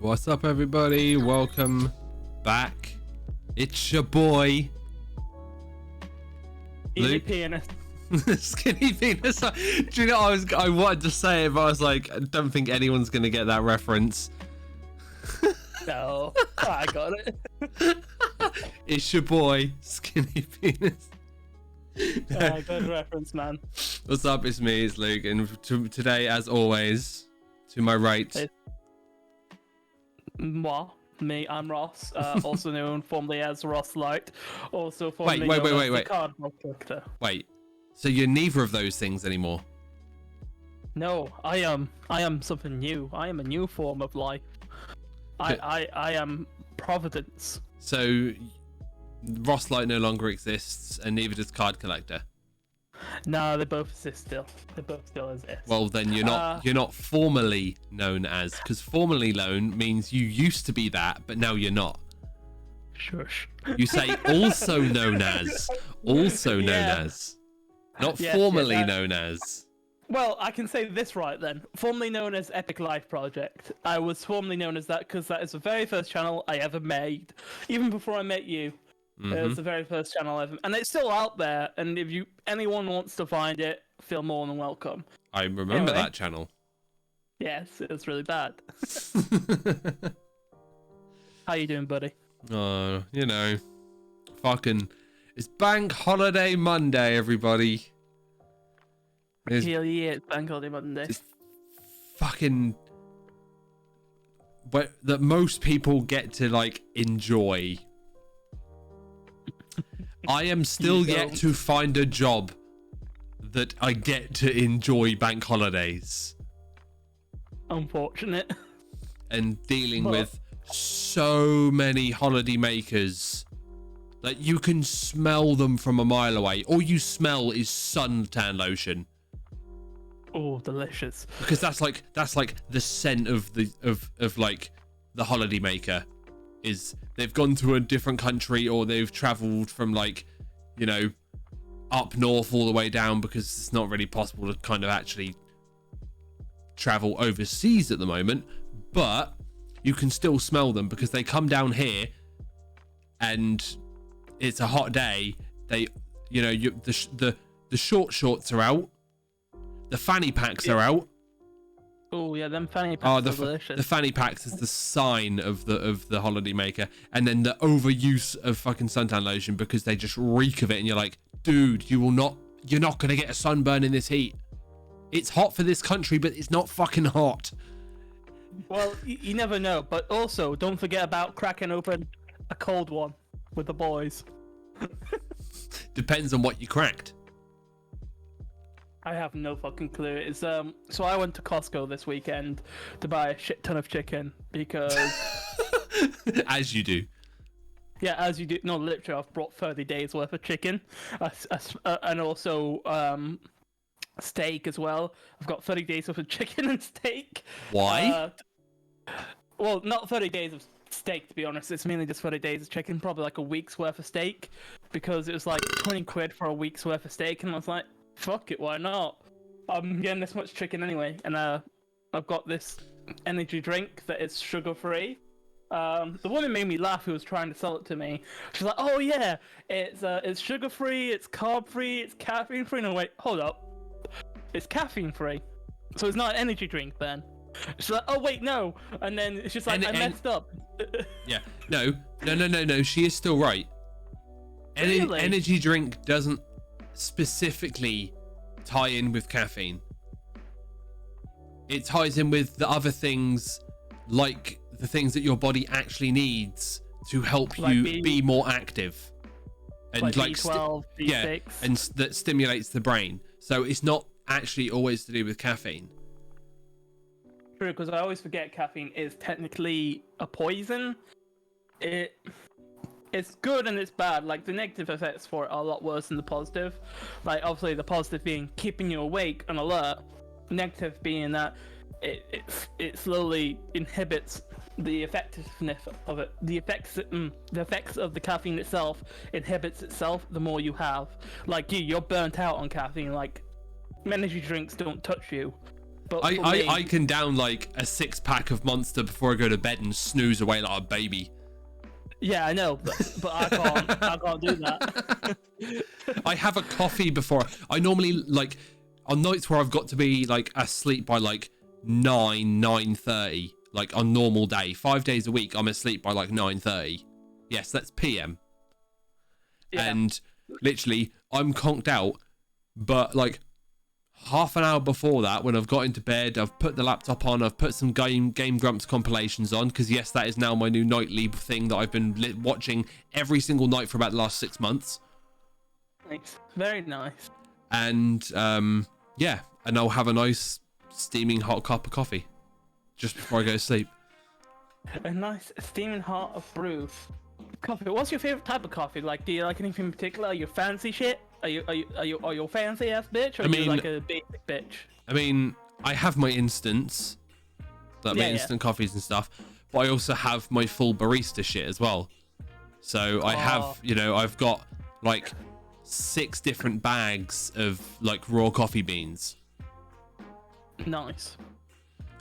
What's up, everybody? Welcome back. It's your boy, Luke. Penis. Skinny penis. Do you know, I wanted to say it, but I was like, I don't think anyone's gonna get that reference. No, I got it. It's your boy, Skinny Penis. Good reference, man. What's up? It's me, it's Luke, and today, as always, to my right. Me, I'm Ross, also known formerly as Ross Light, also formerly Wait. the cardboard character. Wait, so you're neither of those things anymore? No, I am something new. I am a new form of life. I am Providence. So Ross Light no longer exists, and neither does Card Collector. No, they both exist still. They both still exist. Well, then you're not formally known as, because formally known means you used to be that, but now you're not. Shush. You say also known as, not formally known as. Well, I can say this right then. Formerly known as Epic Life Project. I was formerly known as that because that is the very first channel I ever made. Even before I met you. It was the very first channel ever. And it's still out there. And if anyone wants to find it, feel more than welcome. I remember that channel. Yes, it was really bad. How you doing, buddy? Oh, you know. Fucking. It's Bank Holiday Monday, everybody. Hell yeah, it's Bank Holiday Monday. It's fucking, but that most people get to like enjoy. I am still yet to find a job that I get to enjoy bank holidays. Unfortunate. And dealing with so many holiday makers. Like, you can smell them from a mile away. All you smell is suntan lotion. Oh, delicious. Because that's like the scent of the like the holiday maker is they've gone to a different country, or they've traveled from, like, you know, up north all the way down, because it's not really possible to kind of actually travel overseas at the moment, but you can still smell them because they come down here and it's a hot day. They, you know, the short shorts are out. The fanny packs are out. Oh yeah, them fanny packs are delicious. The fanny packs is the sign of the holiday maker, and then the overuse of fucking suntan lotion because they just reek of it, and you're like, dude, you're not gonna get a sunburn in this heat. It's hot for this country, but it's not fucking hot. Well, you never know, but also don't forget about cracking open a cold one with the boys. Depends on what you cracked. I have no fucking clue. It's so I went to Costco this weekend to buy a shit ton of chicken because as you do. Yeah, as you do. No, literally, I've brought 30 days worth of chicken, and also steak as well. I've got 30 days worth of chicken and steak. Why? Well, not 30 days of steak, to be honest. It's mainly just 30 days of chicken, probably like a week's worth of steak, because it was like 20 quid for a week's worth of steak, and I was like, fuck it, why not? I'm getting this much chicken anyway, and I've got this energy drink that is sugar-free. The woman made me laugh who was trying to sell it to me. She's like, oh yeah, it's sugar-free, it's carb-free, it's caffeine-free. And I'm like, hold up, it's caffeine-free, so it's not an energy drink then. She's like, oh wait, no. And then it's just like, I messed up. Yeah, no, she is still right. Really? Energy drink doesn't specifically tie in with caffeine. It ties in with the other things, like the things that your body actually needs to help you be more active, and like B12, B6. yeah, and that stimulates the brain. So it's not actually always to do with caffeine. True, because I always forget caffeine is technically a poison. It's good and it's bad. Like, the negative effects for it are a lot worse than the positive. Like, obviously the positive being keeping you awake and alert. Negative being that it slowly inhibits the effectiveness of it. The effects of the caffeine itself inhibits itself the more you have. Like, you're burnt out on caffeine. Like, energy drinks don't touch you. But for me, I can down like a 6-pack of Monster before I go to bed and snooze away like a baby. yeah, I know, but I can't do that. I have a coffee before. I normally, like, on nights where I've got to be like asleep by like 9:30, like on normal day, 5 days a week, I'm asleep by like 9:30. Yes, that's PM. Yeah. And literally, I'm conked out, but like half an hour before that, when I've got into bed, I've put the laptop on, I've put some Game Grumps compilations on, because yes, that is now my new nightly thing that I've been watching every single night for about the last 6 months. Nice. Very nice. And yeah, and I'll have a nice steaming hot cup of coffee just before I go to sleep. A nice steaming hot of brew coffee. What's your favorite type of coffee? Like, do you like anything in particular? Are you fancy shit? Are you a fancy ass bitch, or are you like a basic bitch? I mean, I have my instants, like my instant coffees and stuff, but I also have my full barista shit as well. So I have, you know, I've got like 6 different bags of like raw coffee beans. Nice.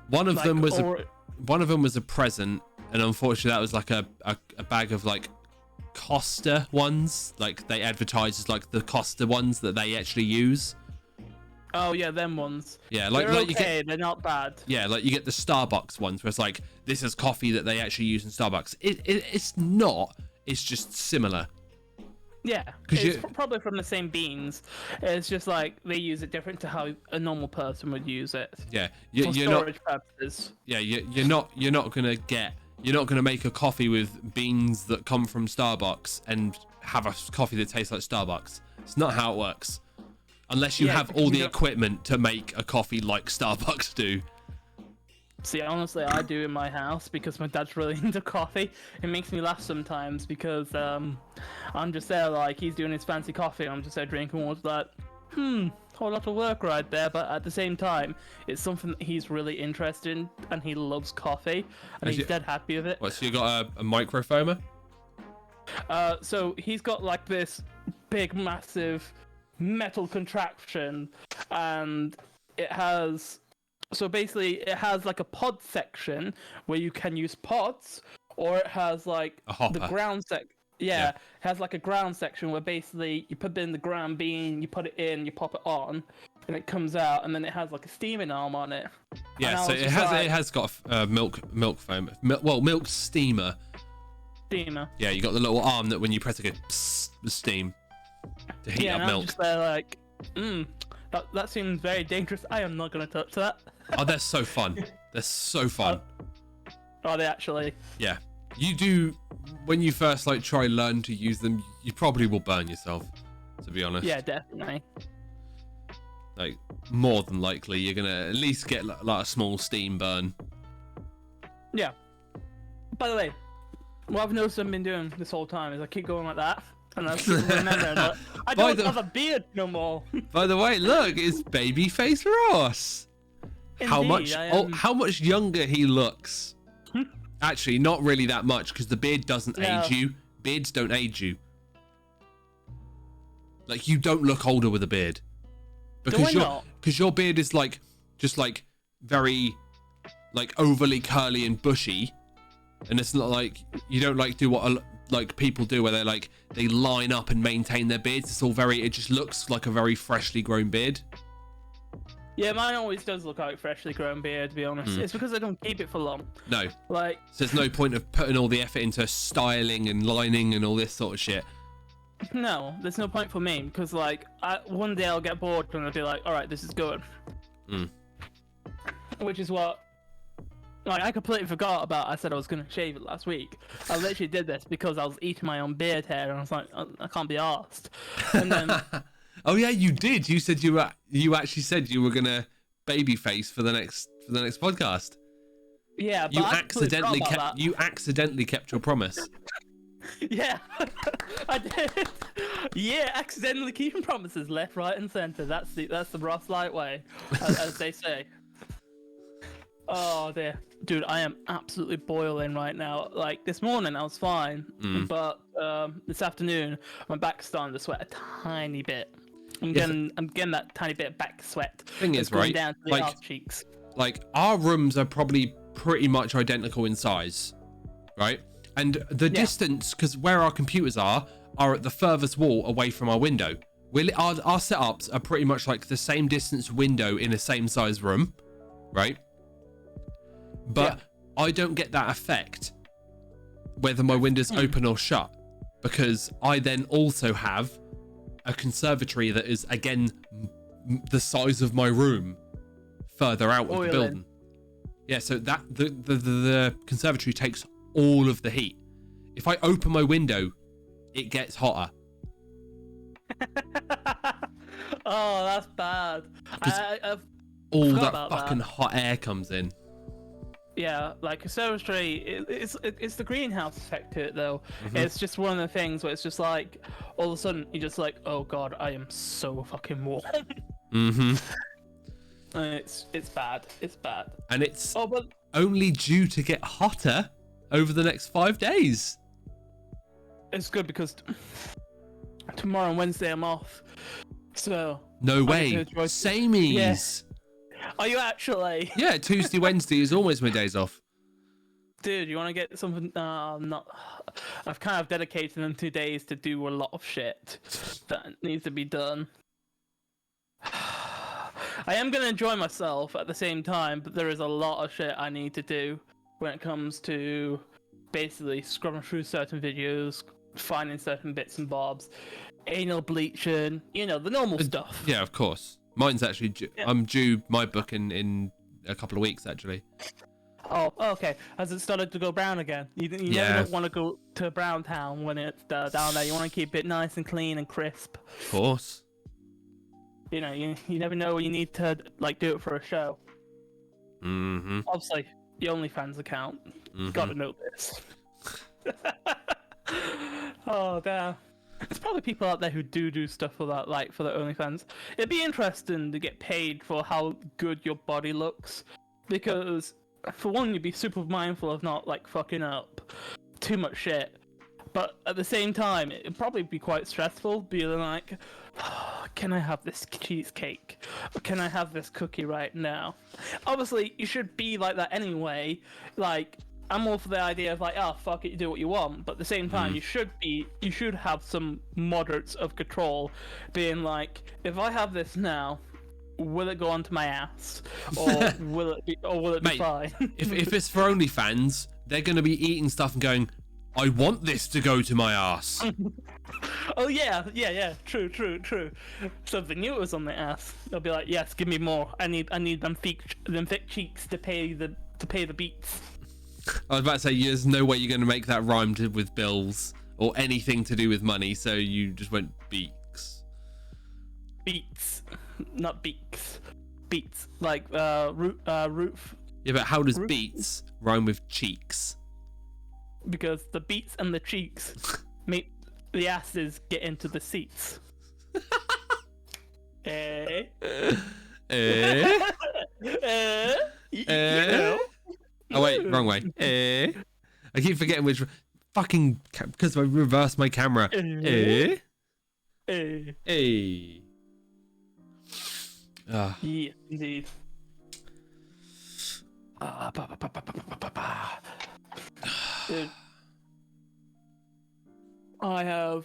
One of them was a present, and unfortunately that was like a bag of like Costa ones, like they advertise as like the Costa ones that they actually use. Oh yeah, them ones. Yeah, like they're like okay, you get, they're not bad. yeah, like you get the Starbucks ones where it's like, this is coffee that they actually use in Starbucks. It's not. It's just similar. Yeah, it's probably from the same beans. It's just like they use it different to how a normal person would use it. Yeah, for storage purposes. Yeah, you're not gonna make a coffee with beans that come from Starbucks and have a coffee that tastes like Starbucks. It's not how it works, unless you have all the equipment to make a coffee like Starbucks do. See, honestly, I do in my house because my dad's really into coffee. It makes me laugh sometimes because I'm just there like he's doing his fancy coffee. I'm just there drinking water like, whole lot of work right there. But at the same time, it's something that he's really interested in, and he loves coffee, and he's dead happy with it. What? So you got a microfoamer? So he's got like this big, massive metal contraption, and it has. So basically, it has like a pod section where you can use pods, or it has like the ground Yeah, it has like a ground section where basically you put in the ground bean, you put it in, you pop it on, and it comes out, and then it has like a steaming arm on it. Yeah, so it has got a milk foam, milk steamer. Steamer. Yeah, you got the little arm that when you press it, goes psst, the steam to heat up milk. Just there like, that seems very dangerous. I am not gonna touch that. Oh, they're so fun. They're so fun. Are they actually? Yeah. You do, when you first like learn to use them, you probably will burn yourself, to be honest. Yeah, definitely. Like, more than likely, you're gonna at least get like a small steam burn. Yeah. By the way, what I've noticed I've been doing this whole time is I keep going like that, and I keep remembering that I don't have a beard no more. By the way, look, it's Babyface Ross. Indeed, how much younger he looks. Actually, not really that much, because the beard doesn't age you. Beards don't age you. Like, you don't look older with a beard. Because your beard is like, just like very, like overly curly and bushy, and it's not like, you don't like do what like people do where they line up and maintain their beards. It's all very, it just looks like a very freshly grown beard. Yeah, mine always does look like freshly grown beard, to be honest. It's because I don't keep it for long. No. Like, so there's no point of putting all the effort into styling and lining and all this sort of shit. No, there's no point for me, because like, one day I'll get bored and I'll be like, alright, this is good. Which is what, like, I completely forgot about. I said I was going to shave it last week. I literally did this because I was eating my own beard hair, and I was like, I can't be arsed. And then... Oh yeah, you did. You said you actually said you were gonna babyface for the next podcast. Yeah, but you accidentally kept your promise. Yeah, I did. Yeah, accidentally keeping promises left, right, and center. That's the Ross Light way, as they say. Oh dear, dude, I am absolutely boiling right now. Like this morning, I was fine, but this afternoon, my back's starting to sweat a tiny bit. I'm getting that tiny bit of back sweat. Thing is, right? Down to the arse cheeks. Like our rooms are probably pretty much identical in size, right? And the distance, because where our computers are at the furthest wall away from our window. Our setups are pretty much like the same distance window in the same size room, right? But I don't get that effect whether my window's open or shut, because I then also have a conservatory that is again the size of my room further out of the building. Yeah, so that the conservatory takes all of the heat. If I open my window, it gets hotter. Oh, that's bad. All that fucking hot air comes in. Yeah, like conservatory, it's the greenhouse effect to it though. It's just one of the things where it's just like all of a sudden you're just like, oh god, I am so fucking warm. It's bad. It's bad. And it's only due to get hotter over the next 5 days. It's good because tomorrow and Wednesday I'm off. So no way. Samies. Yeah. Are you actually? Yeah, Tuesday, Wednesday is always my days off. Dude, you want to get something? Not. I've kind of dedicated them 2 days to do a lot of shit that needs to be done. I am gonna enjoy myself at the same time, but there is a lot of shit I need to do when it comes to basically scrubbing through certain videos, finding certain bits and bobs, anal bleaching, the normal stuff. Yeah, of course. Mine's actually I'm due my book in a couple of weeks, actually. Oh, okay. Has it started to go brown again? You never want to go to Brown Town when it's down there. You want to keep it nice and clean and crisp. Of course. You never know when you need to do it for a show. Obviously, the OnlyFans account. Gotta know this. Oh damn! There's probably people out there who do stuff for that, for the OnlyFans. It'd be interesting to get paid for how good your body looks, because for one, you'd be super mindful of not fucking up too much shit. But at the same time, it'd probably be quite stressful, being like, oh, can I have this cheesecake? Or can I have this cookie right now? Obviously, you should be like that anyway. I'm all for the idea of oh, fuck it, you do what you want. But at the same time, you should have some moderates of control, being like, if I have this now, will it go onto my ass? Or will it be fine? if it's for OnlyFans, they're going to be eating stuff and going, I want this to go to my ass. Oh yeah, true. Something new was on the ass. They'll be like, yes, give me more. I need them thick cheeks to pay the beats. I was about to say, there's no way you're going to make that rhyme with bills or anything to do with money, so you just went beaks. Beats, not beaks. Beats, roof. Yeah, but how does beats rhyme with cheeks? Because the beats and the cheeks make the asses get into the seats. Eh? Oh wait, wrong way. I keep forgetting which fucking because I reversed my camera. Yeah, indeed. Dude, I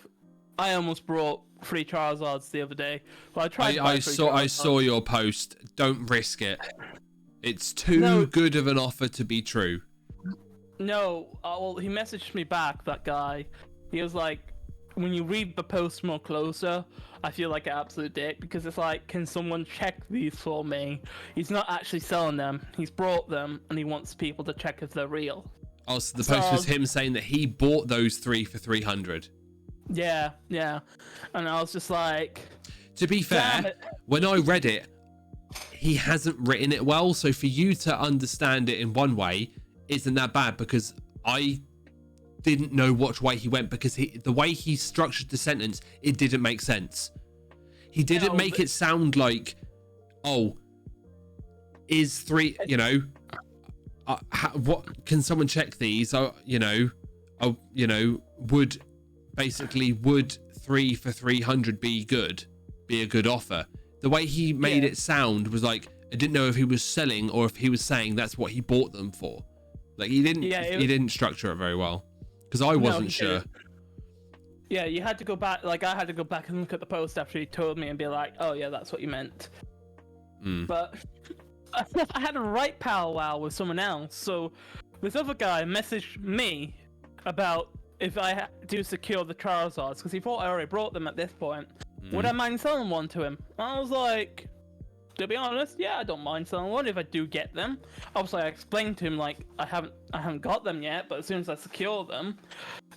almost brought 3 Charizards the other day. Well, I tried. I saw your post. Don't risk it. It's too good of an offer to be true. No, well, he messaged me back. That guy. He was like, when you read the post more closer, I feel like an absolute dick, because it's like, can someone check these for me? He's not actually selling them. He's brought them, and he wants people to check if they're real. Oh, so the post was him saying that he bought those 3 for 300. Yeah. And I was just like... To be fair, when I read it, he hasn't written it well, so for you to understand it in one way isn't that bad, because I didn't know which way he went, because the way he structured the sentence, it didn't make sense. He didn't make it sound like, oh, is 3, what can someone check these? Would 3 for 300 be good? be a good offer. The way he made it sound was like, I didn't know if he was selling or if he was saying that's what he bought them for. Like he didn't structure it very well, because I wasn't sure. Yeah, you had to go back. Like I had to go back and look at the post after he told me and be like, oh yeah, that's what you meant. But I had a right powwow with someone else. So this other guy messaged me about if I do secure the Charizards, because he thought I already brought them at this point. Would I mind selling one to him? I was like, to be honest, yeah, I don't mind selling one if I do get them. Obviously, I explained to him like I haven't got them yet, but as soon as I secure them,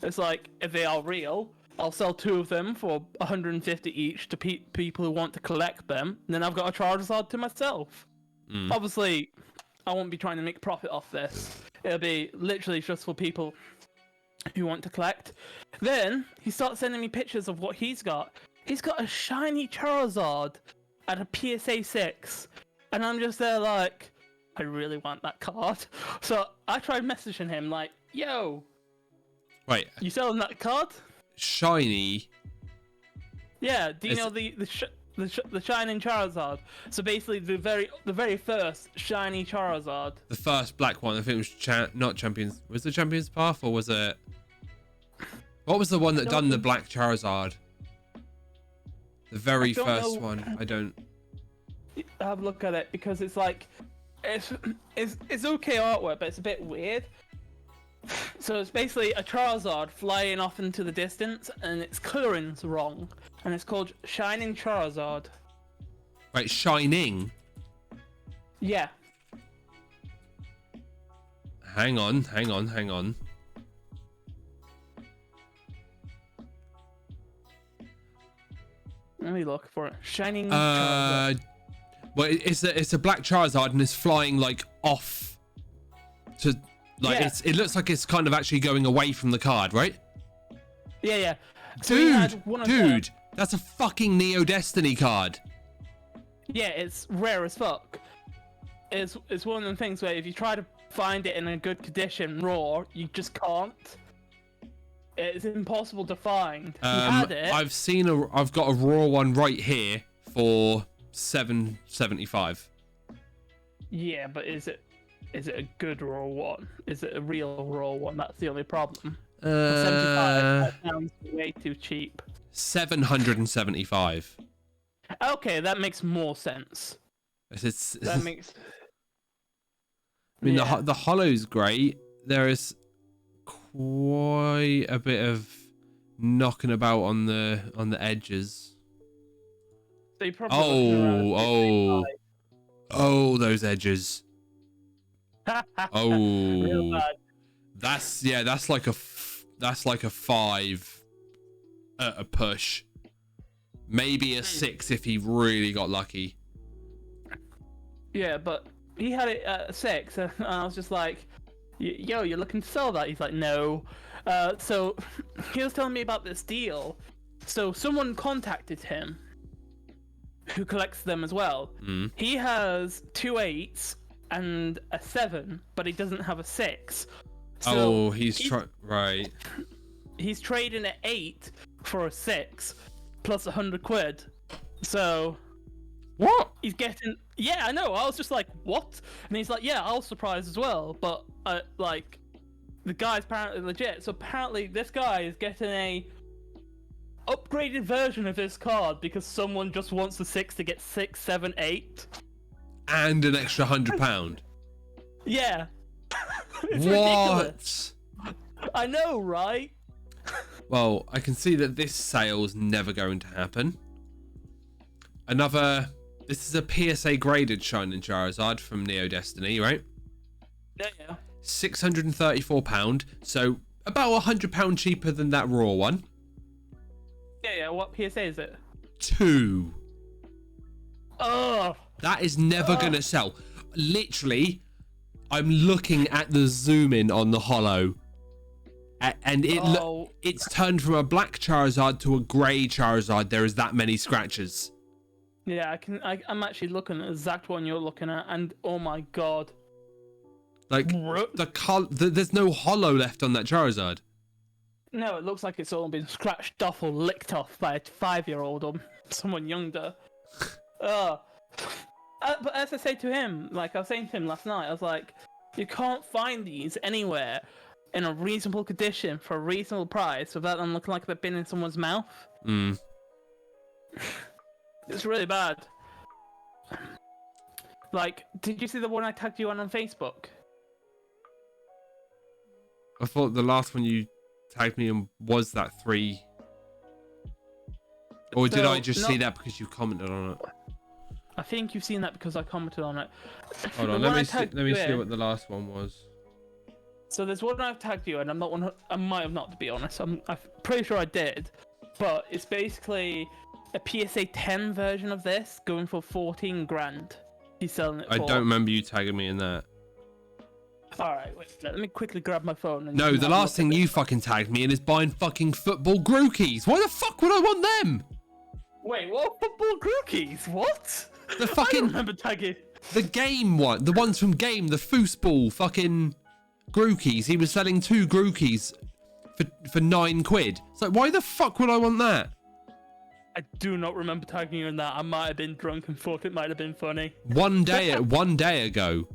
it's like if they are real, I'll sell 2 of them for 150 each to people who want to collect them. And then I've got a Charizard to myself. Obviously, I won't be trying to make profit off this. It'll be literally just for people who want to collect. Then he starts sending me pictures of what he's got. He's got a shiny Charizard at a PSA 6, and I'm just there like, I really want that card. So I tried messaging him like, yo, wait, you selling that card? Shiny? Yeah, do you know the shining Charizard? So basically the very first shiny Charizard. The first black one. I think it was not Champions. Was it Champions Path, or was it? What was the one that done the black Charizard? The very first one. I don't. Have a look at it, because it's like, it's okay artwork, but it's a bit weird. So it's basically a Charizard flying off into the distance, and its coloring's wrong, and it's called Shining Charizard. Right, Shining. Yeah. Hang on. Let me look for it. Shining Charizard. Well, it's a black Charizard, and it's flying like off to like it looks like it's kind of actually going away from the card, right? Yeah. So dude, that's a fucking Neo Destiny card. Yeah, it's rare as fuck. It's one of the things where if you try to find it in a good condition raw, you just can't. It's impossible to find. Had it. I've got a raw one right here for $7.75. Yeah, but is it a good raw one? Is it a real raw one? That's the only problem. 75. That sounds way too cheap. 775. Okay, that makes more sense. That makes. I mean, the hollow's great. There is quite a bit of knocking about on the edges. So you probably those edges. Real bad. That's like a 5 at a push, maybe a 6 if he really got lucky. Yeah, but he had it at a 6, and I was just like, yo, you're looking to sell that? He's like, no. So he was telling me about this deal. So someone contacted him who collects them as well. He has 2 8s and a 7, but he doesn't have a 6. So he's right. He's trading an 8 for a 6 plus 100 quid. So what? He's getting. Yeah, I know. I was just like, what? And he's like, yeah, I was surprised as well. But like, the guy's apparently legit. So apparently, this guy is getting a upgraded version of his card because someone just wants the 6 to get 6, 7, 8, and an extra £100. Yeah. It's what? Ridiculous. I know, right? Well, I can see that this sale's never going to happen. This is a PSA graded Shining Charizard from Neo Destiny, right? Yeah. £634, so about £100 cheaper than that raw one. Yeah. What PSA is it? 2. Oh. That is never gonna sell. Literally, I'm looking at the zoom in on the holo, and it's turned from a black Charizard to a grey Charizard. There is that many scratches. Yeah, I'm actually looking at the exact one you're looking at, and oh my god. Like, there's no holo left on that Charizard. No, it looks like it's all been scratched off or licked off by a 5-year-old or someone younger. But as I say to him, like I was saying to him last night, I was like, you can't find these anywhere in a reasonable condition for a reasonable price without them looking like they've been in someone's mouth. It's really bad. Like, did you see the one I tagged you on Facebook? I thought the last one you tagged me in was that 3. Or did I just see that because you commented on it? I think you've seen that because I commented on it. Hold on, let me see what the last one was. So there's one I've tagged you, and I'm not one. I might have not, to be honest. I'm pretty sure I did, but it's basically a PSA 10 version of this, going for 14 grand. He's selling it for. I don't remember you tagging me in that. All right, wait. Let me quickly grab my phone. And no, the last thing you fucking tagged me in is buying fucking football Grookies. Why the fuck would I want them? Wait, what football Grookies? What? The fucking. I don't remember tagging. The game one, the ones from Game, the foosball fucking Grookies. He was selling 2 Grookies for 9 quid. It's like, why the fuck would I want that? I do not remember tagging you in that. I might have been drunk and thought it might have been funny. One day ago.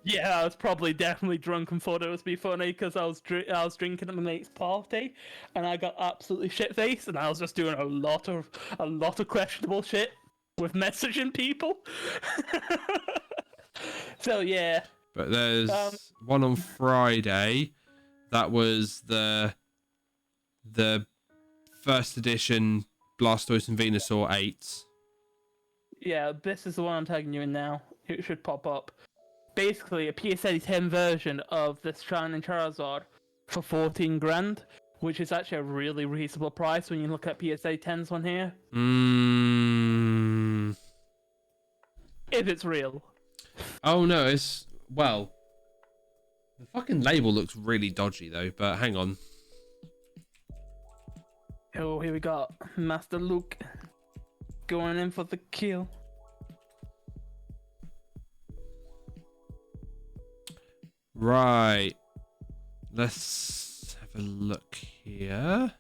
Yeah, I was probably definitely drunk and thought it was be funny because I was drinking at my mate's party, and I got absolutely shit faced, and I was just doing a lot of questionable shit with messaging people. So yeah. But there's one on Friday. That was the first edition Blastoise and Venusaur 8s. Yeah, this is the one I'm tagging you in now. It should pop up. Basically, a PSA 10 version of this Shining Charizard for 14 grand, which is actually a really reasonable price when you look at PSA 10s on here. If it's real. Oh no, it's, well, the fucking label looks really dodgy though, but hang on. Oh, here we got Master Luke going in for the kill. Right. Let's have a look here.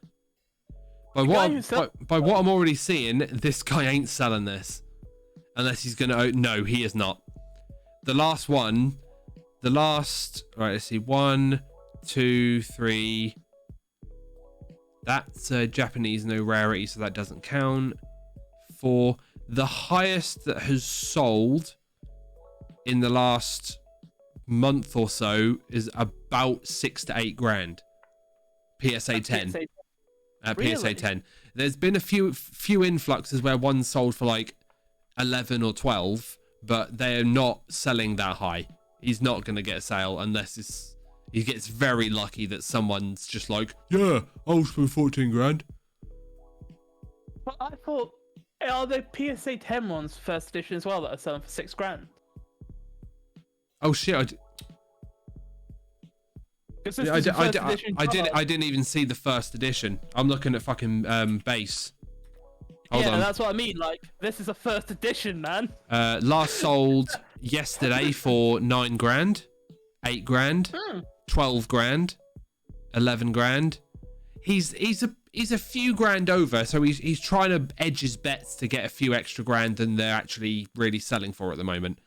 By what I'm already seeing, this guy ain't selling this. Unless he's gonna... Oh, no, he is not. The last one... Right, let's see. 1, 2, 3... That's Japanese, no rarity, so that doesn't count. 4. The highest that has sold in the last month or so is about 6 to 8 grand. PSA 10. Really? PSA 10. There's been a few influxes where one's sold for like 11 or 12, but they're not selling that high. He's not going to get a sale unless he gets very lucky that someone's just like, yeah, I'll spend 14 grand. But I thought, are the PSA 10 ones first edition as well that are selling for 6 grand? Oh shit! I didn't even see the first edition. I'm looking at fucking base. Hold on. That's what I mean. Like, this is a first edition, man. Last sold yesterday for 9 grand, 8 grand, 12 grand, 11 grand. He's a few grand over, so he's trying to edge his bets to get a few extra grand than they're actually really selling for at the moment.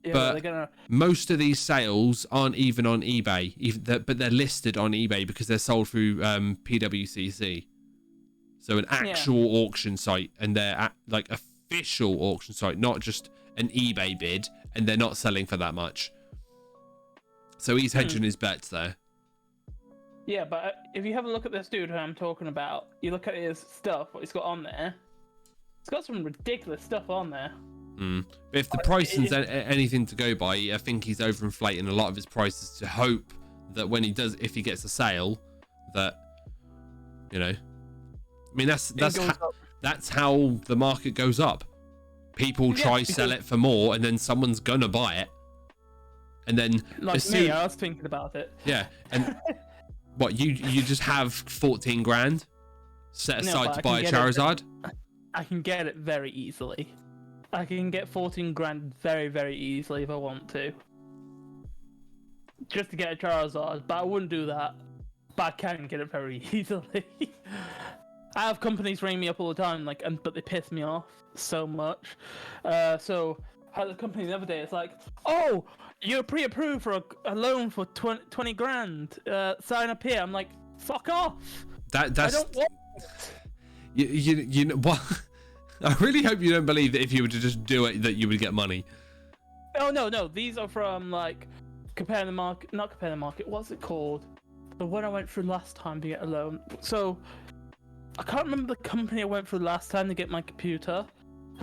Yeah, but most of these sales aren't even on eBay, but they're listed on eBay because they're sold through PWCC. So an actual auction site, and they're like official auction site, not just an eBay bid, and they're not selling for that much. So he's hedging his bets there. Yeah, but if you have a look at this dude who I'm talking about, you look at his stuff, what he's got on there. He's got some ridiculous stuff on there. But if the pricing's anything to go by, I think he's overinflating a lot of his prices to hope that when if he gets a sale, that, you know, I mean, that's how the market goes up. People try sell it for more, and then someone's gonna buy it, and then like me, I was thinking about it. Yeah, and what you just have 14 grand set aside to buy a Charizard? I can get it very easily. I can get 14 grand very, very easily if I want to. Just to get a Charizard, but I wouldn't do that. but I can get it very easily. I have companies ring me up all the time, like, but they piss me off so much. So I had a company the other day. It's like, oh, you're pre-approved for a loan for 20 grand. Sign up here. I'm like, fuck off. That's I don't want it. you know what? I really hope you don't believe that if you were to just do it, that you would get money. Oh no. These are from like Compare the Market. Not Compare the Market. What's it called? The one I went through last time to get a loan. So I can't remember the company I went through last time to get my computer,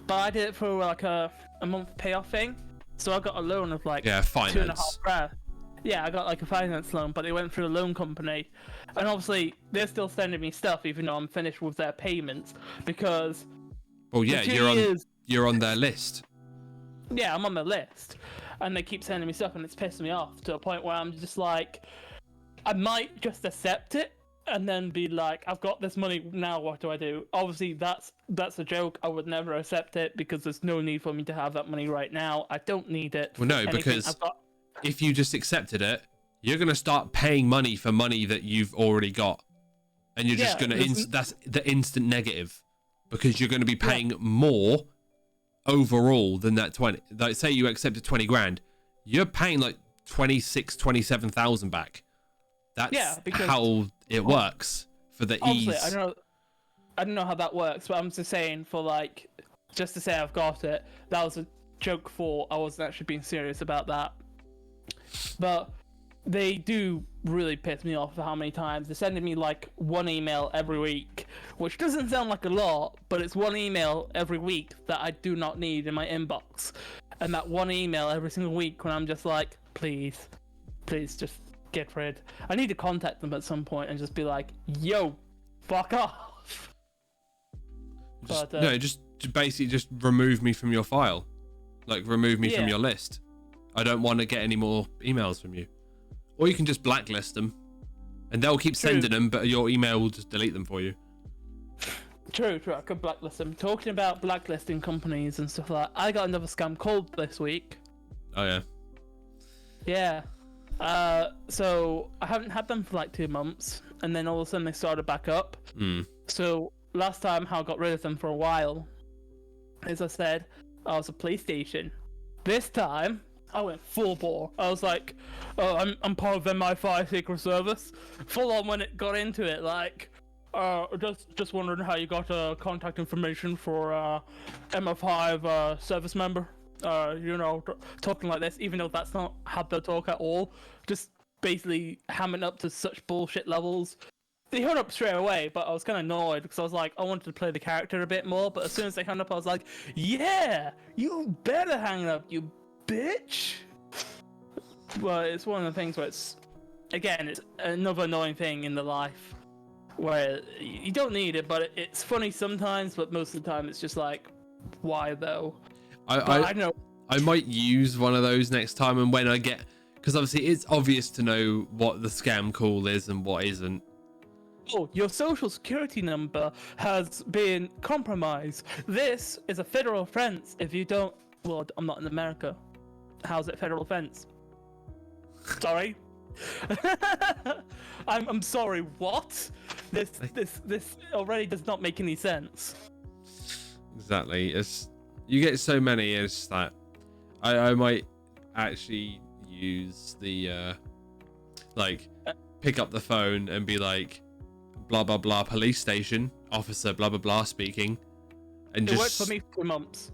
but I did it for like a month payoff thing. So I got a loan of like finance. 2.5 grand. Yeah, I got like a finance loan, but they went through a loan company, and obviously they're still sending me stuff even though I'm finished with their payments because. Well, yeah, you're on their list. Yeah, I'm on the list, and they keep sending me stuff, and it's pissing me off to a point where I'm just like, I might just accept it and then be like, I've got this money now. What do I do? Obviously, that's a joke. I would never accept it because there's no need for me to have that money right now. I don't need it. Well, no, because if you just accepted it, you're gonna start paying money for money that you've already got, and you're just gonna that's the instant negative. Because you're going to be paying more overall than that 20. Like, say you accepted 20 grand, you're paying like 27,000 back. That's how it works for the ease. I don't know how that works, but I'm just saying for like, just to say I've got it. That was a joke for. I wasn't actually being serious about that. But they do really piss me off for how many times they're sending me like one email every week, which doesn't sound like a lot, but it's one email every week that I do not need in my inbox. And that one email every single week when I'm just like, please just get rid. I need to contact them at some point and just be like, yo, fuck off. Just basically just remove me from your file. Like, remove me from your list. I don't want to get any more emails from you. Or you can just blacklist them, and they'll keep sending them, but your email will just delete them for you. True. I could blacklist them. Talking about blacklisting companies and stuff like that, I got another scam call this week. Oh, yeah? Yeah. So I haven't had them for like 2 months, and then all of a sudden they started back up. So last time how I got rid of them for a while, as I said, I was a PlayStation. This time, I went full bore. I was like, oh, I'm part of MI5 Secret Service. Full on when it got into it, like, just wondering how you got contact information for MI5 service member. Talking like this, even though that's not how they talk at all. Just basically hamming up to such bullshit levels. They hung up straight away, but I was kind of annoyed because I was like, I wanted to play the character a bit more. But as soon as they hung up, I was like, yeah, you better hang up, you bitch. Well, it's one of the things where it's another annoying thing in the life where you don't need it, but it's funny sometimes, but most of the time it's just like, why though? I know I might use one of those next time, and when I get, because obviously it's obvious to know what the scam call is and what isn't. Oh, your social security number has been compromised. This is a federal offense if you don't. Well, I'm not in America. How's it federal offense? Sorry. I'm sorry. What? This already does not make any sense. Exactly. You get so many. It's that I might actually use the pick up the phone and be like, blah blah blah, police station officer, blah blah blah, speaking, and it worked for me for 2 months.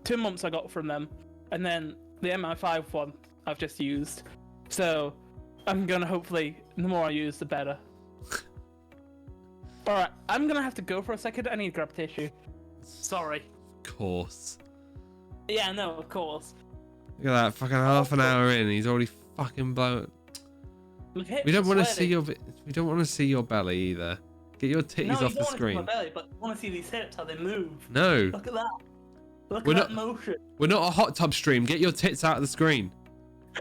2 months I got from them, and then the MI5 one I've just used. So I'm gonna hopefully, the more I use, the better. All right, I'm gonna have to go for a second. I need to grab tissue. Sorry. Of course. Yeah, no, of course. Look at that, fucking half an hour in, he's already fucking blown. We don't want to see your. We don't want to see your belly either. Get your titties off the screen. No, you don't want to see my belly, but I want to see these hips, how they move. No. Look at that. Look at that motion. We're not a hot tub stream. Get your tits out of the screen.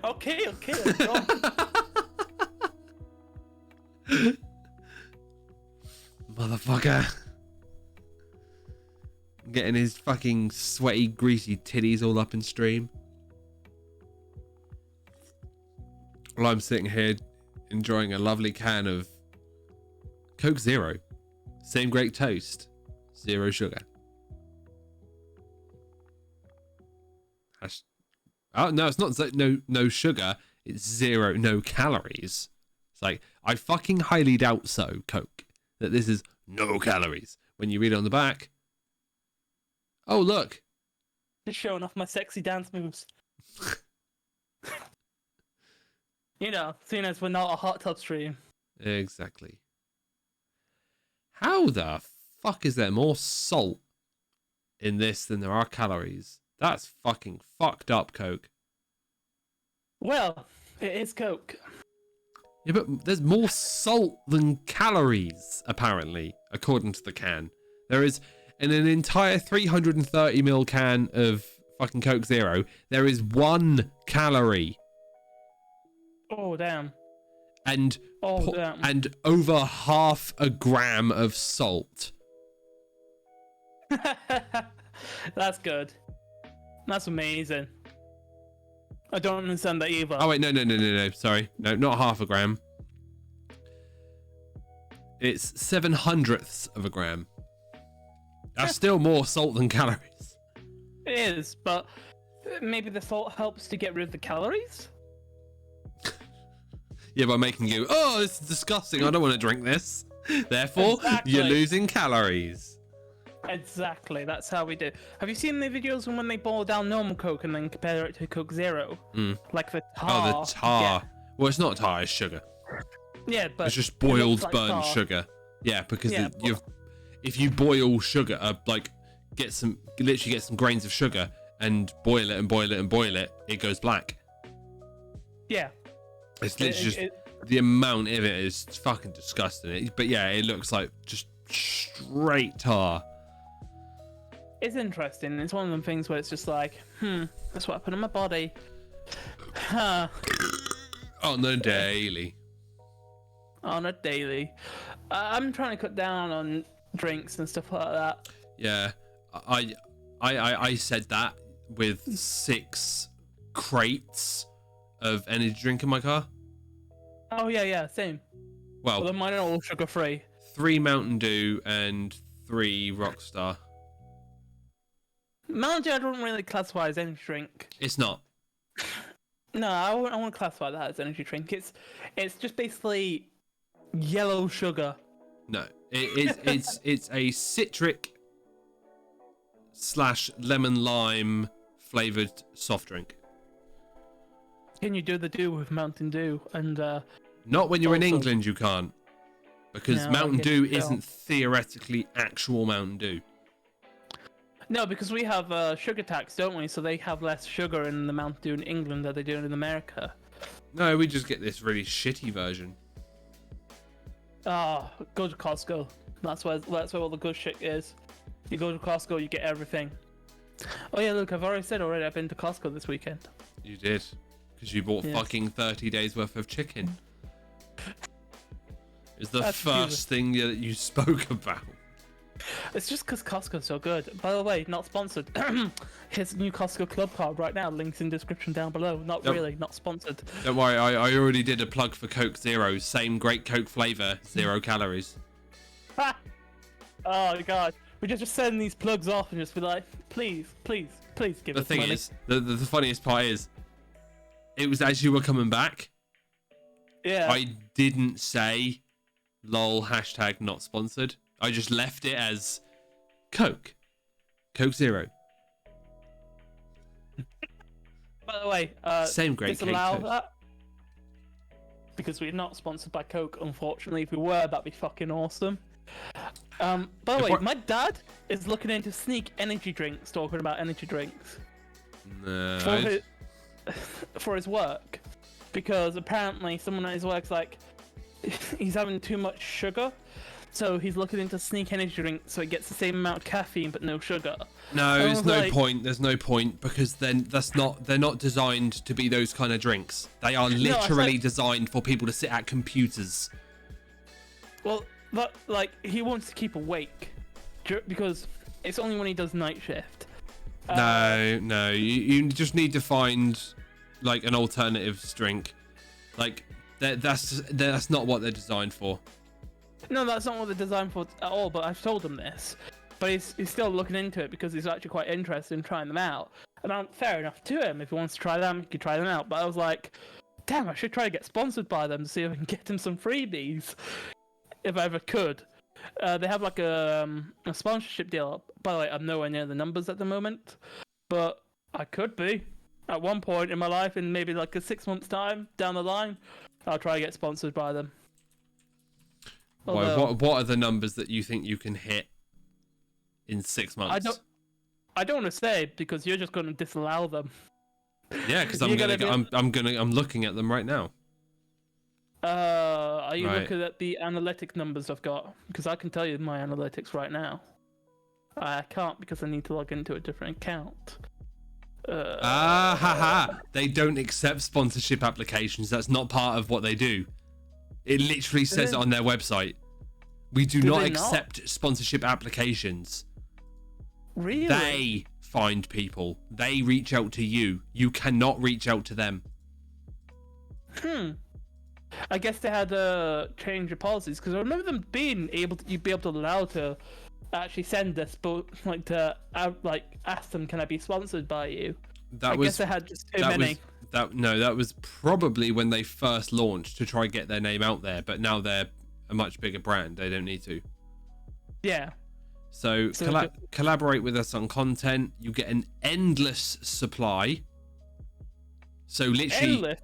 Okay, let's go. Motherfucker. Getting his fucking sweaty, greasy titties all up in stream. While I'm sitting here enjoying a lovely can of Coke Zero. Same great toast, zero sugar. Oh no, it's not no sugar. It's zero, no calories. It's like, I fucking highly doubt so, Coke, that this is no calories. When you read it on the back, oh look, Just showing off my sexy dance moves. You know, seeing as we're not a hot tub stream. exactly. How the fuck is there more salt in this than there are calories? That's fucking fucked up, Coke. Well, it is Coke. Yeah, but there's more salt than calories, apparently, according to the can. There is, in an entire 330ml can of fucking Coke Zero, there is 1 calorie. Oh, damn. And, Damn. and over half a gram of salt. That's good. That's amazing. I don't understand that either. Oh, wait, no. Sorry. No, not half a gram. It's 7/100ths of a gram. That's still more salt than calories. It is, but maybe the salt helps to get rid of the calories? Yeah, by making you, oh, this is disgusting. I don't want to drink this. Therefore, Exactly. you're losing calories. Exactly, that's how we do. Have you seen the videos when they boil down normal Coke and then compare it to Coke Zero? Like the tar. Oh, the tar. Well, it's not tar, it's sugar. Yeah, but It's just it looks boiled like burnt tar. sugar. Yeah, because Yeah, if you boil sugar, like literally get some grains of sugar and boil it and boil it and boil it, it goes black. Yeah. It's literally the amount of it is fucking disgusting. But yeah, it looks like just straight tar. It's interesting. It's one of them things where it's just like, that's what I put in my body. Huh. On the daily. On a daily. I'm trying to cut down on drinks and stuff like that. Yeah, I said that with 6 crates of energy drink in my car. Oh yeah, same. Well, Although mine are all sugar free. 3 Mountain Dew and 3 Rockstar. Mountain Dew I don't really classify as energy drink. It's not. No, I won't classify that as energy drink. It's just basically yellow sugar. No, it's a citric / lemon lime flavored soft drink. Can you do the dew with Mountain Dew and Not when you're in Also- England, you can't, because No, I Mountain get Dew you. isn't theoretically actual Mountain Dew. No, because we have sugar tax, don't we? So they have less sugar in the Mountain Dew in England than they do in America. No, we just get this really shitty version. Ah, go to Costco. That's where all the good shit is. You go to Costco, you get everything. Oh yeah, look, I've been to Costco this weekend. You did, because you bought Yes. fucking 30 days worth of chicken. Is the That's first thing that you spoke about. It's just because Costco's so good. By the way, not sponsored. Here's a new Costco club card right now. Links in description down below. Not Yep. really, not sponsored. Don't worry, I already did a plug for Coke Zero. Same great Coke flavor, 0 calories. Ha! Oh god, we just send these plugs off and just be like, please give The us thing money. is, the funniest part is, it was as you were coming back, Yeah. I didn't say, lol, hashtag not sponsored. I just left it as Coke Zero. By the way, Same great cake disallow toast. that because we're not sponsored by Coke. Unfortunately, if we were, that'd be fucking awesome. By the If way, we're- my dad is looking into sneak energy drinks, talking about energy drinks No, for his, for his work, because apparently someone at his work's like he's having too much sugar, so he's looking into sneak energy drinks so it gets the same amount of caffeine but no sugar. no, I there's was no like- point. There's no point because then they're not designed to be those kind of drinks. They are literally like- designed for people to sit at computers. Well, but like he wants to keep awake because it's only when he does night shift. No, you just need to find like an alternative drink. Like That's not what they're designed for. No, that's not what they're designed for at all. But I've told him this, but he's still looking into it because he's actually quite interested in trying them out. And fair enough to him. If he wants to try them, he can try them out. But I was like, damn, I should try to get sponsored by them to see if I can get him some freebies, if I ever could. They have like a sponsorship deal. By the way, I'm nowhere near the numbers at the moment, but I could be at one point in my life, in maybe like a 6 months time down the line. I'll try to get sponsored by them. Although, what are the numbers that you think you can hit in 6 months? I don't want to say because you're just going to disallow them. Yeah, because I'm looking at them right now. Are you looking at the analytic numbers I've got? Because I can tell you my analytics right now. I can't because I need to log into a different account. They don't accept sponsorship applications. That's not part of what they do. It literally says it on their website. We do not accept sponsorship applications. Really? They find people. They reach out to you. You cannot reach out to them. I guess they had to change the policies because I remember them being able to, you'd be able to allow to actually send this, but like to ask them, can I be sponsored by you? I guess they had just too many. That was probably when they first launched to try and get their name out there, but now they're a much bigger brand. They don't need to. Yeah. So collaborate with us on content. You get an endless supply. So literally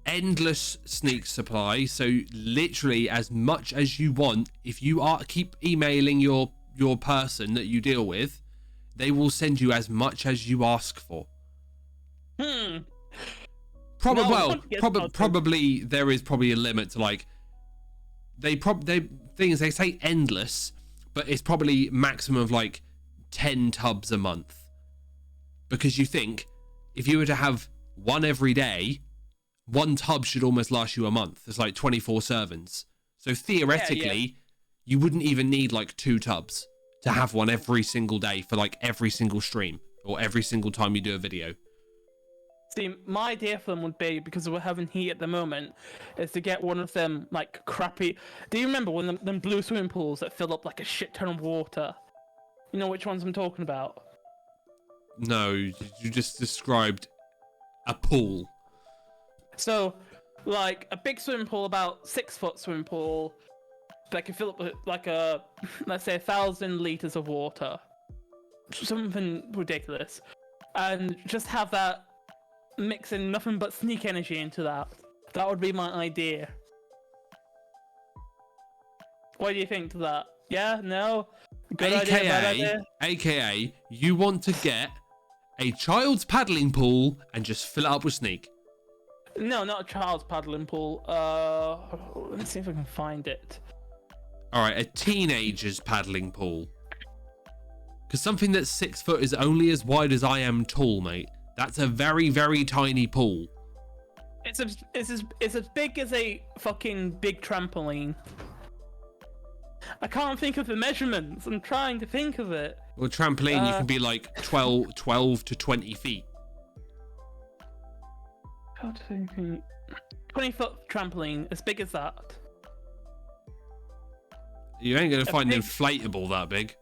endless sneak supply. So literally as much as you want. If you keep emailing your person that you deal with, they will send you as much as you ask for. Probably there is probably a limit to like they say endless, but it's probably maximum of like 10 tubs a month, because you think if you were to have one every day, one tub should almost last you a month. It's like 24 servings, so theoretically you wouldn't even need like 2 tubs to have one every single day for like every single stream or every single time you do a video. See, my idea for them would be, because we're having heat at the moment, is to get one of them, like, crappy... Do you remember when them blue swimming pools that fill up, like, a shit ton of water? You know which ones I'm talking about? No, you just described a pool. So, like, a big swimming pool, about 6-foot swimming pool, that can fill up, like, let's say 1,000 litres of water. Something ridiculous. And just have that... mixing nothing but sneak energy into that. That would be my idea. What do you think to that? Yeah? No? Good idea, bad idea? AKA, you want to get a child's paddling pool and just fill it up with sneak. No, not a child's paddling pool. Let's see if I can find it. Alright, a teenager's paddling pool. Because something that's 6 foot is only as wide as I am tall, mate. That's a very, very tiny pool. It's as big as a fucking big trampoline. I can't think of the measurements. I'm trying to think of it. Well, trampoline, you can be like 12 to 20 feet. 20-foot trampoline, as big as that. You ain't going to find an inflatable that big.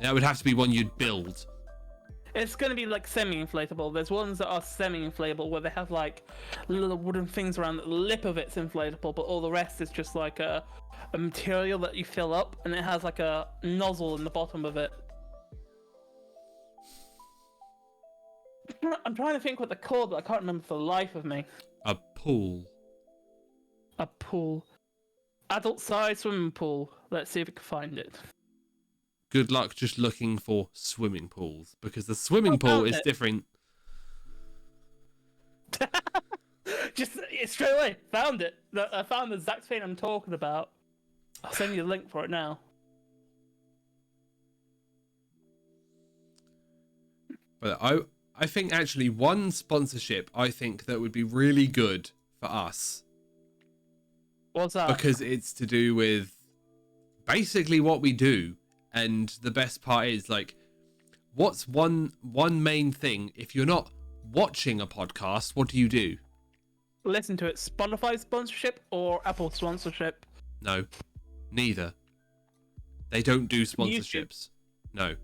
That would have to be one you'd build. It's going to be like semi-inflatable. There's ones that are semi-inflatable where they have like little wooden things around the lip of it's inflatable, but all the rest is just like a material that you fill up, and it has like a nozzle in the bottom of it. I'm trying to think what they're called, but I can't remember for the life of me. A pool. A pool. Adult-sized swimming pool. Let's see if we can find it. Good luck just looking for swimming pools, because the swimming pool is different. Just straight away, found it. I found the exact thing I'm talking about. I'll send you the link for it now. But I think actually one sponsorship I think that would be really good for us. What's that? Because it's to do with basically what we do. And the best part is, like, what's one main thing? If you're not watching a podcast, what do you do? listen to it? Spotify sponsorship or Apple sponsorship? No, neither. They don't do YouTube. sponsorships. No.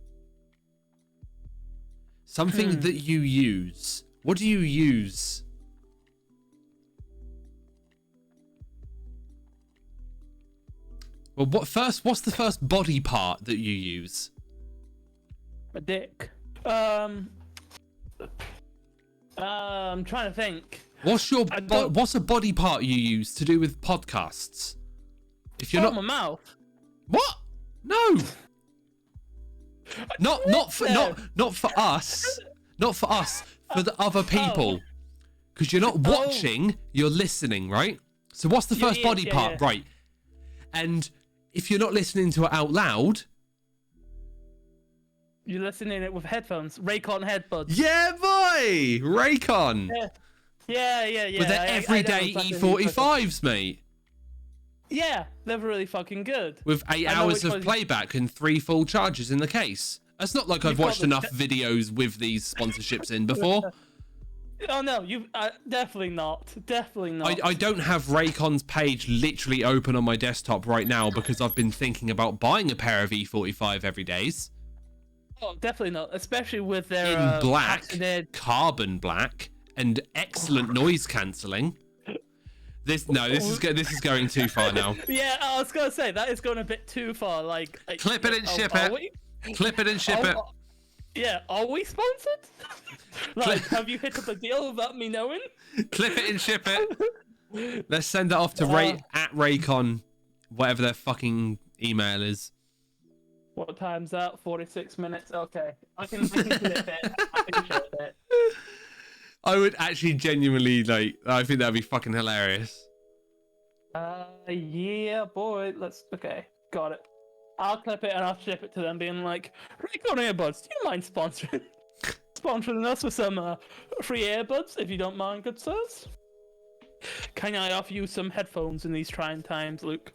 Something that you use. What do you use? Well, what's the first body part that you use? A dick. I'm trying to think. What's a body part you use to do with podcasts? If you're my mouth. What? No. Not for us. Not for us. For the other people. Because you're not watching, you're listening, right? So what's the first body part? Yeah. Right. And if you're not listening to it out loud, you're listening it with headphones, Raycon headbuds. Yeah, boy, Raycon. Yeah. But they're everyday E45s, mate. Yeah, they're really fucking good. With 8 hours of playback and 3 full charges in the case. It's not like I've watched enough videos with these sponsorships in before. Oh no, you definitely not. Definitely not. I don't have Raycon's page literally open on my desktop right now because I've been thinking about buying a pair of E45 everydays. Oh, definitely not. Especially with their in black, carbon black, and excellent noise cancelling. This is going too far now. Yeah, I was gonna say that is going a bit too far. Like, clip it and ship it. Clip it and ship it. Yeah, are we sponsored? Like, have you hit up a deal without me knowing? Clip it and ship it. Let's send it off to Raycon, whatever their fucking email is. What time's that? 46 minutes. Okay, I can clip it. I can ship it. I would actually genuinely I think that'd be fucking hilarious. Yeah, boy. Okay, got it. I'll clip it and I'll ship it to them, being like, Raycon earbuds, do you mind sponsoring us with some free earbuds, if you don't mind, good sirs? Can I offer you some headphones in these trying times, Luke?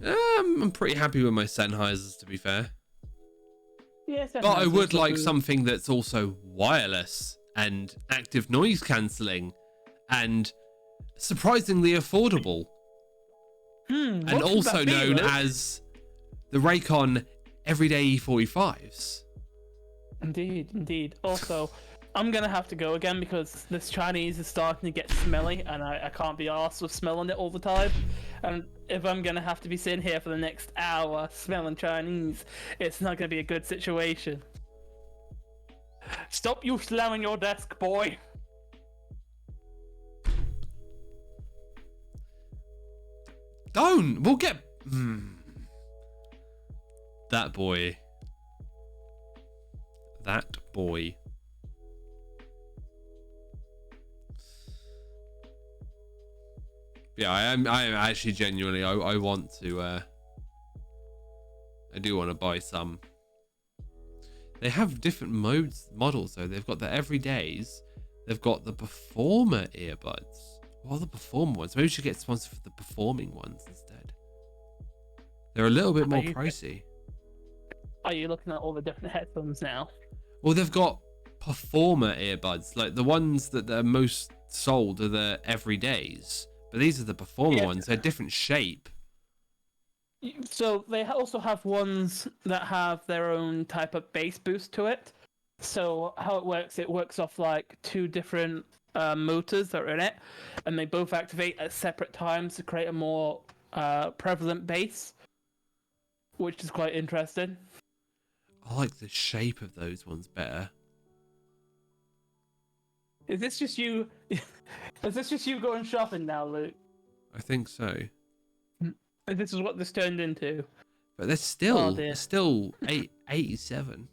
I'm pretty happy with my Sennheisers, to be fair. Yeah, but I would like something that's also wireless and active noise cancelling and surprisingly affordable. And also known as the Raycon Everyday E45s. Indeed. Also, I'm going to have to go again because this Chinese is starting to get smelly and I can't be arsed with smelling it all the time. And if I'm going to have to be sitting here for the next hour smelling Chinese, it's not going to be a good situation. Stop you slamming your desk, boy. Don't. We'll get... That boy. Yeah, I am actually genuinely, I want to, I do want to buy some. They have different models though. They've got the everydays, they've got the performer earbuds. What are the performer ones? Maybe we should get sponsored for the performing ones instead. They're a little bit more pricey. Are you looking at all the different headphones now? Well, they've got performer earbuds, like the ones that are most sold are the everydays. But these are the performer ones. They're different shape. So they also have ones that have their own type of bass boost to it. So how it works off like 2 different motors that are in it, and they both activate at separate times to create a more prevalent bass, which is quite interesting. I like the shape of those ones better. Is this just you? Is this just you going shopping now, Luke? I think so. This is what this turned into. But they're still 87.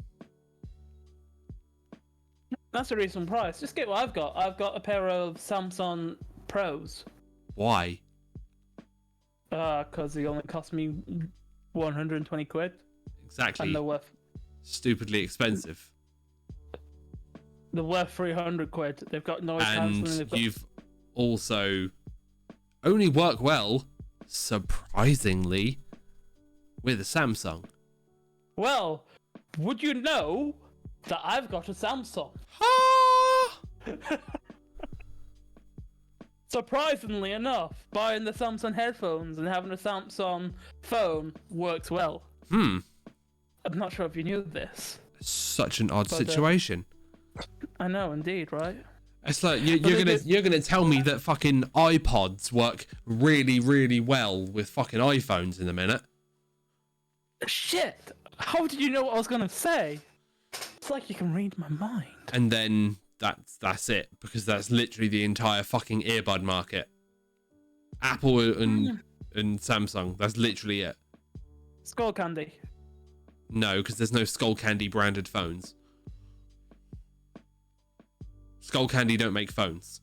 That's a reasonable price. Just get what I've got. I've got a pair of Samsung Pros. Why? Because they only cost me 120 quid. Exactly. And they're worth... stupidly expensive. They're worth 300 quid. They've got noise cancelling. And you've also only work well, surprisingly, with a Samsung. Well, would you know that I've got a Samsung? surprisingly enough, buying the Samsung headphones and having a Samsung phone works well. I'm not sure if you knew this. Such an odd situation. I know, indeed, right? It's like you're gonna tell me that fucking iPods work really, really well with fucking iPhones in a minute. Shit! How did you know what I was gonna say? It's like you can read my mind. And then that's it, because that's literally the entire fucking earbud market. Apple and Samsung. That's literally it. Skull candy. No, because there's no Skull Candy branded phones. Skull Candy don't make phones.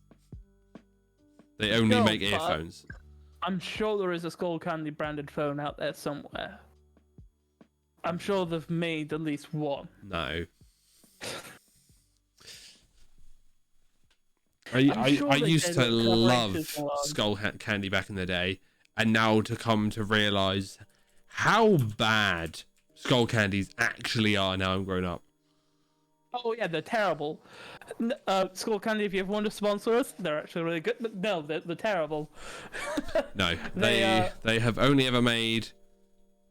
They only make earphones. I'm sure there is a Skull Candy branded phone out there somewhere. I'm sure they've made at least one. No. I used to love Skull Candy back in the day, and now to come to realise how bad Skull Candies actually are now I'm grown up. Oh yeah, they're terrible. Skull Candy, if you ever want to sponsor us, they're actually really good. But no, they're terrible. No, they have only ever made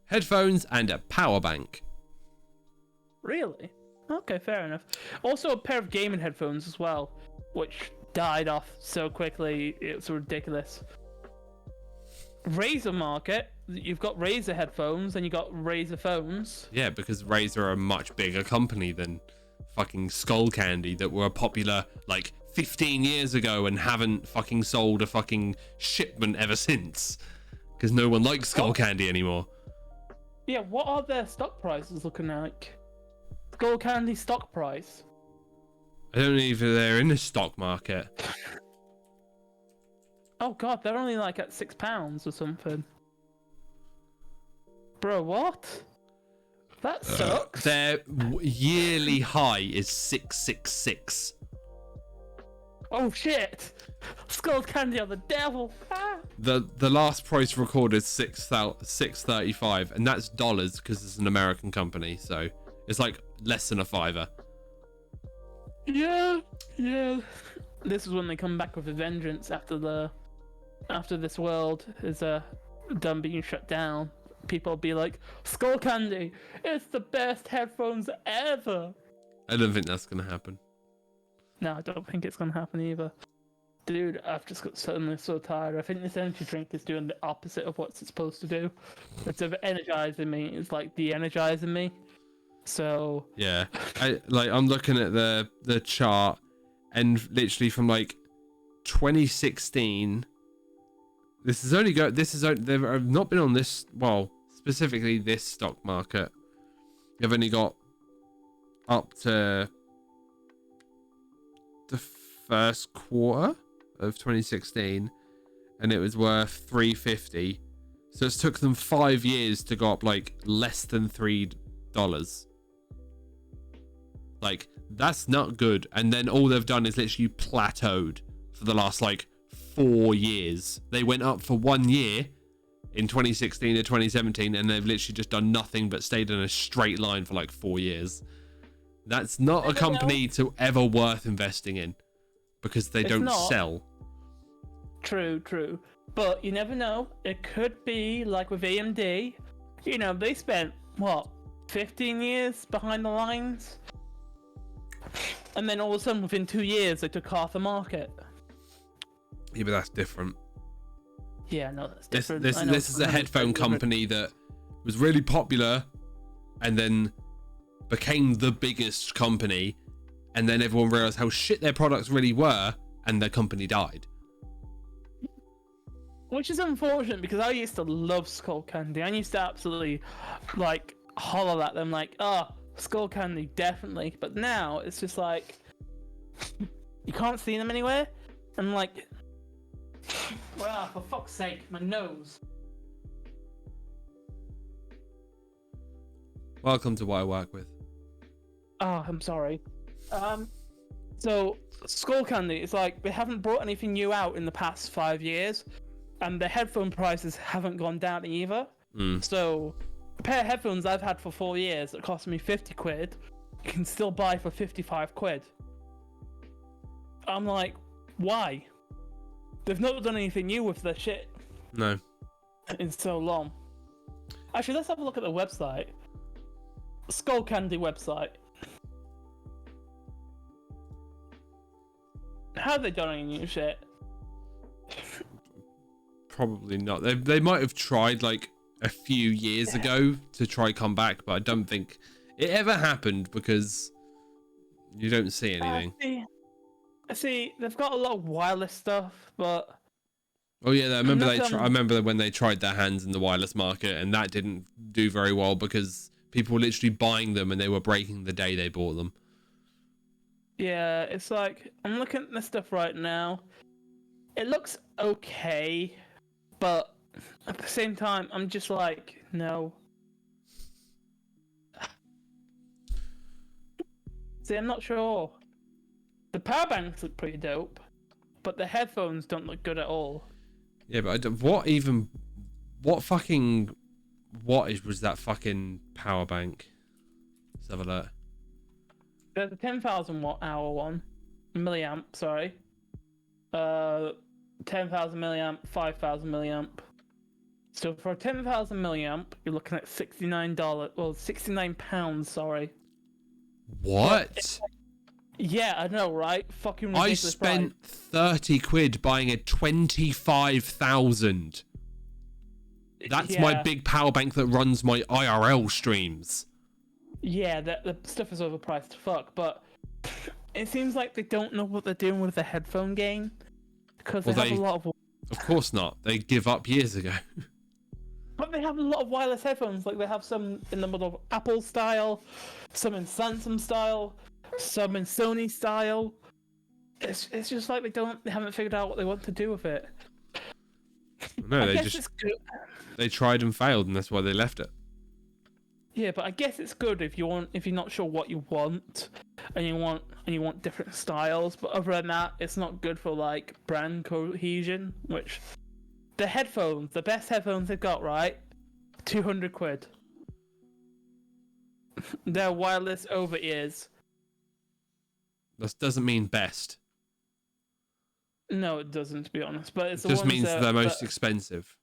headphones and a power bank. Really? Okay, fair enough. Also a pair of gaming headphones as well, which died off so quickly, it's ridiculous. Razer market, you've got Razer headphones and you got Razer phones. Yeah, because Razer are a much bigger company than fucking Skull Candy that were popular like 15 years ago and haven't fucking sold a fucking shipment ever since, because no one likes Skull Candy anymore. Yeah, what are their stock prices looking like? Skull Candy stock price? I don't know if they're in the stock market. Oh god, they're only like at £6 or something. Bro, what? That sucks. Their yearly high is 666. Oh shit! Skull Candy on the devil. Ah. The last price recorded is $635, and that's dollars because it's an American company, so it's like less than a $5. Yeah. This is when they come back with a vengeance after this world is done being shut down. People will be like, Skull Candy, it's the best headphones ever. I don't think that's gonna happen. No, I don't think it's gonna happen either. Dude, I've just got suddenly so tired. I think this energy drink is doing the opposite of what it's supposed to do. Instead of energizing me, it's like de-energizing me. So yeah, I'm looking at the chart, and literally from like 2016. They've not been on this, well, specifically this stock market. They've only got up to the first quarter of 2016, and it was worth $350. So it took them 5 years to go up like less than $3. Like, that's not good. And then all they've done is literally plateaued for the last like 4 years. They went up for 1 year in 2016 to 2017, and they've literally just done nothing but stayed in a straight line for like 4 years. That's not a company to ever worth investing in, because they don't sell. True. But you never know. It could be like with AMD. You know, they spent, what, 15 years behind the lines? And then all of a sudden, within 2 years, they took half the market. Yeah, but that's different. Yeah, no, that's different. This is a headphone company that was really popular and then became the biggest company, and then everyone realized how shit their products really were, and their company died. Which is unfortunate, because I used to love Skull Candy. I used to absolutely like holler at them like, Skull Candy, definitely. But now it's just like you can't see them anywhere. I'm like, well, for fuck's sake, my nose. Welcome to what I work with. Oh, I'm sorry. So Skull Candy, it's like they haven't brought anything new out in the past 5 years, and the headphone prices haven't gone down either. So a pair of headphones I've had for 4 years that cost me 50 quid, you can still buy for 55 quid. I'm like, why? They've not done anything new with their shit No. in so long. Actually, let's have a look at the website. Skull Candy website. Have they done any new shit? Probably not. They might have tried like a few years ago to try come back, but I don't think it ever happened because you don't see anything. See, they've got a lot of wireless stuff, but Oh yeah, I remember I remember when they tried their hands in the wireless market, and that didn't do very well because people were literally buying them and they were breaking the day they bought them. yeah, it's like I'm looking at this stuff right now. It looks okay, but at the same time, I'm just like, no. See, I'm not sure. The power banks look pretty dope, but the headphones don't look good at all. Yeah, but what wattage was that fucking power bank? Let's have a look. There's a 10,000 watt hour one, milliamp. Sorry. 10,000 milliamp, 5,000 milliamp. So for a 10,000 milliamp, you're looking at $69. Well, £69. Sorry. What? Yeah, I know, right? Fucking ridiculous. I spent 30 quid buying a 25,000. That's my big power bank that runs my IRL streams. Yeah, the stuff is overpriced to fuck, but it seems like they don't know what they're doing with the headphone game because they have a lot of. Of course not. They give up years ago. But they have a lot of wireless headphones. Like they have some in the middle of Apple style, some in Samsung style, some in Sony style. It's just like they haven't figured out what they want to do with it. No, it's good. They tried and failed, and that's why they left it. Yeah, but I guess it's good if you're not sure what you want, and you want different styles. But other than that, it's not good for like brand cohesion. Which the headphones, the best headphones they've got, right? 200 quid. They're wireless over ears. That doesn't mean best. No, it doesn't, to be honest. But it just means the most expensive.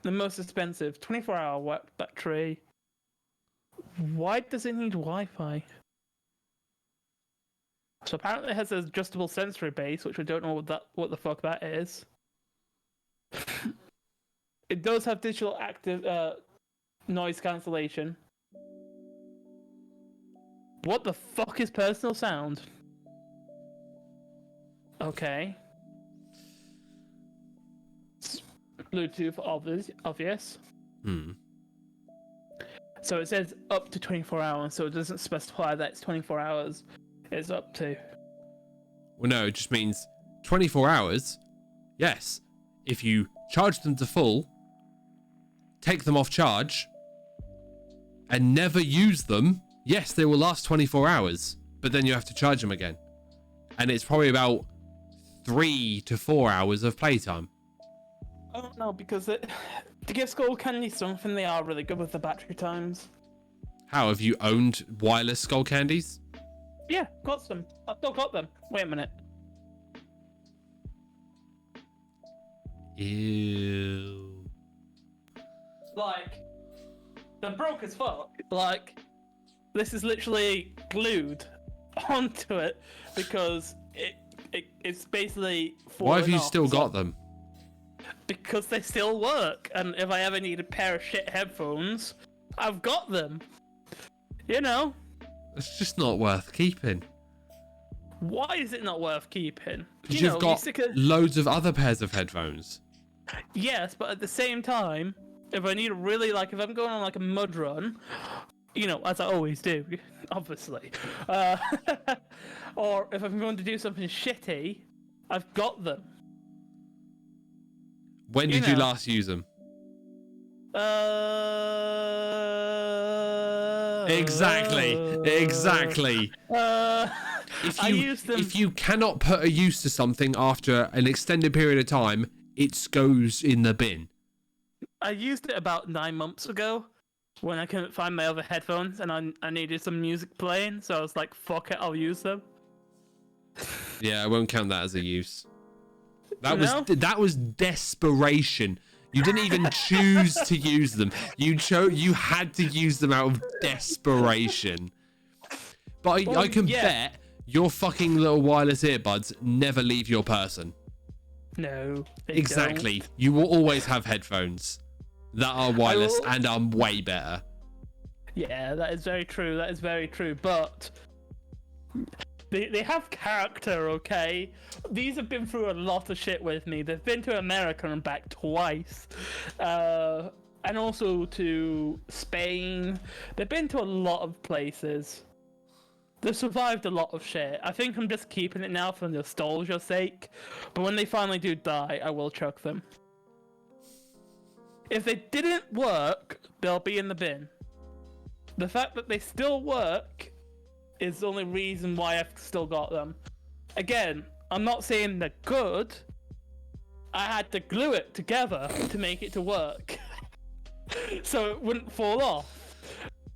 The most expensive, 24-hour battery. Why does it need Wi-Fi? So apparently it has an adjustable sensory base, which we don't know what the fuck that is. It does have digital active noise cancellation. What the fuck is personal sound? Okay. Bluetooth obvious. So it says up to 24 hours, so it doesn't specify that it's 24 hours. It's up to. Well, no, it just means 24 hours. Yes. If you charge them to full, take them off charge, and never use them, yes, they will last 24 hours, but then you have to charge them again. And it's probably about 3 to 4 hours of playtime. I don't know, because to give Skull Candy something, they are really good with the battery times. How, have you owned wireless Skull Candies? Yeah, got some. I've still got them. Wait a minute. Ew. Like, they're broke as fuck. Like, this is literally glued onto it because it's basically. Why have you still got them? Because they still work, and if I ever need a pair of shit headphones, I've got them. You know. It's just not worth keeping. Why is it not worth keeping? Because you've got loads of other pairs of headphones. Yes, but at the same time, if I need really, like, if I'm going on like a mud run, you know, as I always do, obviously, or if I'm going to do something shitty, I've got them. When did you last use them? Exactly. I used them. If you cannot put a use to something after an extended period of time, it goes in the bin. I used it about 9 months ago when I couldn't find my other headphones and I needed some music playing, so I was like, fuck it, I'll use them. Yeah, I won't count that as a use. That was desperation. You didn't even choose to use them. You had to use them out of desperation. But I can bet your fucking little wireless earbuds never leave your person. No. Exactly. You will always have headphones that are wireless and are way better. Yeah, that is very true. That is very true. But they have character, okay? These have been through a lot of shit with me. They've been to America and back twice. And also to Spain. They've been to a lot of places. They've survived a lot of shit. I think I'm just keeping it now for nostalgia's sake. But when they finally do die, I will chuck them. If they didn't work, they'll be in the bin. The fact that they still work is the only reason why I've still got them. Again, I'm not saying they're good. I had to glue it together to make it to work. So it wouldn't fall off.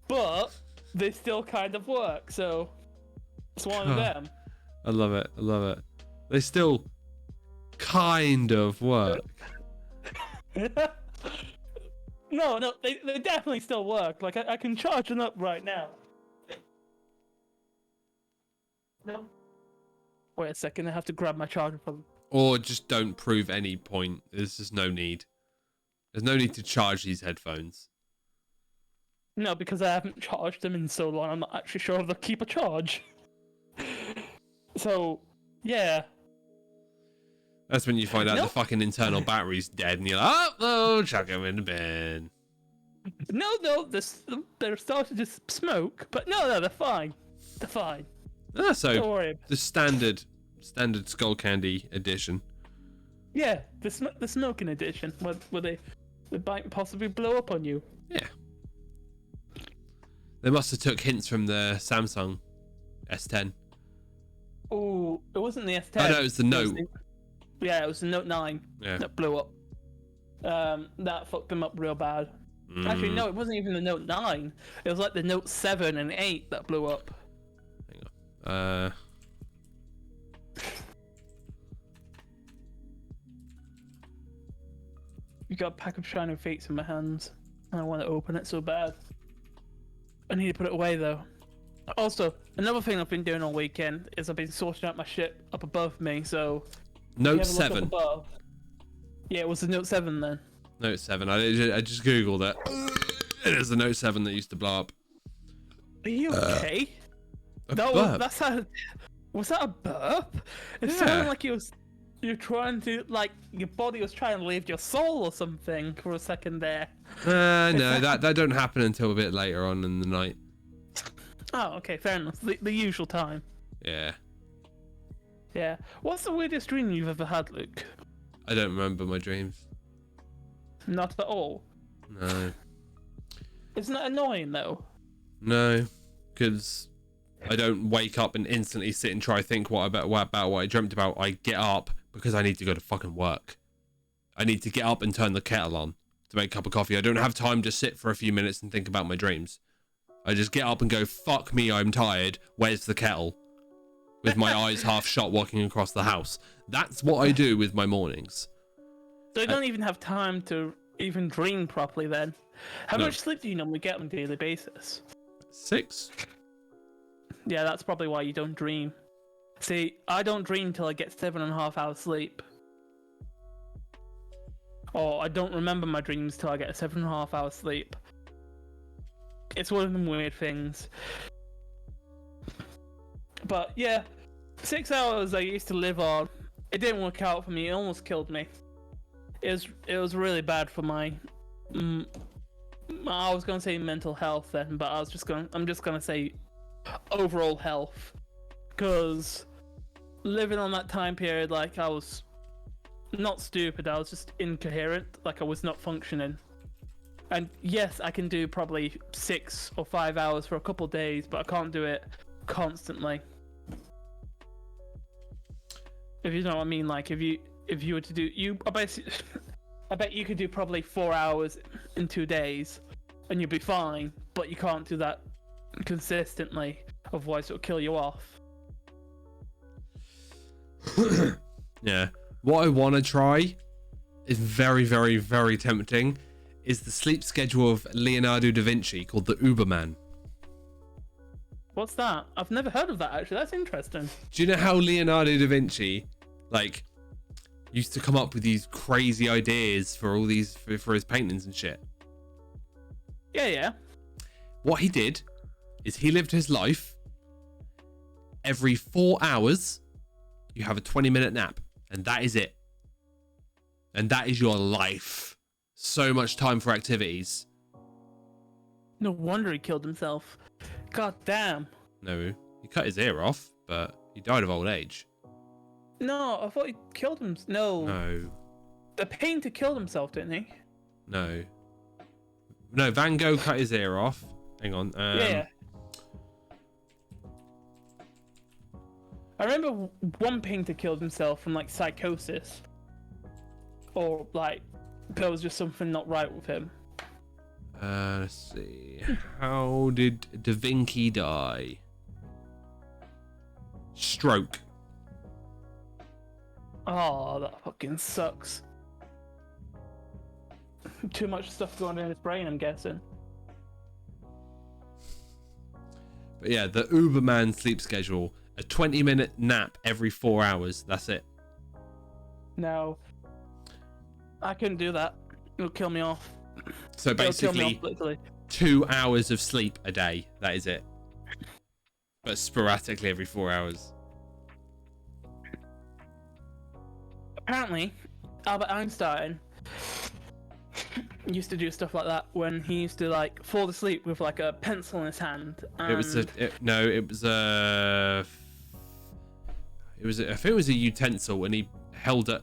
But they still kind of work, so it's one of them. I love it. I love it. They still kind of work. No, they definitely still work. Like, I can charge them up right now. No. Wait a second, I have to grab my charger from... Or just don't prove any point. There's just no need. There's no need to charge these headphones. No, because I haven't charged them in so long, I'm not actually sure if they'll keep a charge. So, yeah. That's when you find out the fucking internal battery's dead and you're like, oh, chuck them in the bin. No, they're starting to smoke, but no, they're fine. They're fine. Ah, so don't worry. The standard Skull Candy edition. Yeah, the smoking edition, where they might possibly blow up on you. Yeah. They must have took hints from the Samsung S10. Oh, it wasn't the S10. Oh no, it was the Note. It was the Note 9 that blew up. That fucked them up real bad. Actually, no, it wasn't even the Note 9. It was like the Note 7 and 8 that blew up. Hang on. You got a pack of Shining Fates in my hands. I want to open it so bad. I need to put it away though. Also, another thing I've been doing all weekend is I've been sorting out my shit up above me, so... Note 7. Yeah, it was the Note 7 then. Note 7. I just googled it. It is the Note 7 that used to blow up. Are you okay? Was that a burp? It sounded like you're trying to, like, your body was trying to leave your soul or something for a second there. No, that don't happen until a bit later on in the night. Oh, okay, fair enough. The usual time. Yeah. Yeah. What's the weirdest dream you've ever had, Luke? I don't remember my dreams. Not at all? No. Isn't that annoying, though? No, because I don't wake up and instantly sit and try to think about what I dreamt about. I get up because I need to go to fucking work. I need to get up and turn the kettle on to make a cup of coffee. I don't have time to sit for a few minutes and think about my dreams. I just get up and go, fuck me, I'm tired. Where's the kettle? With my eyes half shut walking across the house. That's what I do with my mornings. So you don't even have time to even dream properly then? How much sleep do you normally get on a daily basis? 6. Yeah, that's probably why you don't dream. See, I don't dream till I get 7.5 hours sleep. Or I don't remember my dreams till I get 7.5 hours sleep. It's one of them weird things. But yeah, 6 hours I used to live on. It didn't work out for me. It almost killed me. It was really bad for my. I was gonna say mental health then, but I'm just gonna say overall health, because living on that time period, like, I was not stupid. I was just incoherent. Like, I was not functioning. And yes, I can do probably 6 or 5 hours for a couple of days, but I can't do it constantly. If you know what I mean, like, if you were to do, I bet you could do probably 4 hours in 2 days, and you'd be fine. But you can't do that consistently, otherwise it'll kill you off. Yeah, What I want to try is very, very, very tempting. Is the sleep schedule of Leonardo da Vinci called the Uberman. What's that? I've never heard of that, actually. That's interesting. Do you know how Leonardo da Vinci, like, used to come up with these crazy ideas for all these, for his paintings and shit? Yeah. What he did is he lived his life. Every 4 hours, you have a 20-minute nap, and that is it. And that is your life. So much time for activities. No wonder he killed himself. God damn. No, he cut his ear off, but he died of old age. No, I thought he killed himself. No. The painter killed himself, didn't he? No, Van Gogh cut his ear off. Hang on. Yeah. I remember one painter killed himself from, like, psychosis. Or, like, there was just something not right with him. Let's see. How did Da Vinci die? Stroke. Oh, that fucking sucks. Too much stuff going on in his brain, I'm guessing. But yeah, the Uberman sleep schedule. A 20-minute nap every 4 hours. That's it. No. I couldn't do that. It'll kill me off. So basically, 2 hours of sleep a day. That is it. But sporadically every 4 hours. Apparently, Albert Einstein used to do stuff like that when he used to, like, fall asleep with, like, a pencil in his hand. And... I think it was a utensil, and he held it.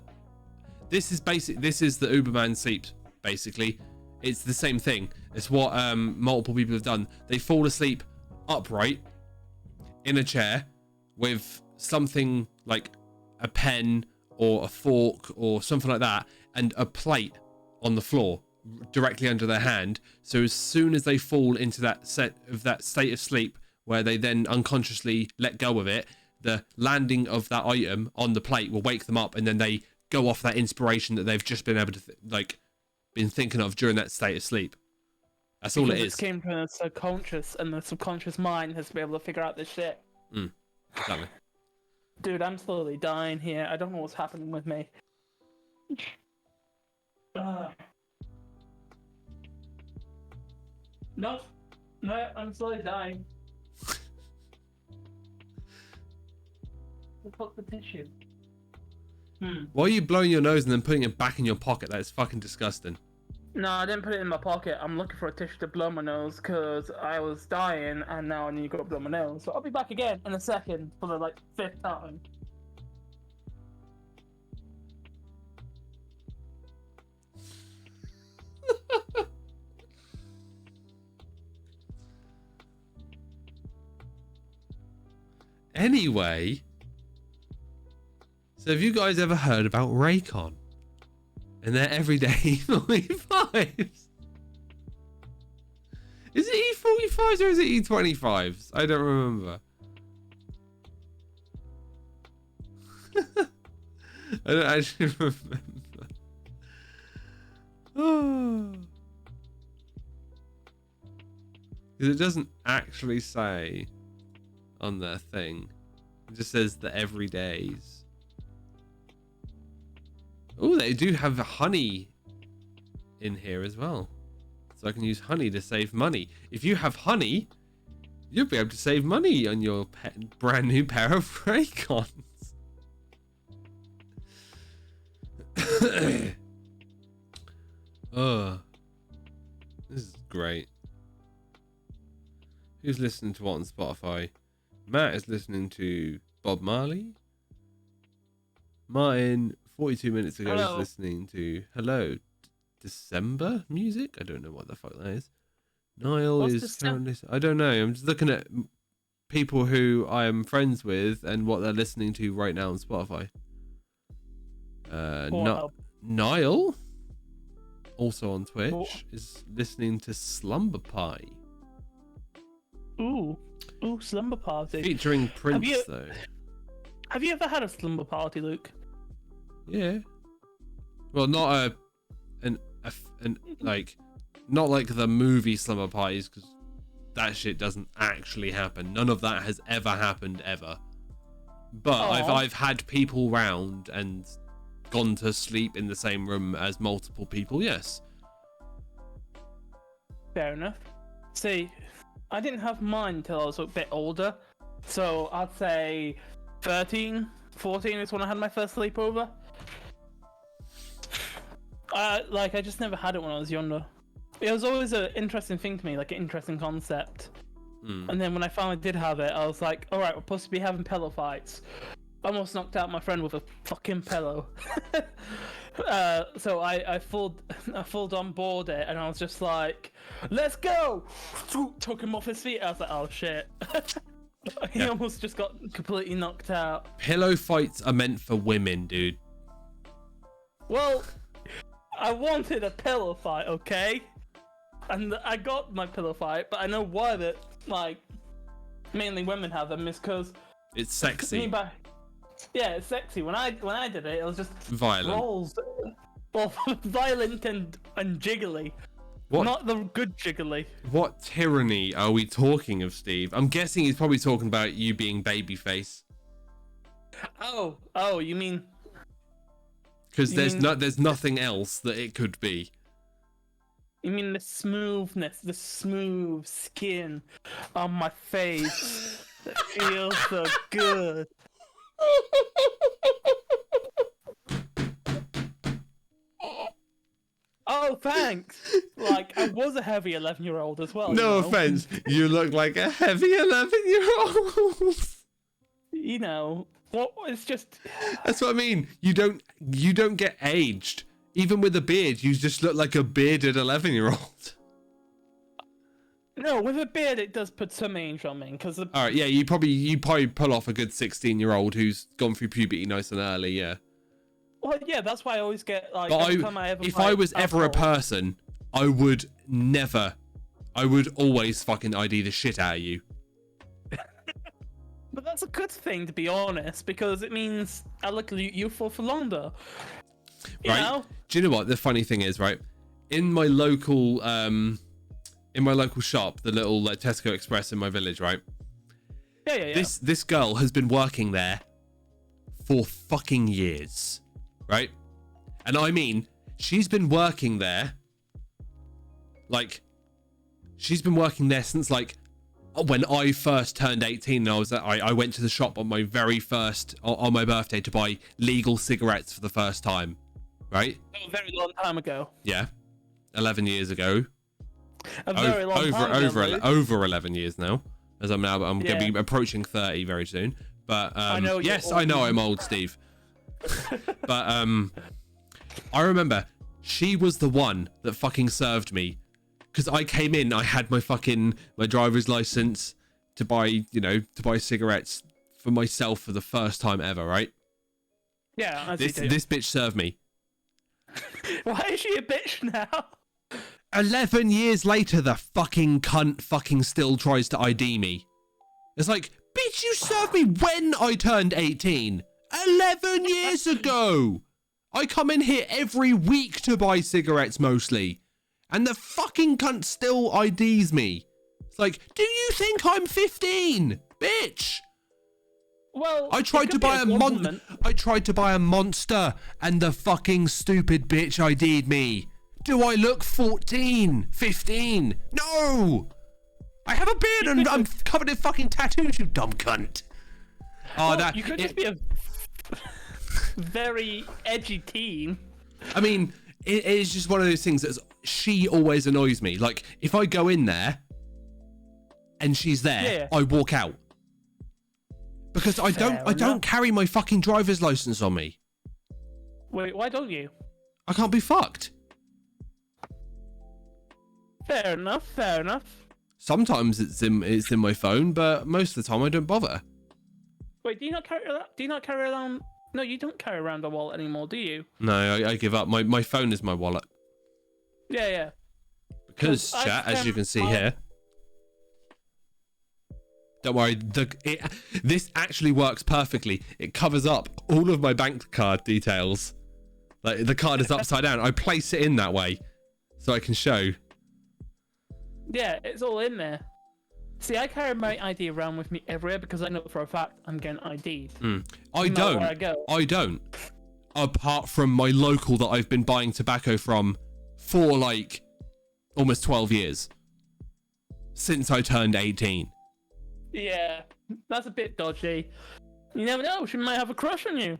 This is the Uberman sleep. Basically, it's the same thing. It's what multiple people have done. They fall asleep upright in a chair with something like a pen or a fork or something like that, and a plate on the floor directly under their hand. So as soon as they fall into that state of sleep where they then unconsciously let go of it, the landing of that item on the plate will wake them up, and then they go off that inspiration that they've just been able to been thinking of during that state of sleep. That's all it is. It came from the subconscious, and the subconscious mind has to be able to figure out this shit. Exactly. Dude, I'm slowly dying here. I don't know what's happening with me. No, I'm slowly dying. Fuck the tissue. Why are you blowing your nose and then putting it back in your pocket? That is fucking disgusting. No, I didn't put it in my pocket. I'm looking for a tissue to blow my nose because I was dying and now I need to go blow my nose. So I'll be back again in a second for the, 5th time. Anyway, so have you guys ever heard about Raycon and their everyday E45s? Is it E45s or is it E25s? I don't remember. I don't actually remember. Oh. Because it doesn't actually say on their thing. It just says the everydays. Oh, they do have honey in here as well. So I can use honey to save money. If you have honey, you'll be able to save money on your brand new pair of Raycons. Oh, this is great. Who's listening to what on Spotify? Matt is listening to Bob Marley. Martin, 42 minutes ago, is listening to December music. I don't know what the fuck that is. Niall is currently... I don't know. I'm just looking at people who I am friends with and what they're listening to right now on Spotify. Niall, also on Twitch, is listening to Slumber Pie. Ooh, Slumber Party. Featuring Prince, though. Have you ever had a slumber party, Luke? Yeah. Well, not not like the movie slumber parties, because that shit doesn't actually happen. None of that has ever happened ever. But I've had people round and gone to sleep in the same room as multiple people. Yes. Fair enough. See, I didn't have mine until I was a bit older, so I'd say 13, 14 is when I had my first sleepover. I just never had it when I was younger. It was always an interesting thing to me, like an interesting concept. And then when I finally did have it, I was like, alright, we're supposed to be having pillow fights. I almost knocked out my friend with a fucking pillow. So I full on board it, and I was just like, let's go! Took him off his feet. I was like, oh shit. He almost just got completely knocked out. Pillow fights are meant for women, dude. Well, I wanted a pillow fight, okay? And I got my pillow fight, but I know why that, like, mainly women have them is because it's sexy. Yeah, it's sexy. When I did it, it was just violent. Rolls. Well, violent and jiggly. What? Not the good jiggly. What tyranny are we talking of, Steve? I'm guessing he's probably talking about you being babyface. Oh, you mean? Because there's nothing else that it could be. You mean the smoothness, the smooth skin on my face that feels so good. Oh, thanks. Like, I was a heavy 11-year-old as well. No offense, you look like a heavy 11-year-old. You know, what? It's just. That's what I mean. You don't get aged. Even with a beard, you just look like a bearded 11-year-old. No, with a beard, it does put some age on me. All right, yeah, you probably pull off a good 16-year-old who's gone through puberty nice and early, yeah. Well, yeah, that's why I always get, like, if I was ever a person, I would always fucking ID the shit out of you. But that's a good thing, to be honest, because it means I look youthful for longer. You know? Do you know what the funny thing is, right? In my local shop, the little Tesco Express in my village, right? Yeah. This girl has been working there for fucking years, right? And I mean, she's been working there since like when I first turned 18. And I went to the shop on my birthday to buy legal cigarettes for the first time, right? A very long time ago. Yeah, 11 years ago. A very long time ago. Over 11 years now, as I'm going to be approaching 30 very soon. But I know I'm old, Steve. But I remember she was the one that fucking served me, because I came in, I had my driver's license to buy cigarettes for myself for the first time ever, right? Yeah, this bitch served me. Why is she a bitch now? 11 years later, the fucking cunt fucking still tries to ID me. It's like, bitch, you served me when I turned 18. 11 years ago. I come in here every week to buy cigarettes mostly, and the fucking cunt still IDs me. It's like, do you think I'm 15, bitch? Well, I tried to buy a Monster, and the fucking stupid bitch ID'd me. Do I look 14, 15? No! I have a beard and I'm covered in fucking tattoos, you dumb cunt. You could just be a very edgy teen. I mean, it is just one of those things that she always annoys me. Like, if I go in there and she's there, I walk out. Because I don't carry my fucking driver's license on me. Wait, why don't you? I can't be fucked. Fair enough. Sometimes it's in my phone, but most of the time I don't bother. Wait, do you not carry around? No, you don't carry around a wallet anymore, do you? No, I give up. My phone is my wallet. Yeah. Because, chat, as you can see here. Don't worry, this actually works perfectly. It covers up all of my bank card details. Like, the card is upside down. I place it in that way so I can show. Yeah, it's all in there. See, I carry my ID around with me everywhere because I know for a fact I'm getting ID'd. I don't. Apart from my local that I've been buying tobacco from for like almost 12 years. Since I turned 18. Yeah, that's a bit dodgy. You never know, she might have a crush on you.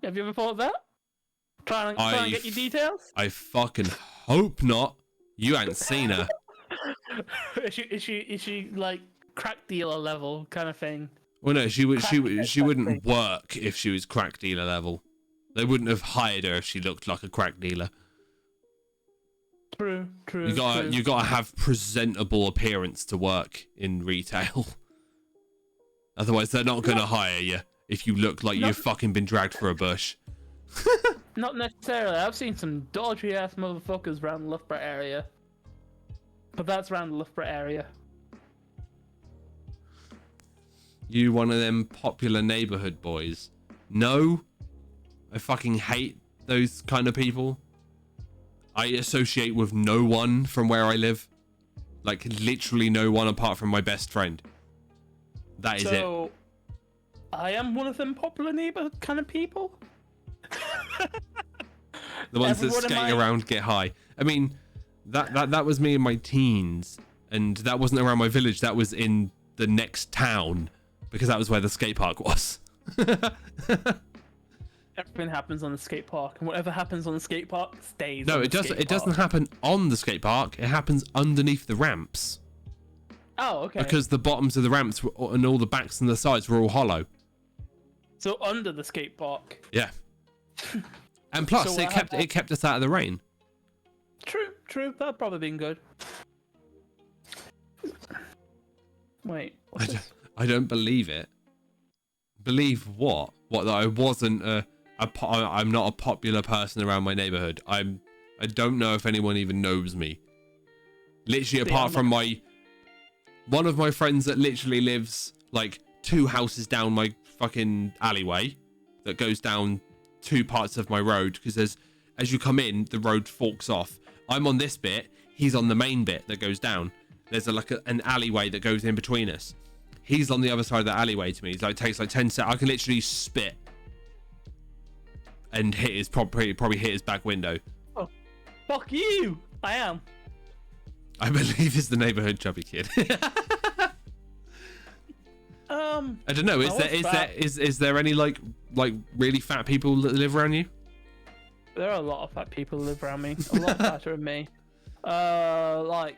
Have you ever thought of that? Trying to get your details? I fucking hope not. You ain't seen her. Is she like crack dealer level kind of thing? Well, no, she wouldn't work if she was crack dealer level. They wouldn't have hired her if she looked like a crack dealer. True. You gotta have presentable appearance to work in retail. Otherwise, they're not gonna hire you if you look like you've fucking been dragged for a bush. Not necessarily. I've seen some dodgy ass motherfuckers around the Loughborough area. But that's around the Loughborough area. You one of them popular neighborhood boys? No, I fucking hate those kind of people. I associate with no one from where I live. Like, literally no one apart from my best friend. That is it. So, I am one of them popular neighborhood kind of people? The ones that skate around, get high. I mean, that was me in my teens. And that wasn't around my village. That was in the next town. Because that was where the skate park was. Everything happens on the skate park, and whatever happens on the skate park stays. No, it doesn't happen on the skate park. It happens underneath the ramps. Oh, okay. Because the bottoms of the ramps and all the backs and the sides were all hollow. So under the skate park. Yeah. And plus, so it kept us out of the rain. True. That'd probably been good. Wait. I don't believe it. Believe what? What, that I wasn't I'm not a popular person around my neighborhood. I don't know if anyone even knows me. Literally, apart from one of my friends that literally lives like 2 houses down my fucking alleyway that goes down 2 parts of my road, because as you come in, the road forks off. I'm on this bit, he's on the main bit that goes down. There's an alleyway that goes in between us. He's on the other side of the alleyway to me. It takes like 10 seconds. I can literally spit and hit his probably hit his back window. Oh, fuck you! I am. I believe it's the neighborhood chubby kid. I don't know. Is there any like really fat people that live around you? There are a lot of fat people that live around me. A lot fatter than me. Like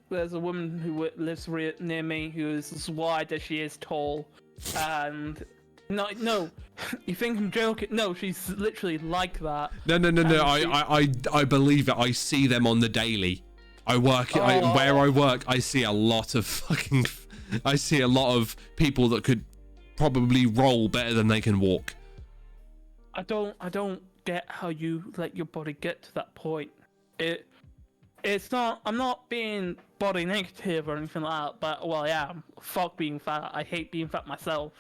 there's a woman who lives near me who is as wide as she is tall, and no, you think I'm joking? No, she's literally like that. No. I believe it. I see them on the daily. Where I work, I see a lot of I see a lot of people that could probably roll better than they can walk. I don't get how you let your body get to that point. It's not. I'm not being body negative or anything like that. But well, I am. Fuck being fat. I hate being fat myself.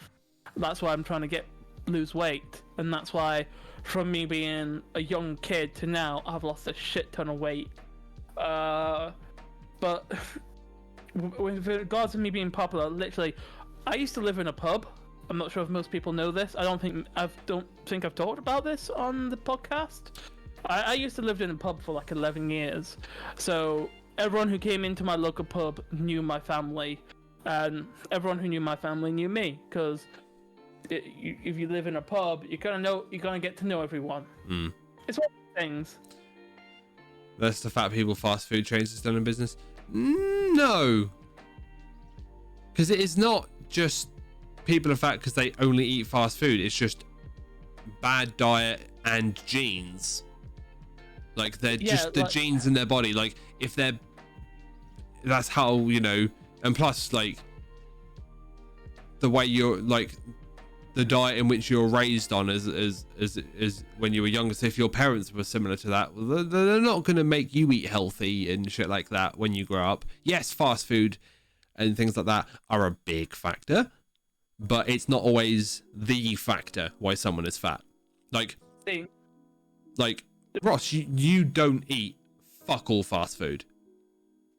That's why I'm trying to lose weight, and that's why, from me being a young kid to now, I've lost a shit ton of weight. But with regards to me being popular, literally, I used to live in a pub. I'm not sure if most people know this. I don't think I've talked about this on the podcast. I used to live in a pub for like 11 years, so everyone who came into my local pub knew my family, and everyone who knew my family knew me, because if you live in a pub, you're gonna get to know everyone. It's one of the things. That's the fat people fast food chains that's done in business? No, because it is not just people are fat because they only eat fast food. It's just bad diet and genes. Like they're just the genes in their body. Like if that's how, and plus like the way you're like the diet in which you're raised on is when you were younger. So if your parents were similar to that, well, they're not going to make you eat healthy and shit like that when you grow up. Yes, fast food and things like that are a big factor, but it's not always the factor why someone is fat. Like Ross, you don't eat fuck all fast food.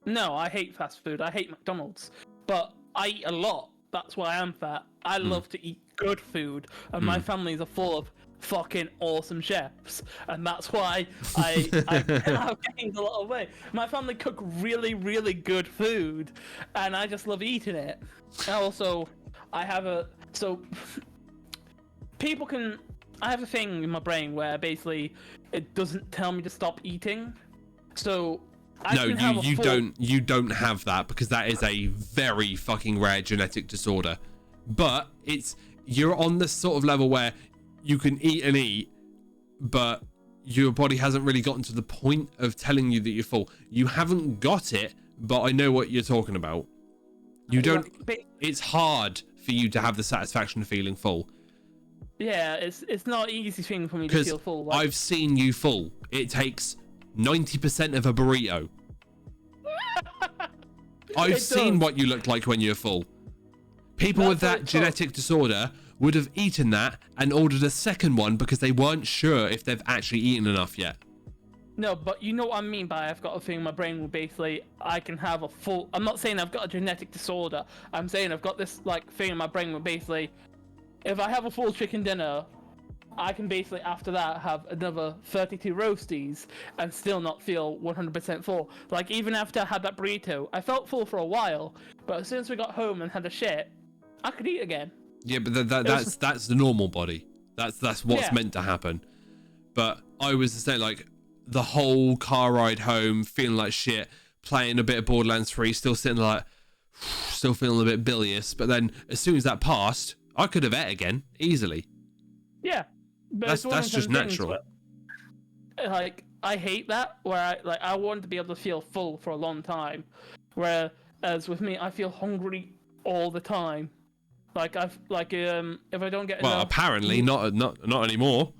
No, I hate fast food. I hate McDonald's, but I eat a lot. That's why I'm fat. I love to eat good food, and my families are full of fucking awesome chefs, and that's why I've gained a lot of weight. My family cook really, really good food, and I just love eating it. And also, I have a thing in my brain where basically it doesn't tell me to stop eating. So you don't have that, because that is a very fucking rare genetic disorder. But you're on this sort of level where you can eat and eat, but your body hasn't really gotten to the point of telling you that you're full. You haven't got it, but I know what you're talking about. It's hard for you to have the satisfaction of feeling full. Yeah, it's not an easy thing for me to feel full. Like, I've seen you full. It takes 90% of a burrito. I've seen what you look like when you're full. People with that genetic disorder would have eaten that and ordered a second one because they weren't sure if they've actually eaten enough yet. No, but you know what I mean by I've got a thing in my brain where basically I can have a full... I'm not saying I've got a genetic disorder. I'm saying I've got this thing in my brain where basically if I have a full chicken dinner, I can basically after that have another 32 roasties and still not feel 100% full. Like even after I had that burrito, I felt full for a while, but as soon as we got home and had a shit, I could eat again. Yeah, but that's the normal body. That's what's meant to happen. But I was saying, like, the whole car ride home, feeling like shit, playing a bit of Borderlands 3, still sitting like, still feeling a bit bilious. But then as soon as that passed, I could have ate again easily. Yeah, but that's just natural. Like I hate that where I want to be able to feel full for a long time, whereas with me I feel hungry all the time. Like if I don't get enough... apparently not anymore.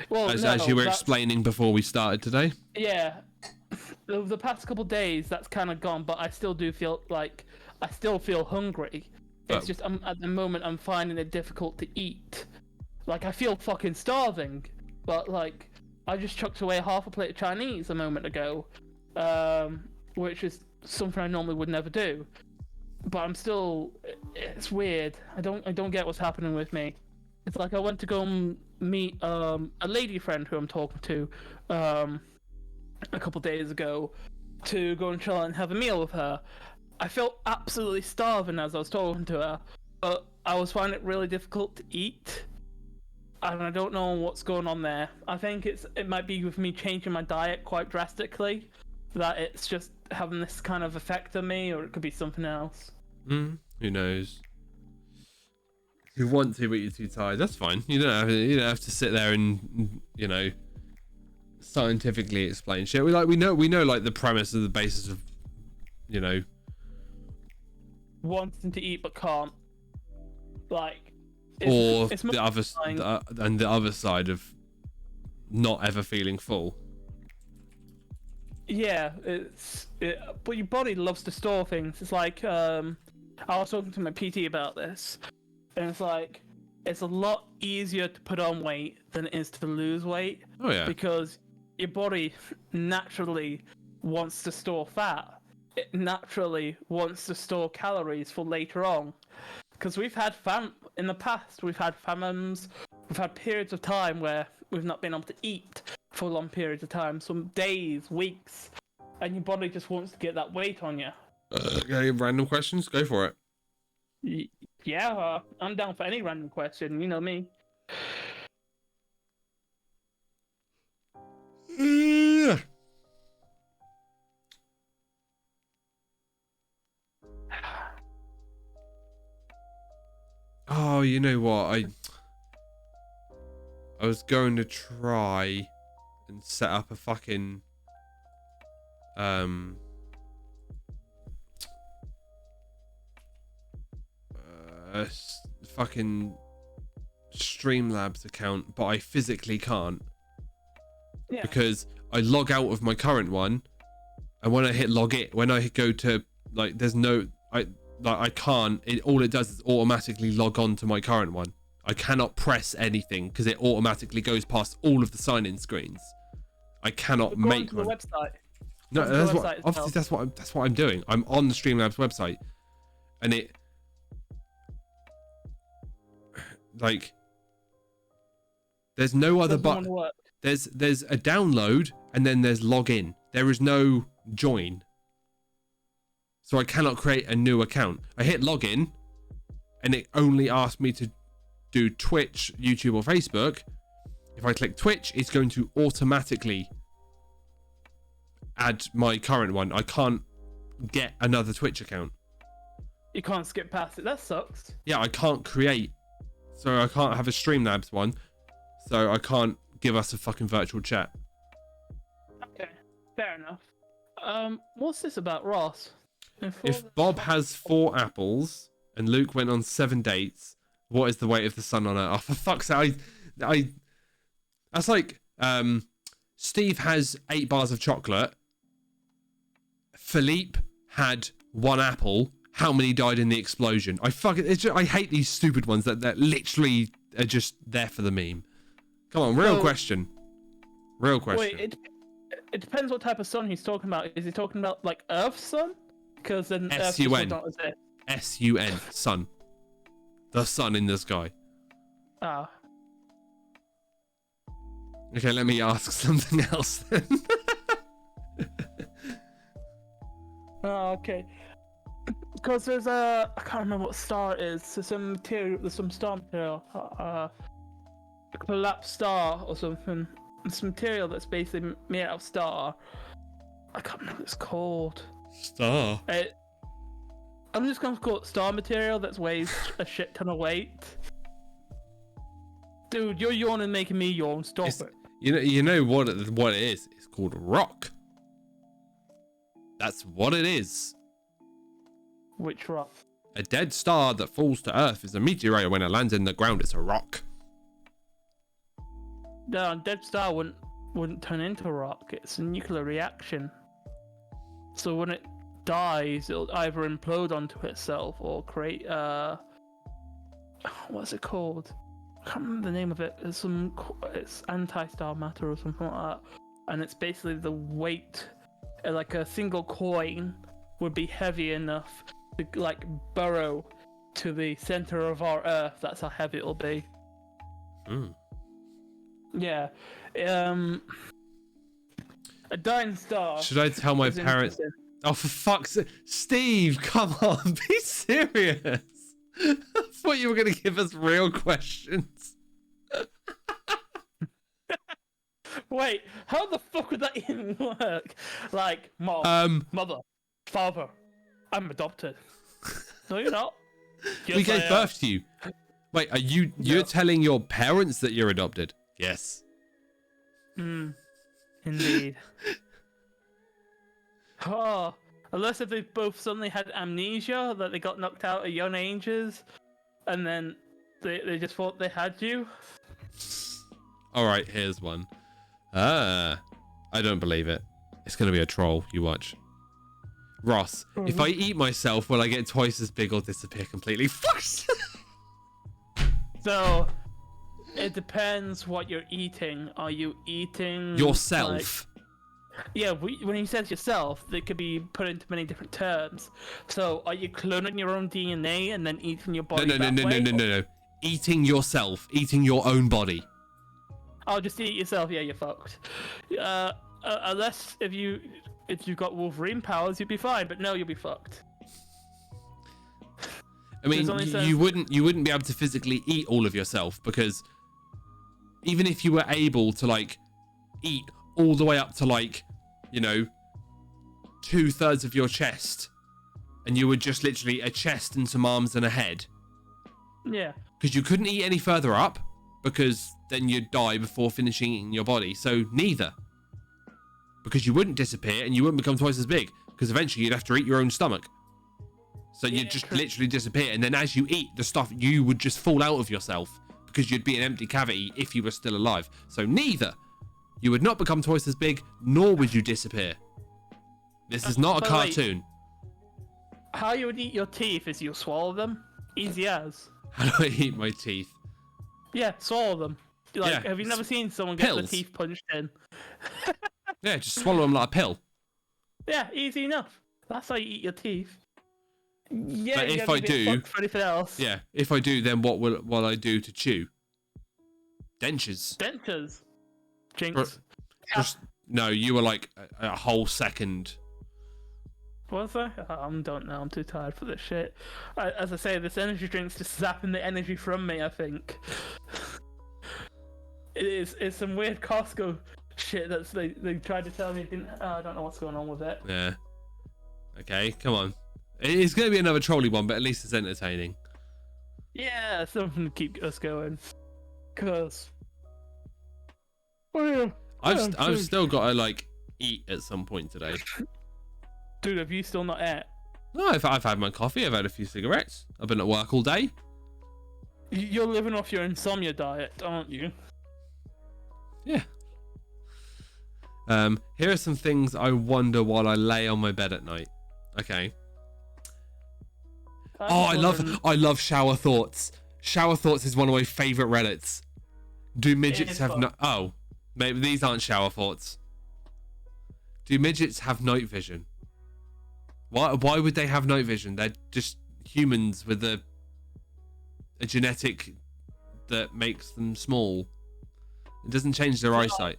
Well, as you were explaining before we started today. Yeah, the past couple of days that's kind of gone, but I still do feel like I still feel hungry. It's just at the moment I'm finding it difficult to eat. Like I feel fucking starving, but like I just chucked away half a plate of Chinese a moment ago, which is something I normally would never do. But I'm still, it's weird. I don't get what's happening with me. It's like I went to go meet a lady friend who I'm talking to a couple days ago to go and chill and have a meal with her. I felt absolutely starving as I was talking to her, but I was finding it really difficult to eat. And I don't know what's going on there. I think it might be with me changing my diet quite drastically, that it's just having this kind of effect on me, or it could be something else. Who knows? You want to, but you're too tired. That's fine. You don't have to sit there and scientifically explain shit. We know like the premise of the basis of wanting to eat but can't. Like, or the other side of not ever feeling full. Yeah, but your body loves to store things. It's like I was talking to my PT about this, and it's like it's a lot easier to put on weight than it is to lose weight. Oh yeah. Because your body naturally wants to store fat. It naturally wants to store calories for later on. Because we've had in the past, we've had famines, we've had periods of time where we've not been able to eat for long periods of time, some days, weeks, and your body just wants to get that weight on you. Random questions? Go for it. Yeah, I'm down for any random question. You know me. Oh, you know what? I was going to try and set up a fucking fucking Streamlabs account, but I physically can't. Yeah. Because I log out of my current one, and when I hit log it, when I go to like, I can't. All it does is automatically log on to my current one. I cannot press anything because it automatically goes past all of the sign-in screens. I cannot make one. The website. No, that's what I'm doing. I'm on the Streamlabs website, and it like there's no other button. There's a download and then there's login. There is no join. So I cannot create a new account. I hit login, and it only asks me to do Twitch, YouTube, or Facebook. If I click Twitch, it's going to automatically add my current one. I can't get another Twitch account. You can't skip past it. That sucks. Yeah, I can't create. So I can't have a Streamlabs one. So I can't give us a fucking virtual chat. Okay, fair enough. What's this about Ross? If Bob has 4 apples and Luke went on 7 dates, what is the weight of the sun on Earth? Oh, for fuck's sake! That's like Steve has 8 bars of chocolate. Philippe had 1 apple. How many died in the explosion? I hate these stupid ones that literally are just there for the meme. Come on, real question. Real question. Wait, it depends what type of sun he's talking about. Is he talking about like Earth's sun? Because then S-U-N. Earth is not as S-U-N. Sun. The sun in the sky. Ah. Okay, let me ask something else then. Oh, okay. Because there's I can't remember what star it is. There's some star material. A collapsed star or something. It's material that's basically made out of star. I can't remember what it's called. Star? I'm just going to call it star material that weighs a shit ton of weight. Dude, you're yawning making me yawn. Stop it. You know what it is? It's called rock. That's what it is. Which rock? A dead star that falls to Earth is a meteorite. When it lands in the ground, it's a rock. No, a dead star wouldn't turn into a rock. It's a nuclear reaction. So when it dies, it'll either implode onto itself or create what's it called? I can't remember the name of it. It's anti-star matter or something like that. And it's basically the weight, like a single coin would be heavy enough to like burrow to the center of our Earth. That's how heavy it'll be. Yeah. A dying star. Should I tell my parents? Oh, for fuck's sake. Steve, come on, be serious. I thought you were going to give us real questions. Wait, how the fuck would that even work? Like, mom, mother, father, I'm adopted. No, you're not. Yes, we gave birth to you. Wait, you're telling your parents that you're adopted? Yes. Indeed. Oh, unless if they both suddenly had amnesia, that they got knocked out at young ages, and then they just thought they had you. All right, here's one. I don't believe it. It's gonna be a troll. You watch. Ross, if I eat myself, will I get twice as big or disappear completely? Fuck. So, it depends what you're eating. Are you eating yourself? Yeah, when he says yourself, they could be put into many different terms. So, are you cloning your own DNA and then eating your body? No. Eating yourself, eating your own body. Oh, just eat yourself. Yeah, you're fucked. Unless if you've got Wolverine powers, you'd be fine. But no, you'll be fucked. I mean, you wouldn't be able to physically eat all of yourself, because even if you were able to like eat all the way up to like, 2/3 of your chest, and you were just literally a chest and some arms and a head. Yeah. Because you couldn't eat any further up, because then you'd die before finishing eating your body. So neither. Because you wouldn't disappear and you wouldn't become twice as big, because eventually you'd have to eat your own stomach. So you'd just literally disappear, and then as you eat the stuff, you would just fall out of yourself, because you'd be an empty cavity if you were still alive. So neither. You would not become twice as big, nor would you disappear. This is not a cartoon. How you would eat your teeth is you swallow them. Easy as. How do I eat my teeth? Yeah, swallow them. Like, Yeah, have you never seen someone get their pills. teeth punched in? Yeah, just swallow them like a pill. Yeah, easy enough. That's how you eat your teeth. Yeah, But you if gotta I be do, fucked for anything else. yeah, if I do, then what will I do to chew? Dentures. Dentures. Jinx. Just, no, you were like a whole second. Was I? I don't know. I'm too tired for this shit. As I say, this energy drink's just zapping the energy from me, I think. It's some weird Costco shit that's they tried to tell me. I don't know what's going on with it. Yeah. Okay, come on. It's going to be another trolley one, but at least it's entertaining. Yeah, something to keep us going. Cause. Well, I've still got to like eat at some point today. Dude, have you still not ate? No, I've had my coffee. I've had a few cigarettes. I've been at work all day. You're living off your insomnia diet, aren't you? Yeah. Here are some things I wonder while I lay on my bed at night. Okay. I love shower thoughts. Shower thoughts is one of my favorite Reddits. Do midgets have no? Oh, maybe these aren't shower thoughts. Do midgets have night vision? Why would they have night vision? They're just humans with a genetic that makes them small. It doesn't change their eyesight.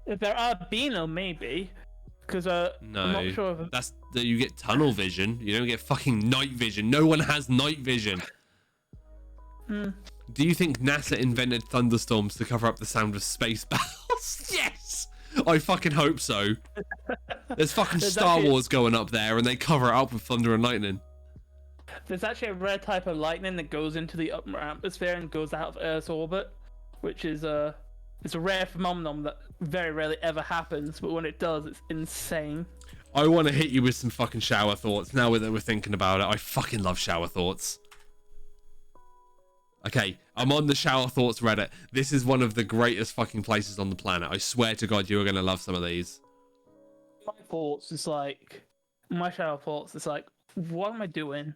If they're albino, maybe. Because no, I'm not sure if you get tunnel vision. You don't get fucking night vision. No one has night vision. Do you think NASA invented thunderstorms to cover up the sound of space battles? Yes! I fucking hope so. There's fucking Star Wars going up there and they cover it up with thunder and lightning. There's actually a rare type of lightning that goes into the upper atmosphere and goes out of Earth's orbit, which is it's a rare phenomenon that very rarely ever happens, but when it does, it's insane. I want to hit you with some fucking shower thoughts now that we're thinking about it. I fucking love shower thoughts. Okay, I'm on the shower thoughts Reddit. This is one of the greatest fucking places on the planet. I swear to God, you are going to love some of these. My shower thoughts is like, what am I doing?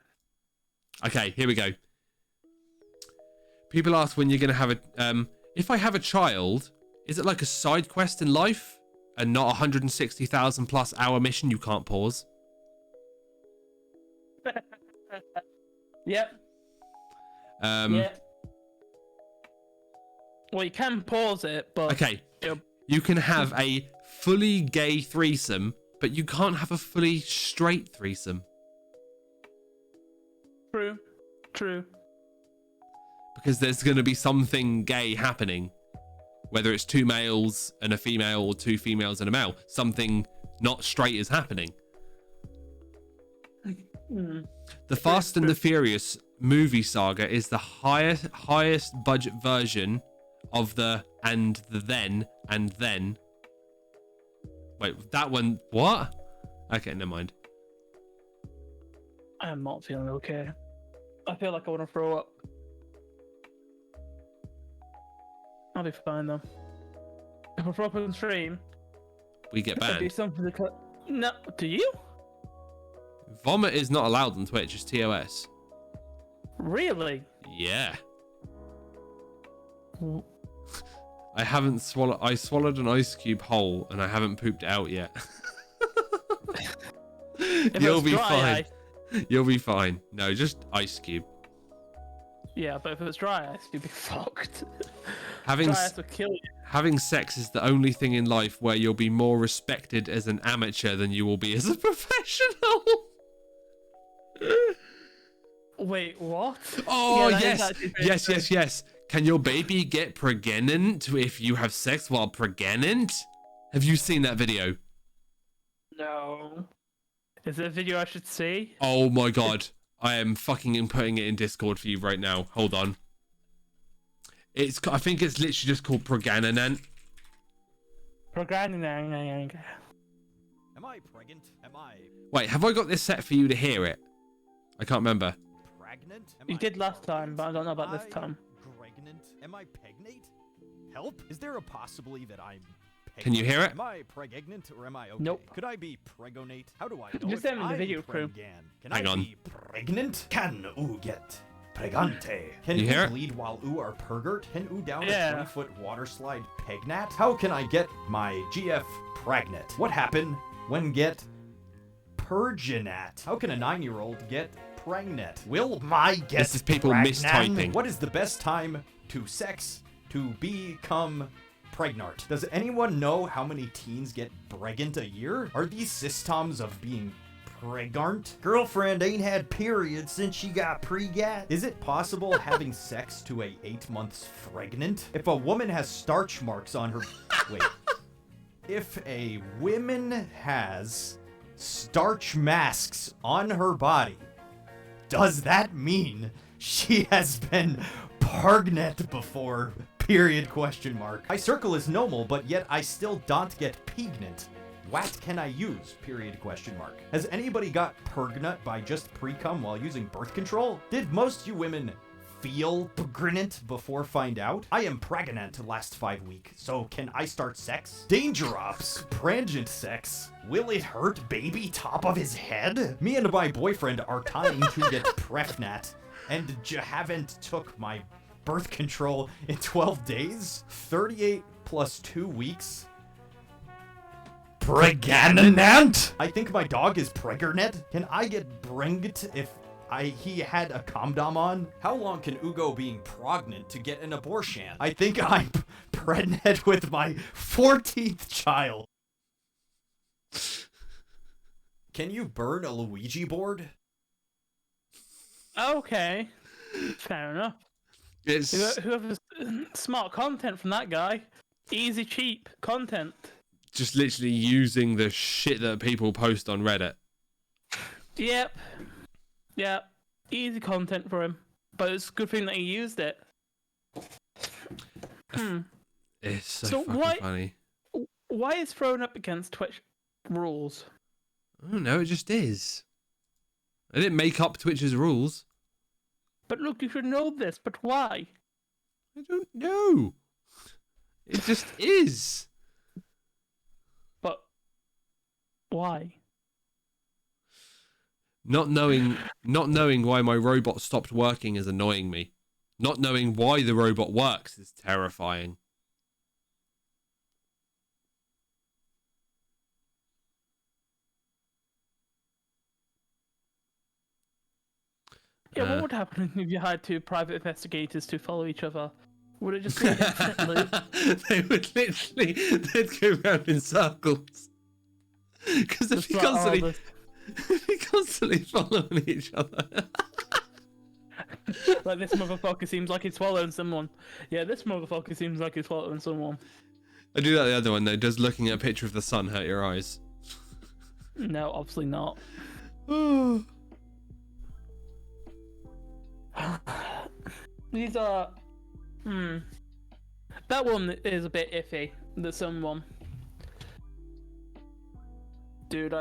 Okay, here we go. People ask when you're going to have a... if I have a child, is it like a side quest in life and not a 160,000 plus hour mission you can't pause? Yep. Yeah. Well, you can pause it, but... Okay, you can have a fully gay threesome, but you can't have a fully straight threesome. True. Because there's going to be something gay happening. Whether it's two males and a female or two females and a male. Something not straight is happening. The Fast and the Furious movie saga is the highest budget version of the and the then and then. Wait, that one, what? Okay, never mind. I am not feeling okay. I feel like I want to throw up. I'll be fine though. If I throw up on stream, we get banned. be something to no, do you? Vomit is not allowed on Twitch, it's TOS. Really? Yeah. I haven't swallowed. I swallowed an ice cube whole, and I haven't pooped it out yet. You'll be fine. You'll be fine. No, just ice cube. Yeah, but if it's dry ice, you'd be fucked. Having dry ice will kill you. Having sex is the only thing in life where you'll be more respected as an amateur than you will be as a professional. Wait, what? Oh, yeah, yes. Can your baby get pregnant if you have sex while pregnant? Have you seen that video? No. Is it a video I should see? Oh my God. I am fucking putting it in Discord for you right now. Hold on. I think it's literally just called Pregnant. Pregnant. Am I pregnant? Am I... Wait, have I got this set for you to hear it? I can't remember. Pregnant? You did last time, but I don't know about this time. Pregnant? Am I pegnate? Help? Is there a possibility that I'm Can you hear it? Am I pregnant or am I okay? Nope. Could I be pregonate? How do I know Just if send me the I'm video, crew. pregnant? Can Hang I on. be pregnant? Can oo get pregante? Can You oo hear it? bleed while oo are pergert? Can oo down Yeah. a 20-foot water slide pegnat? How can I get my GF pregnant? What happened when get perginat? How can a 9-year-old get pregnant? Will my get This is people pregnant? mistyping. What is the best time to sex to become pregnant? Does anyone know how many teens get pregnant a year? Are these systems of being pregnant? Girlfriend ain't had periods since she got pregat. Is it possible having sex to a 8 months pregnant? If a woman has starch marks on her... Wait. If a woman has starch masks on her body, does that mean she has been pregnant before? Period, question mark. My circle is normal, but yet I still don't get pregnant. What can I use? Period, question mark. Has anybody got pregnant by just pre-cum while using birth control? Did most you women feel pregnant before find out? I am pregnant last 5 weeks, so can I start sex? Danger ops, pregnant sex. Will it hurt baby top of his head? Me and my boyfriend are trying to get pregnant and haven't took my birth control in 12 days? 38 plus 2 weeks? Pregnant? I think my dog is pregnant. Can I get pregnant if he had a condom on? How long can Ugo being pregnant to get an abortion? I think I'm pregnant with my 14th child. Can you burn a Luigi board? Okay. Fair enough. It's Whoever's smart content from that guy. Easy, cheap content. just literally using the shit that people post on Reddit. Yep. Yep. Easy content for him. But it's a good thing that he used it. It's so, So fucking why- funny. Why is thrown up against Twitch rules? I don't know, it just is. I didn't make up Twitch's rules. But look, you should know this, but why? I don't know. It just is. But why? Not knowing why my robot stopped working is annoying me. Not knowing why the robot works is terrifying. Yeah, what would happen if you had two private investigators to follow each other? Would it just be an infinite loop? They would literally, they'd go round in circles. Because if Just you like, oh, constantly, if you're constantly following each other. Like, this motherfucker seems like he's following someone. Yeah, this motherfucker seems like he's following someone. I do that the other one though. Does looking at a picture of the sun hurt your eyes? No, obviously not. These are... That one is a bit iffy. The sun one. Dude,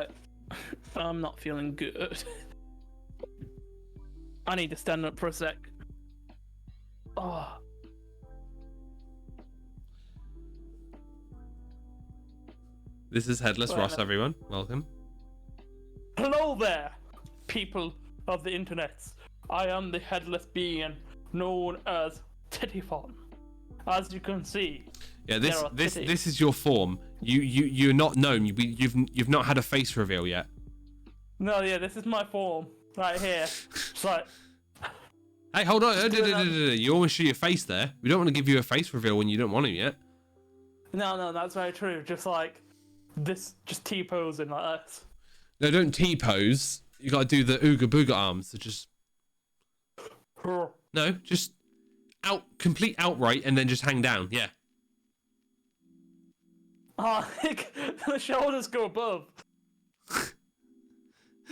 I'm not feeling good. I need to stand up for a sec. Oh. This is Headless Wait, Ross, no. everyone. Welcome. Hello there, people of the internet. I am the headless being known as Tittyfon. As you can see, Yeah, there are this titties. is your form. You're not known. You've not had a face reveal yet. No, yeah, this is my form right here. It's like, Hey, hold on. Just do it You almost show your face there. We don't want to give you a face reveal when you don't want to yet. no, that's very true. Just like this, just T-posing like this. No, don't T-pose. You got to do the ooga booga arms. So just no, just complete outright, and then just hang down. Yeah. Oh, the shoulders go above.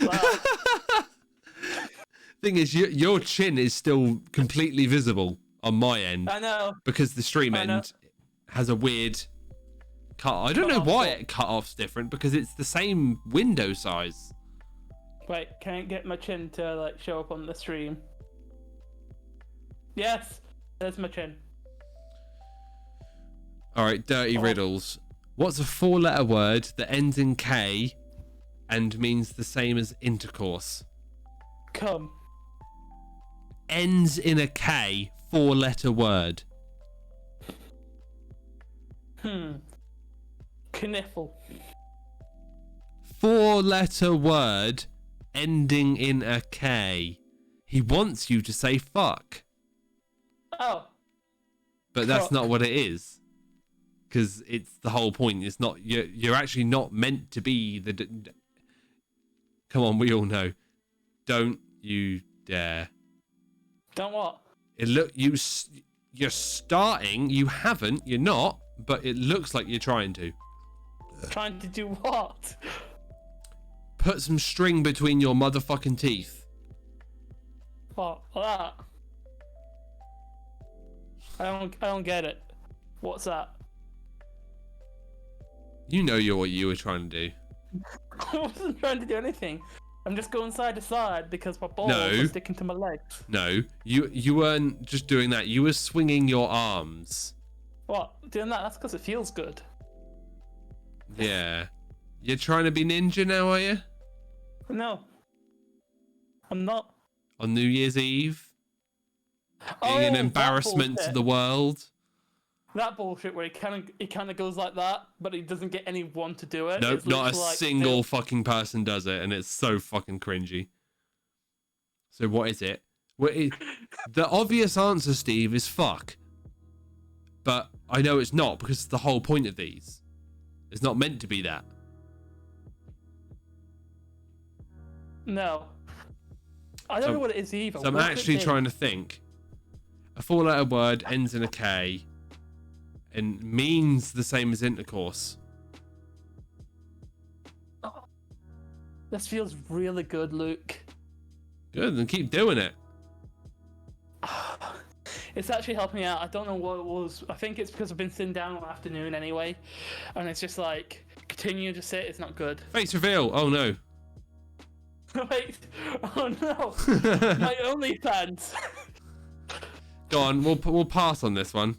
Wow. Thing is, your chin is still completely visible on my end I know. because the stream I know. end has a weird cut. I don't know Cut-off why cut. it cut off's different because it's the same window size. Wait, can I get my chin to like show up on the stream? Yes, there's my chin. All right, dirty Oh. riddles. What's a 4-letter word that ends in K and means the same as intercourse? Come. Ends in a K, 4-letter word. Kniffle. 4-letter word ending in a K. He wants you to say fuck. Oh. But that's Fuck. not what it is. Because it's the whole point. It's not, you're actually not meant to be the... Come on, we all know. Don't you dare. Don't what? You're starting, you haven't, you're not, but it looks like you're trying to. Trying to do what? Put some string between your motherfucking teeth. What? That? I don't get it. What's that? You know what you were trying to do. I wasn't trying to do anything. I'm just going side to side because my balls No. are sticking to my legs. No, you weren't just doing that. You were swinging your arms. What? Doing that? That's because it feels good. Yeah. You're trying to be ninja now, are you? No. I'm not. On New Year's Eve? Being an that embarrassment to bullshit. the world? That bullshit where he kind of goes like that, but he doesn't get anyone to do it. Nope, It's not a literally like, single fucking person does it, and it's so fucking cringy. So what is it? The obvious answer, Steve, is fuck. But I know it's not, because it's the whole point of these. It's not meant to be that. No. I don't know what it is either. So I'm What could it actually be? trying to think. A 4-letter word ends in a K and means the same as intercourse. This feels really good, Luke. Good, then keep doing it. It's actually helping me out. I don't know what it was. I think it's because I've been sitting down all afternoon anyway. And it's just like, continue to sit, it's not good. Face reveal. Oh no. Wait. Oh no. My OnlyFans. Go on, we'll pass on this one.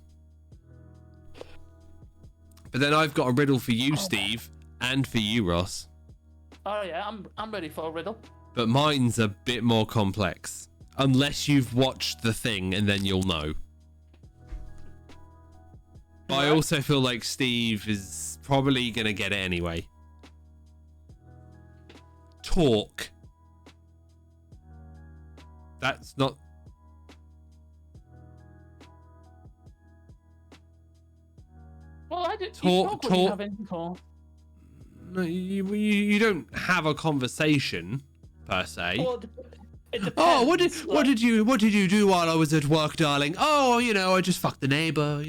But then I've got a riddle for you, Steve, and for you, Ross. Oh yeah, I'm ready for a riddle. But mine's a bit more complex. Unless you've watched the thing, and then you'll know. But I also feel like Steve is probably going to get it anyway. Talk. That's not... Well, I did. Talk. Talk. No, you don't have a conversation per se. Well, it depends. Oh, what did you do while I was at work, darling? Oh, I just fucked the neighbor,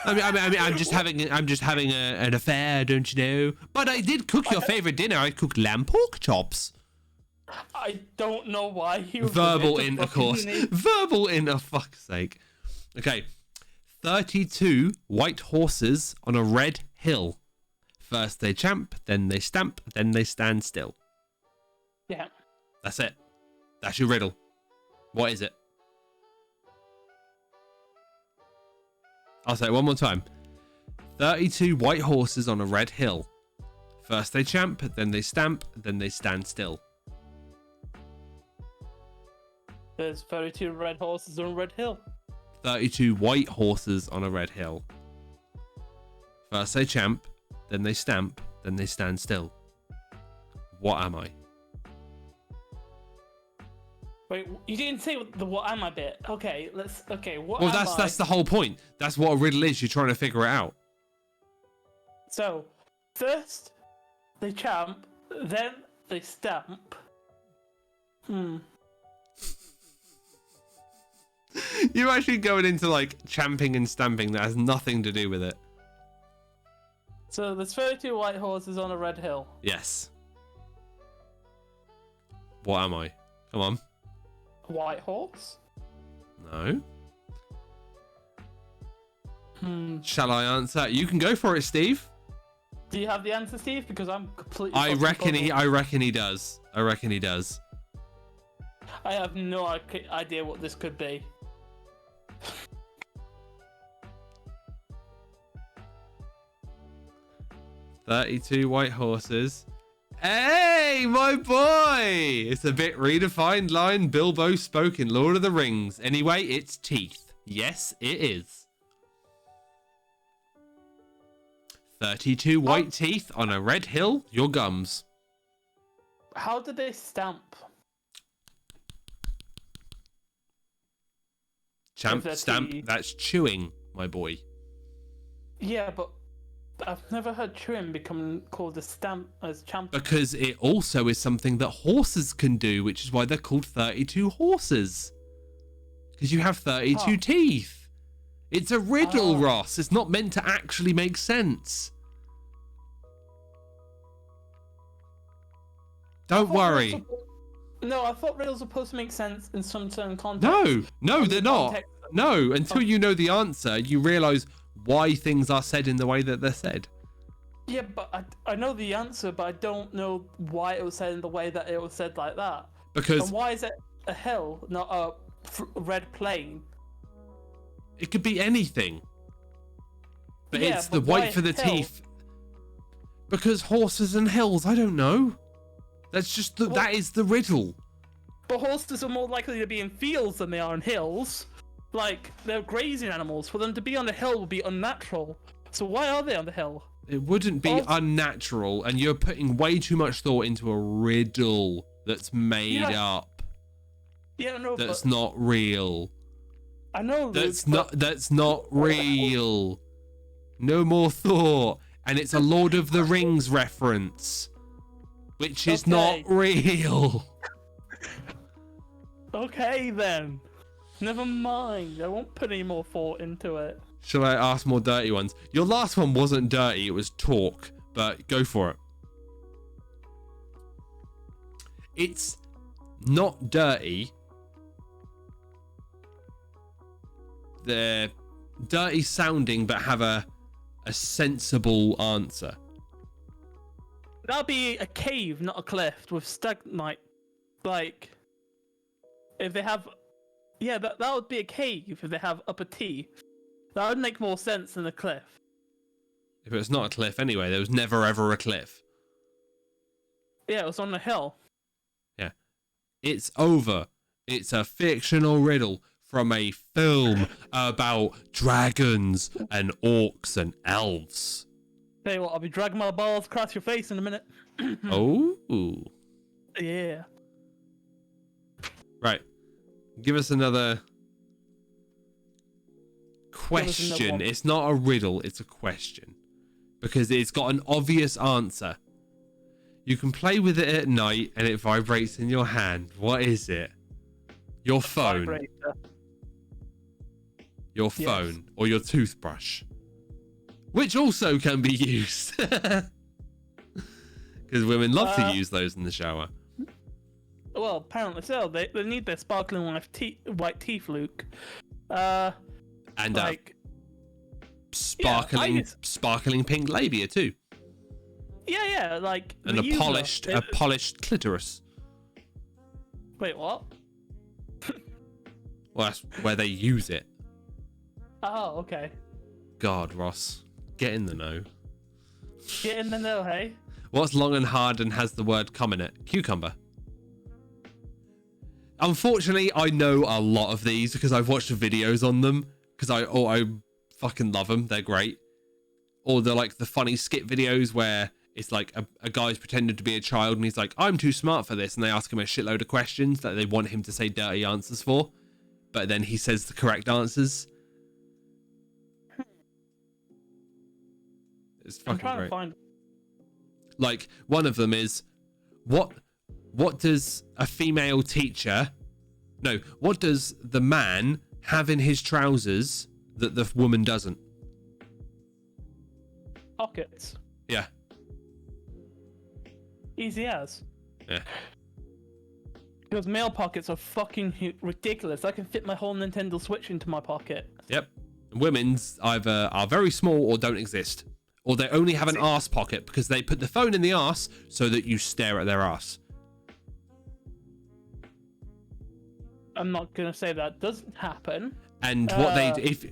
I mean, I'm just having an affair, don't you know? But I did cook your favorite dinner. I cooked lamb pork chops. I don't know why you Verbal intercourse. Verbal in fuck's sake. Okay. 32 white horses on a red hill. First they champ, then they stamp, then they stand still. Yeah. That's it. That's your riddle. What is it? I'll say it one more time. 32 white horses on a red hill. First they champ, then they stamp, then they stand still. There's 32 red horses on a red hill. 32 white horses on a red hill. First they champ, then they stamp, then they stand still. What am I? Wait, you didn't say the what am I bit. Okay, what Well, am I? that's the whole point. That's what a riddle is. You're trying to figure it out. So, first they champ, then they stamp. You're actually going into like champing and stamping that has nothing to do with it. So there's 32 white horses on a red hill. Yes. What am I? Come on. White horse? No. Shall I answer? You can go for it, Steve. Do you have the answer, Steve? Because I'm completely. I reckon he does. I reckon he does. I have no idea what this could be. 32 white horses. Hey, my boy! It's a bit redefined line Bilbo spoke in Lord of the Rings. Anyway, it's teeth. Yes, it is. 32 white teeth on a red hill, your gums. How do they stamp? Stamp, that's chewing, my boy. Yeah, but I've never heard chewing become called a stamp as champ. Because it also is something that horses can do, which is why they're called 32 horses. Because you have 32 teeth. It's a riddle, Ross. It's not meant to actually make sense. Don't worry. No, I thought riddles were supposed to make sense in some certain context. No, they're not. No, until you know the answer, you realise why things are said in the way that they're said. Yeah, but I know the answer, but I don't know why it was said in the way that it was said like that. Because... And why is it a hill, not a red plain? It could be anything. But yeah, it's the white for the teeth. Because horses and hills, I don't know. That's just that is the riddle. But horses are more likely to be in fields than they are in hills. Like, they're grazing animals. For them to be on the hill would be unnatural. So why are they on the hill? It wouldn't be unnatural, and you're putting way too much thought into a riddle that's made up. Yeah, no, that's not real. I know. That's not real. No more thought. And it's a Lord of the Rings reference. Which is not real. Okay, then. Never mind. I won't put any more thought into it. Shall I ask more dirty ones? Your last one wasn't dirty, it was talk. But go for it. It's not dirty. They're dirty sounding, but have a sensible answer. That'd be a cave, not a cliff, with stalagmite. Like, if they have... Yeah, that would be a cave if they have upper T. That would make more sense than a cliff. If it's not a cliff anyway, there was never ever a cliff. Yeah, it was on a hill. Yeah. It's over. It's a fictional riddle from a film about dragons and orcs and elves. Tell you what, I'll be dragging my balls across your face in a minute. Oh. Yeah. Right. Give us another question. It's not a riddle, it's a question. Because it's got an obvious answer. You can play with it at night and it vibrates in your hand. What is it? Your phone. Vibrator. Your phone or your toothbrush. Which also can be used. Because women love to use those in the shower. Well, apparently so. They need their sparkling white teeth, Luke. And like sparkling pink labia too. Yeah, like and a polished clitoris. Wait, what? Well, that's where they use it. Oh, okay. God, Ross, get in the know. Get in the know, hey? What's long and hard and has the word "cum" in it? Cucumber. Unfortunately, I know a lot of these because I've watched videos on them because I fucking love them. They're great. Or they're like the funny skit videos where it's like a guy's pretending to be a child and he's like, I'm too smart for this. And they ask him a shitload of questions that they want him to say dirty answers for. But then he says the correct answers. It's fucking great. I'm trying to find... Like, one of them is, what does a female teacher... No, what does the man have in his trousers that the woman doesn't? Pockets. Yeah. Easy as. Yeah. Because male pockets are fucking ridiculous. I can fit my whole Nintendo Switch into my pocket. Yep. Women's either are very small or don't exist. Or they only have an arse pocket because they put the phone in the arse so that you stare at their arse. I'm not going to say that doesn't happen. And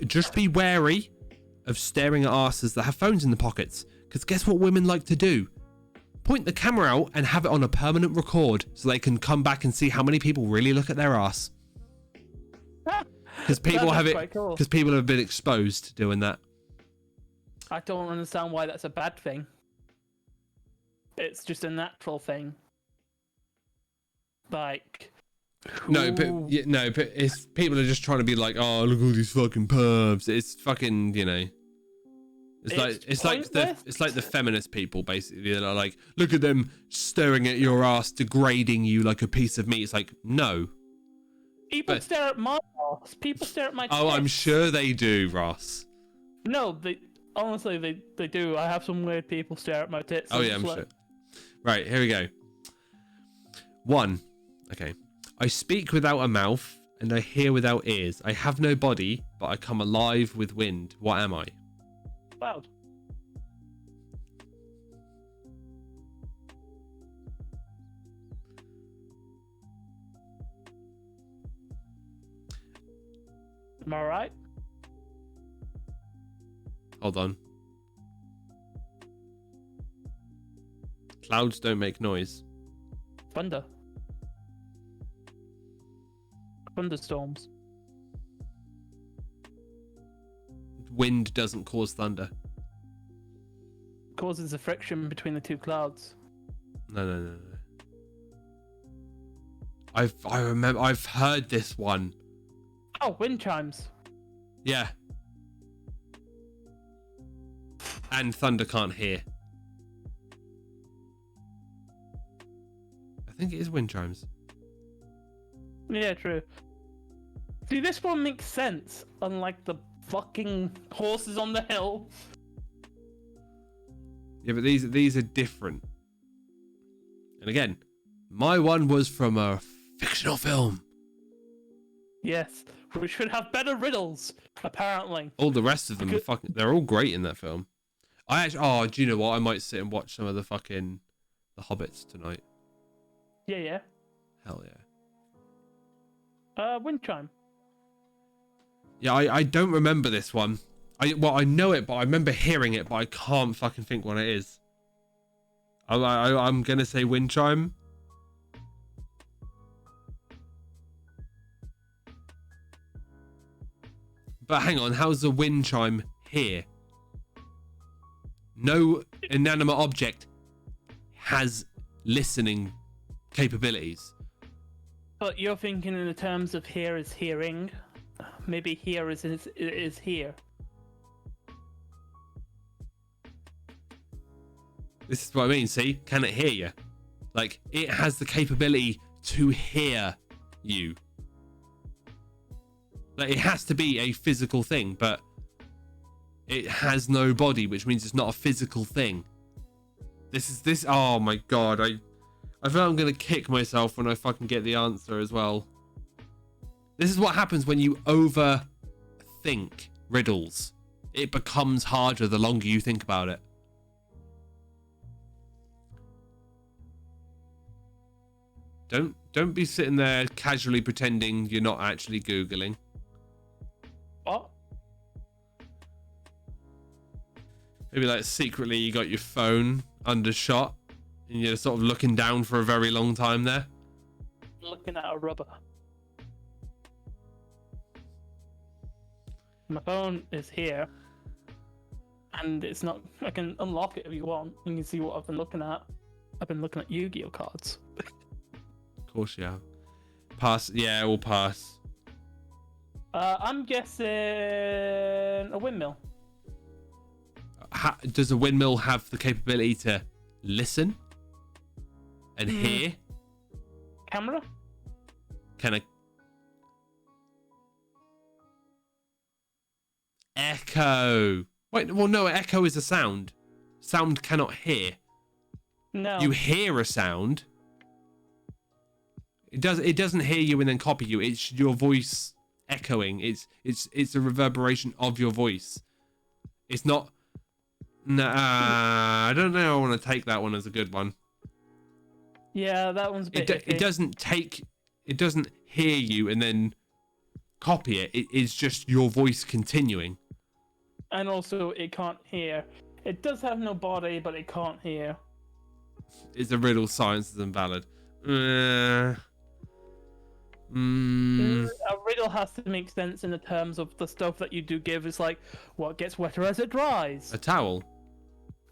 just be wary of staring at arses that have phones in the pockets. Because guess what women like to do? Point the camera out and have it on a permanent record so they can come back and see how many people really look at their ass. Because people have it. Because people have been exposed to doing that. I don't understand why that's a bad thing. It's just a natural thing. Like. No, but it's people are just trying to be like, oh, look at all these fucking pervs. It's fucking, you know. It's like the feminist people basically. They're like, look at them staring at your ass, degrading you like a piece of meat. It's like, no. People stare at my ass. People stare at my tits. Oh, I'm sure they do, Ross. No, honestly, they do. I have some weird people stare at my tits. Oh yeah, I'm sure. Right, here we go. 1. Okay. I speak without a mouth and I hear without ears. I have no body, but I come alive with wind. What am I? Cloud. Am I right? Hold on. Clouds don't make noise. Thunder. Thunderstorms. Wind doesn't cause thunder. Causes a friction between the two clouds. No. I remember. I've heard this one. Oh, wind chimes. Yeah. And thunder can't hear. I think it is wind chimes. Yeah, true. See, this one makes sense, unlike the fucking horses on the hill. Yeah, but these are different. And again, my one was from a fictional film. Yes, we should have better riddles, apparently. All the rest of them are fucking. They're all great in that film. I actually. Oh, do you know what? I might sit and watch some of the Hobbits tonight. Yeah. Hell yeah. Wind chime. Yeah, I don't remember this one. I know it, but I remember hearing it, but I can't fucking think what it is. I'm gonna say wind chime. But hang on, how's the wind chime here? No inanimate object has listening capabilities. But you're thinking in the terms of hear is hearing. Maybe here is here. This is what I mean, see? Can it hear you? Like, it has the capability to hear you. Like, it has to be a physical thing, but it has no body, which means it's not a physical thing. This, oh my god, I feel like I'm gonna kick myself when I fucking get the answer as well. This is what happens when you overthink riddles. It becomes harder the longer you think about it. Don't be sitting there casually pretending you're not actually Googling. What? Maybe like secretly you got your phone undershot and you're sort of looking down for a very long time there. Looking at a rubber. My phone is here. And it's not... I can unlock it if you want. You can see what I've been looking at. I've been looking at Yu-Gi-Oh cards. Of course you have. Pass. Yeah, we'll pass. I'm guessing a windmill. Does a windmill have the capability to listen and hear? Camera? Can a echo? Wait, well, no. Echo is a sound. Sound cannot hear. No. You hear a sound. It doesn't hear you and then copy you. It's your voice echoing. It's a reverberation of your voice. It's not. Nah, I don't know. I want to take that one as a good one. Yeah, that one's a bit. It doesn't hear you and then copy it. It is just your voice continuing. And also, it can't hear. It does have no body, but it can't hear. Is a riddle science is invalid? A riddle has to make sense in the terms of the stuff that you do give. It's like, what gets wetter as it dries? A towel.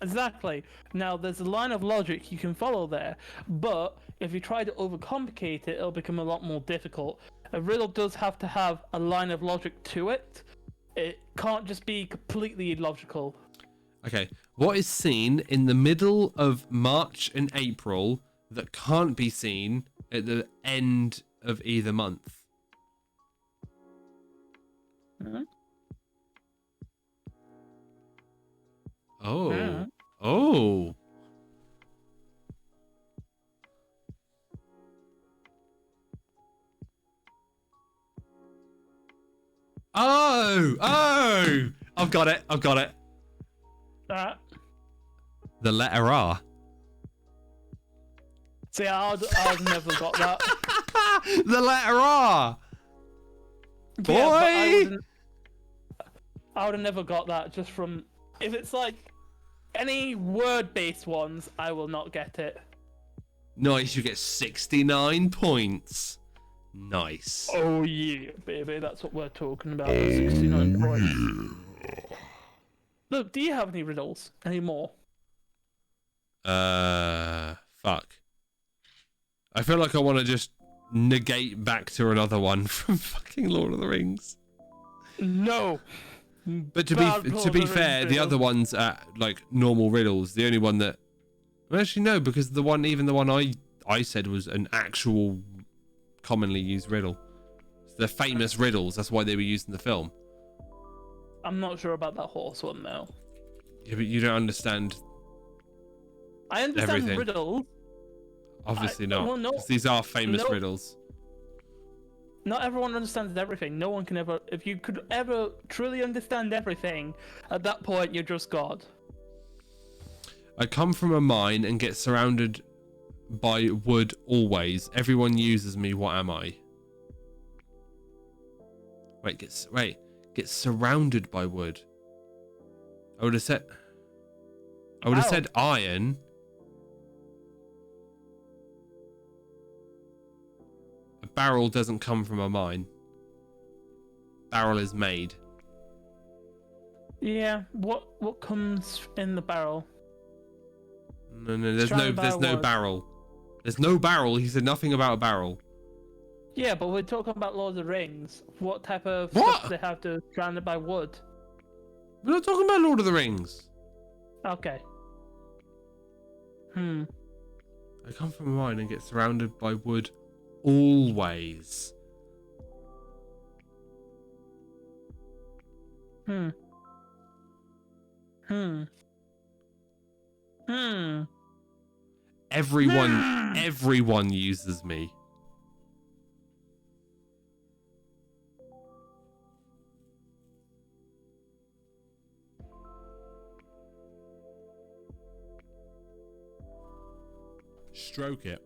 Exactly. Now, there's a line of logic you can follow there, but if you try to overcomplicate it, it'll become a lot more difficult. A riddle does have to have a line of logic to it. It can't just be completely illogical. Okay. What is seen in the middle of March and April that can't be seen at the end of either month? Hmm? Oh. Hmm. Oh. Oh. I've got it. The letter R. See, I'd never got that. The letter R. Boy. Yeah, but I would have never got that just from... If it's like any word-based ones, I will not get it. Nice. You get 69 points. Nice. Oh yeah, baby, that's what we're talking about. 69 points. Look, do you have any riddles anymore? Fuck. I feel like I want to just negate back to another one from fucking Lord of the Rings. No. But to be fair, the other ones are like normal riddles. The only one that, well, actually no, because the one I said was an actual commonly used riddle. They're famous riddles. That's why they were used in the film. I'm not sure about that horse one though. Yeah, but you don't understand. I understand everything. riddles. Obviously not. Well, no, 'Cause these are famous no. riddles. Not everyone understands everything. No one can ever. If you could ever truly understand everything, at that point you're just God. I come from a mine and get surrounded by wood always. Everyone uses me. What am I? Get surrounded by wood. I would have said iron. A barrel doesn't come from a mine. Barrel is made. Yeah. What comes in the barrel? No, there's Surrounded by no wood. barrel. There's no barrel. He said nothing about a barrel. Yeah, but we're talking about Lord of the Rings. What type of What? stuff they have to surrounded by wood? We're not talking about Lord of the Rings. Okay. I come from a mine and get surrounded by wood always. Everyone uses me. Stroke it.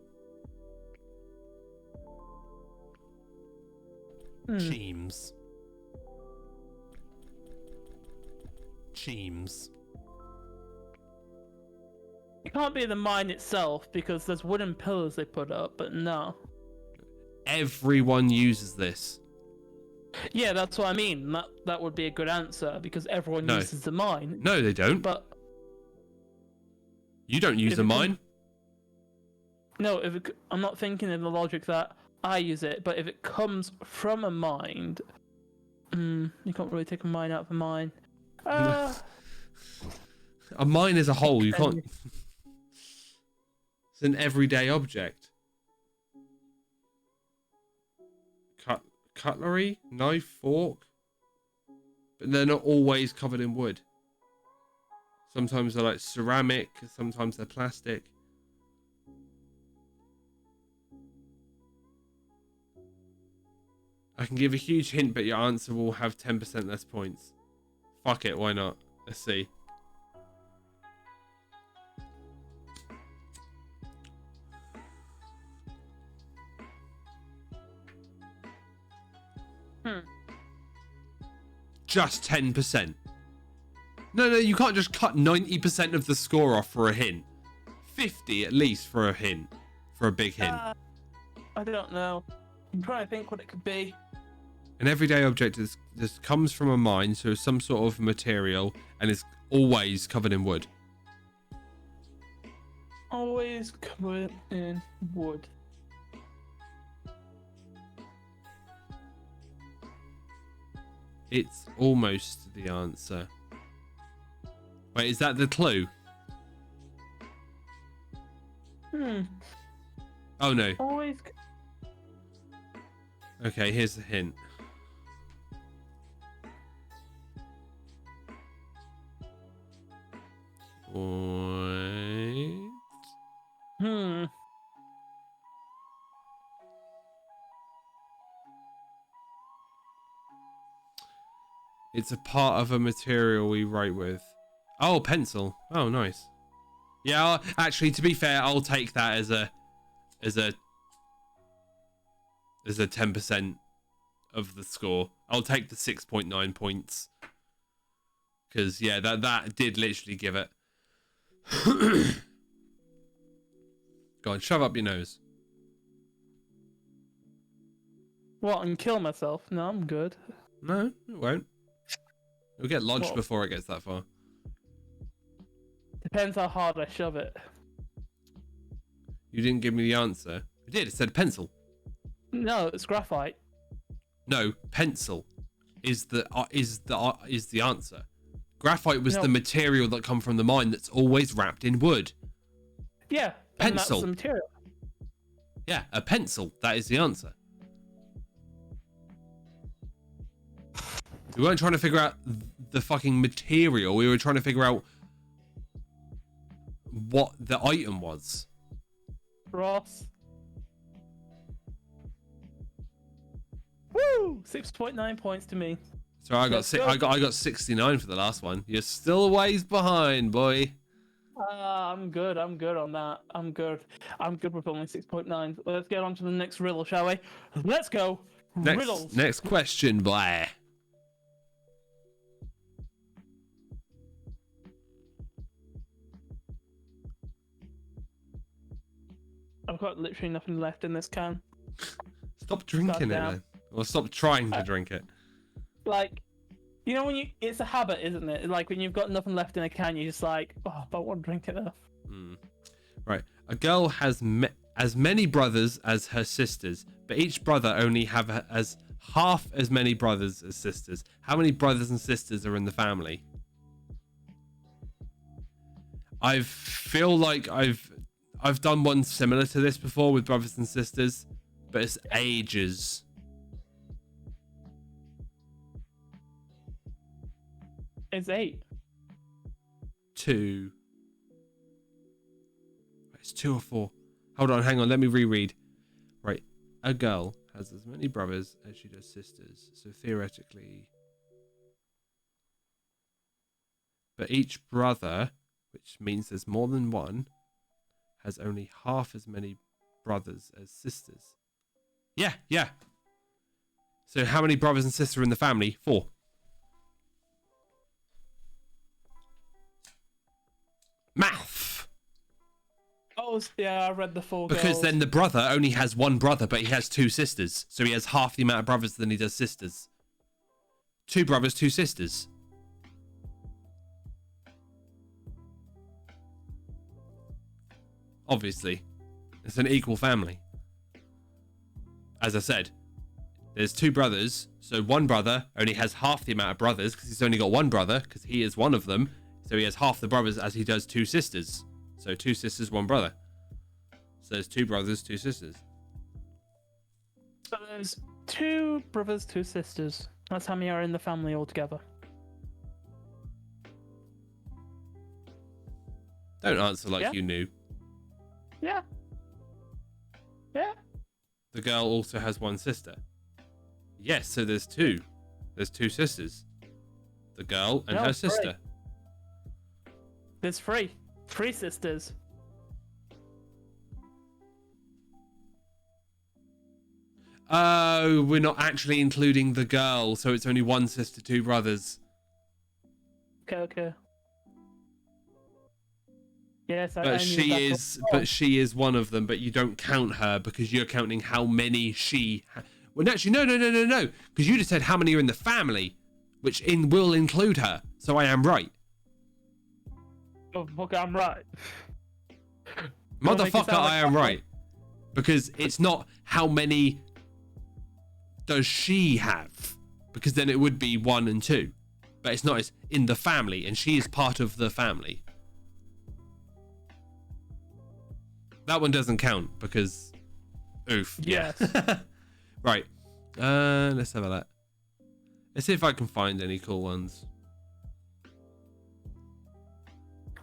Cheems. It can't be the mine itself because there's wooden pillars they put up, but no. Everyone uses this. Yeah, that's what I mean. That would be a good answer because everyone No. uses the mine. No, they don't. But You don't use If a it mine. no, I'm not thinking in the logic that I use it, but if it comes from a mine, you can't really take a mine out of a mine. A mine is a hole. You can't. It's an everyday object. Cutlery, knife, fork. But they're not always covered in wood. Sometimes they're like ceramic. Sometimes they're plastic. I can give a huge hint, but your answer will have 10% less points. Fuck it, why not? Let's see. Just 10%. No, you can't just cut 90% of the score off for a hint. 50 at least for a hint. For a big hint. I don't know. I'm trying to think what it could be. An everyday object this comes from a mine, so some sort of material, and is always covered in wood. Always covered in wood. It's almost the answer. Wait, is that the clue? Oh no. Always. Okay, here's the hint. Wait. It's a part of a material we write with. Oh, pencil. Oh, nice. Yeah, actually, to be fair, I'll take that as a 10% of the score. I'll take the 6.9 points. Because, yeah, that did literally give it. Go on, shove up your nose. What, and kill myself? No, I'm good. No, it won't. It'll get lodged What? before it gets that far. Depends how hard I shove it. You didn't give me the answer. It did. It said pencil. No, it's graphite. No, pencil is the answer. Graphite was No. the material that come from the mine that's always wrapped in wood. Yeah, and that's Pencil. the material. Yeah, a pencil. That is the answer. We weren't trying to figure out the fucking material. We were trying to figure out what the item was. Ross. Woo! 6.9 points to me. So I got Let's go. I got 69 for the last one. You're still a ways behind, boy. I'm good on that. I'm good with only 6.9. Let's get on to the next riddle, shall we? Let's go. Riddles. Next question, Blair. I've got literally nothing left in this can. Stop drinking it Goddamn. then. Or stop trying to drink it. Like, you know when it's a habit, isn't it? Like when you've got nothing left in a can, you're just like, oh, but I want to drink it though. Right. A girl has as many brothers as her sisters, but each brother only has half as many brothers as sisters. How many brothers and sisters are in the family? I feel like I've done one similar to this before with brothers and sisters, but it's ages. It's 8. 2. It's 2 or 4. Hold on, hang on. Let me reread. Right. A girl has as many brothers as she does sisters. So theoretically. But each brother, which means there's more than one, has only half as many brothers as sisters. Yeah. So how many brothers and sisters are in the family? 4. Math. Oh, yeah, I read the 4 Because girls. then the brother only has one brother, but he has 2 sisters. So he has half the amount of brothers than he does sisters. 2 brothers, 2 sisters. Obviously. It's an equal family. As I said, there's 2 brothers. So one brother only has half the amount of brothers because he's only got one brother because he is one of them. So he has half the brothers as he does 2 sisters. So 2 sisters, 1 brother. So there's 2 brothers, 2 sisters. So there's 2 brothers, 2 sisters. That's how many are in the family altogether. Don't answer like Yeah. you knew. Yeah. Yeah. The girl also has 1 sister. Yes, so there's 2. There's 2 sisters. The girl and No, her 3. sister. There's 3. 3 sisters. Oh, we're not actually including the girl, so it's only 1 sister, 2 brothers. Okay. Yes, I But knew she is one of them. But you don't count her because you're counting how many she. Well, actually, no. Because you just said how many are in the family, which will include her. So I am right. Oh, fuck, I'm right. Motherfucker, I am right. Because it's not how many does she have, because then it would be 1 and 2. But it's not, it's in the family, and she is part of the family. That one doesn't count because oof. Yes. Yeah. Right. Let's have a look. Let's see if I can find any cool ones.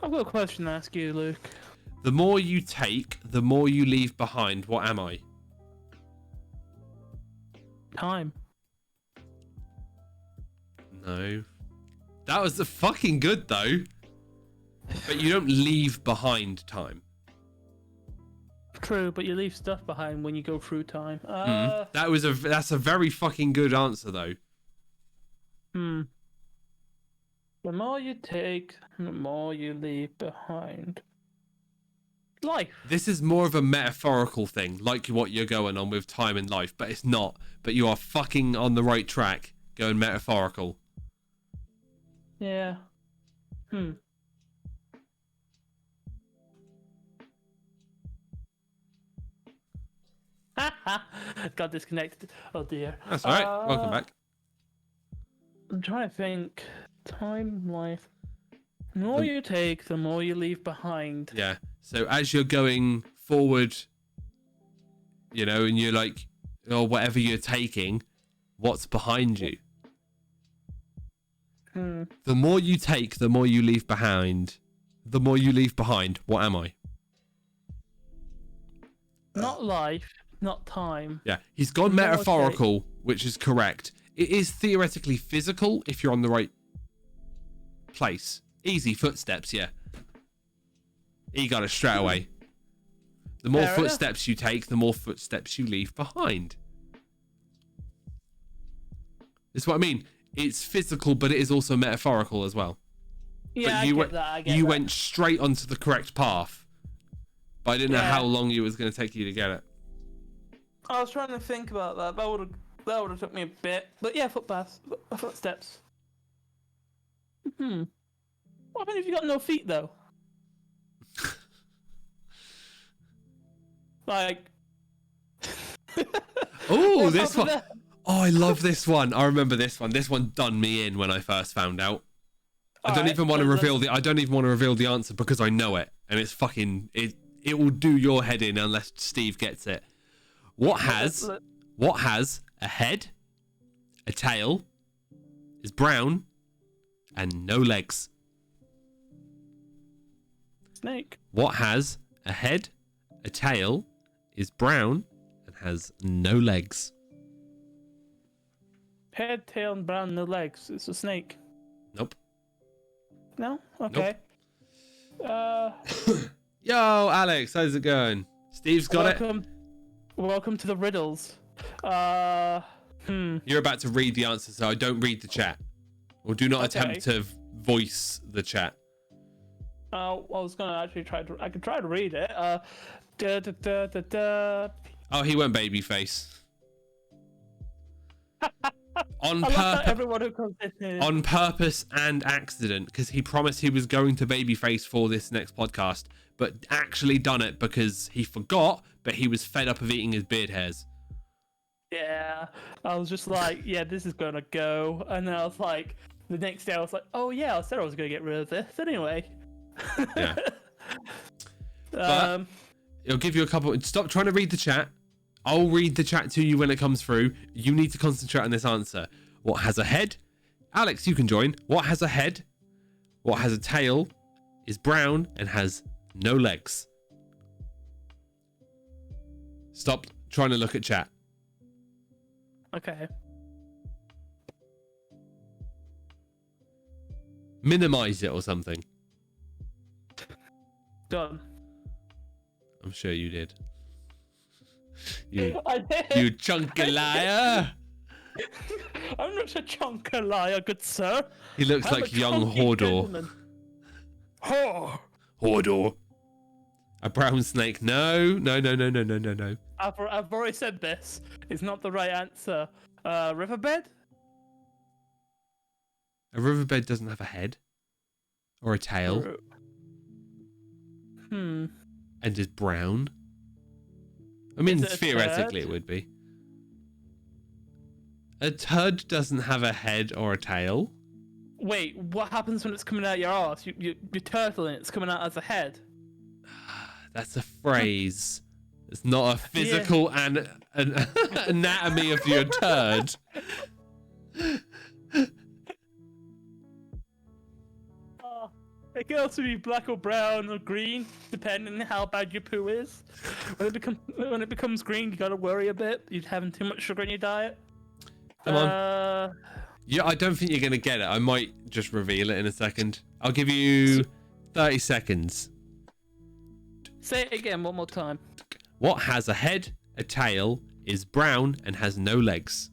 I've got a question to ask you, Luke. The more you take, the more you leave behind. What am I? Time. No. That was fucking good though. But you don't leave behind time. True, but you leave stuff behind when you go through time. That's a very fucking good answer though. The more you take, the more you leave behind. Life. This is more of a metaphorical thing, like what you're going on with time and life, but it's not. But you are fucking on the right track, going metaphorical. Yeah. Got disconnected. Oh dear. That's all right. Welcome back. I'm trying to think. Time, life. The more you take, the more you leave behind. Yeah. So as you're going forward, you know, and you're like, or whatever you're taking, what's behind you? The more you take, the more you leave behind. The more you leave behind, what am I? Not life, not time. Yeah, he's gone metaphorical, which is correct. It is theoretically physical if you're on the right place. Easy footsteps, yeah. He got it straight away. The more footsteps you take, the more footsteps you leave behind. That's what I mean. It's physical, but it is also metaphorical as well. Yeah, but I get you that. went straight onto the correct path. But I didn't know how long it was going to take you to get it. I was trying to think about that. That would have took me a bit. But yeah, footsteps. What happens if you got no feet though? Like. Oh, this one. Oh, I love this one. I remember this one. This one done me in when I first found out. I don't even want to reveal the answer because I know it, and it's fucking it will do your head in unless Steve gets it. What has a head, a tail, is brown, and no legs? Snake. What has a head, a tail, is brown, and has no legs? Head, tail, and brown, no legs. It's a snake. Nope. No? Okay. Nope. Yo, Alex, how's it going? Steve's got it. Welcome to the riddles. You're about to read the answer, so I don't read the chat. Or do not attempt to voice the chat. I was gonna actually I could try to read it. Oh, he went babyface. On purpose and accident, because he promised he was going to babyface for this next podcast, but actually done it because he forgot, but he was fed up of eating his beard hairs. Yeah, I was just like, yeah, this is gonna go, and then I was like, the next day I was like, oh yeah, I said I was gonna get rid of this anyway. Yeah. But it'll give you a couple. Stop trying to read the chat. I'll read the chat to you when it comes through. You need to concentrate on this answer. What has a head? Alex, you can join. What has a head? What has a tail? Is brown and has no legs. Stop trying to look at chat. Okay. Minimize it or something. Done. I'm sure you did. I did. You chunky liar. I'm not a chunker liar, good sir. He looks I'm like a young chunky Hodor. gentleman. Oh, Hodor. A brown snake. No. I've already said this. It's not the right answer. Riverbed? A riverbed doesn't have a head or a tail and is brown. I mean, Is it a theoretically turd? it would be. A turd doesn't have a head or a tail. Wait, what happens when it's coming out your arse? You're turtling it, it's coming out as a head. That's a phrase. It's not a physical an anatomy of your turd. It can also be black or brown or green, depending on how bad your poo is. When it becomes green, you gotta worry a bit. You're having too much sugar in your diet. Come on. Yeah, I don't think you're gonna get it. I might just reveal it in a second. I'll give you 30 seconds. Say it again one more time. What has a head, a tail, is brown, and has no legs?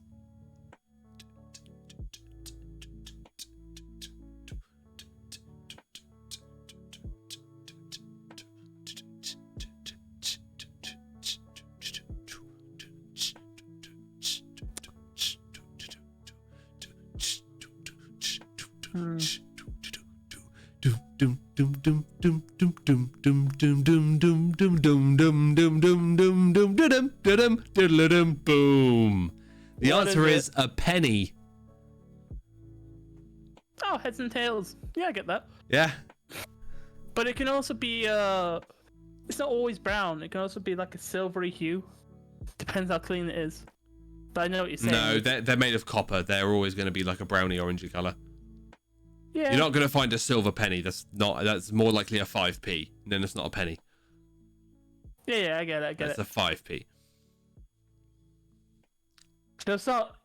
Boom. The What answer is is a penny. Oh, heads and tails. Yeah, I get that. Yeah. But it can also be it's not always brown. It can also be like a silvery hue. Depends how clean it is. But I know what you're saying. No, they're made of copper. They're always going to be like a browny orangey color. Yeah. You're not going to find a silver penny. That's more likely a 5p. Then it's not a penny. Yeah, I get it. That's a 5p. So it's not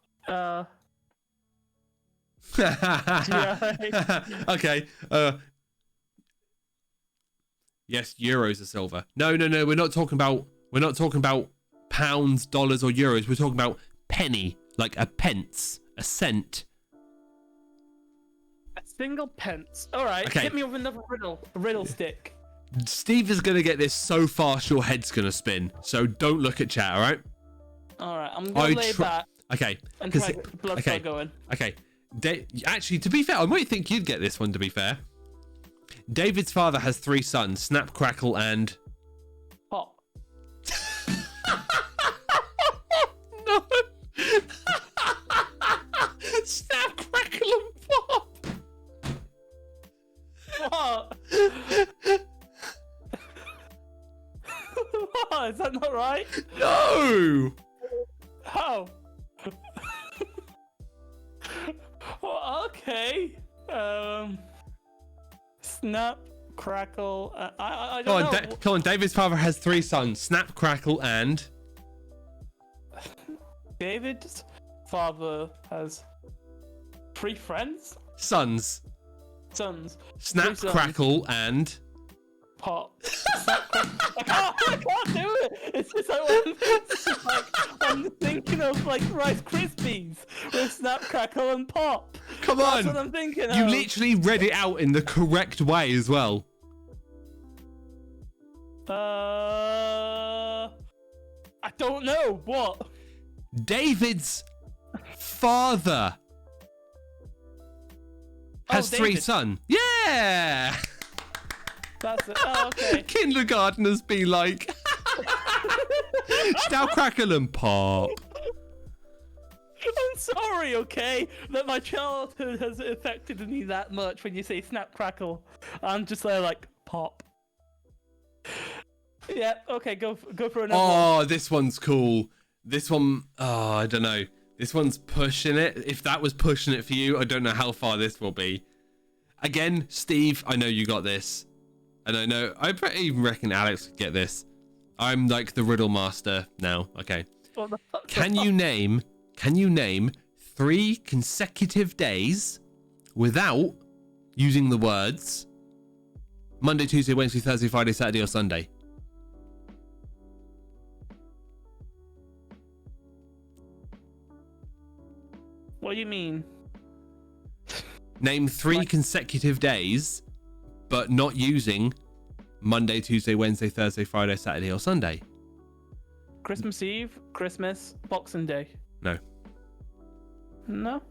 Okay. Yes, euros are silver. No. We're not talking about pounds, dollars, or euros. We're talking about penny, like a pence, a cent. a single pence. Alright, Okay. hit me with another riddle stick. Steve is gonna get this so fast your head's gonna spin. So don't look at chat, all right? Alright, I'm gonna lay back Okay. and try 'cause- to get the blood okay. flow going. Okay. Actually, to be fair, I might think you'd get this one, to be fair. David's father has 3 sons, Snap, Crackle, and... Pop. No. Snap, Crackle, and Pop. What? What? Is that not right? No. How? Well, okay. Snap, crackle. I don't know. Come on. David's father has 3 sons, Snap, Crackle, and... David's father has 3 friends, Sons. sons. Snap, 3 sons. Crackle, and... Pop. Snap, crackle. I can't do it. It's just like I'm thinking of like Rice Krispies with Snap, Crackle, and Pop. Come That's on. what I'm thinking You of. literally read it out in the correct way as well. I don't know. What? David's father has 3 David. sons. Yeah! That's it. Oh, okay. Kindergarteners be like... Snap, Crackle, and Pop. I'm sorry, okay, that my childhood has affected me that much when you say Snap, Crackle. I'm just like Pop. Yeah, okay, go for another one. Oh, this one's cool. This one, oh, I don't know. This one's pushing it. If that was pushing it for you, I don't know how far this will be. Again, Steve, I know you got this. And I even reckon Alex could get this. I'm like the riddle master now. Okay. What the fuck? Can you name 3 consecutive days without using the words Monday, Tuesday, Wednesday, Thursday, Friday, Saturday, or Sunday? What do you mean? Name 3 consecutive days, but not using Monday, Tuesday, Wednesday, Thursday, Friday, Saturday, or Sunday. Christmas Eve, Christmas, Boxing Day. No. No?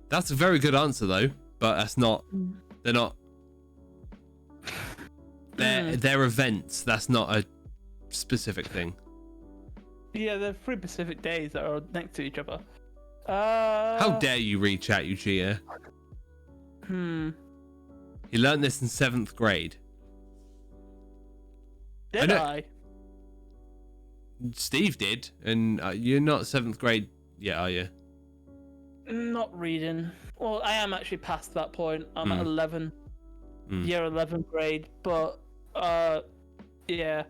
That's a very good answer, though, but that's not... They're not... They're events. That's not a specific thing. Yeah, they're 3 Pacific days that are next to each other. How dare you read chat, you cheater? Hmm. You learned this in 7th grade. Did I? Steve did, and you're not 7th grade yet, are you? Not reading. Well, I am actually past that point. I'm at 11. Year 11 grade, but yeah.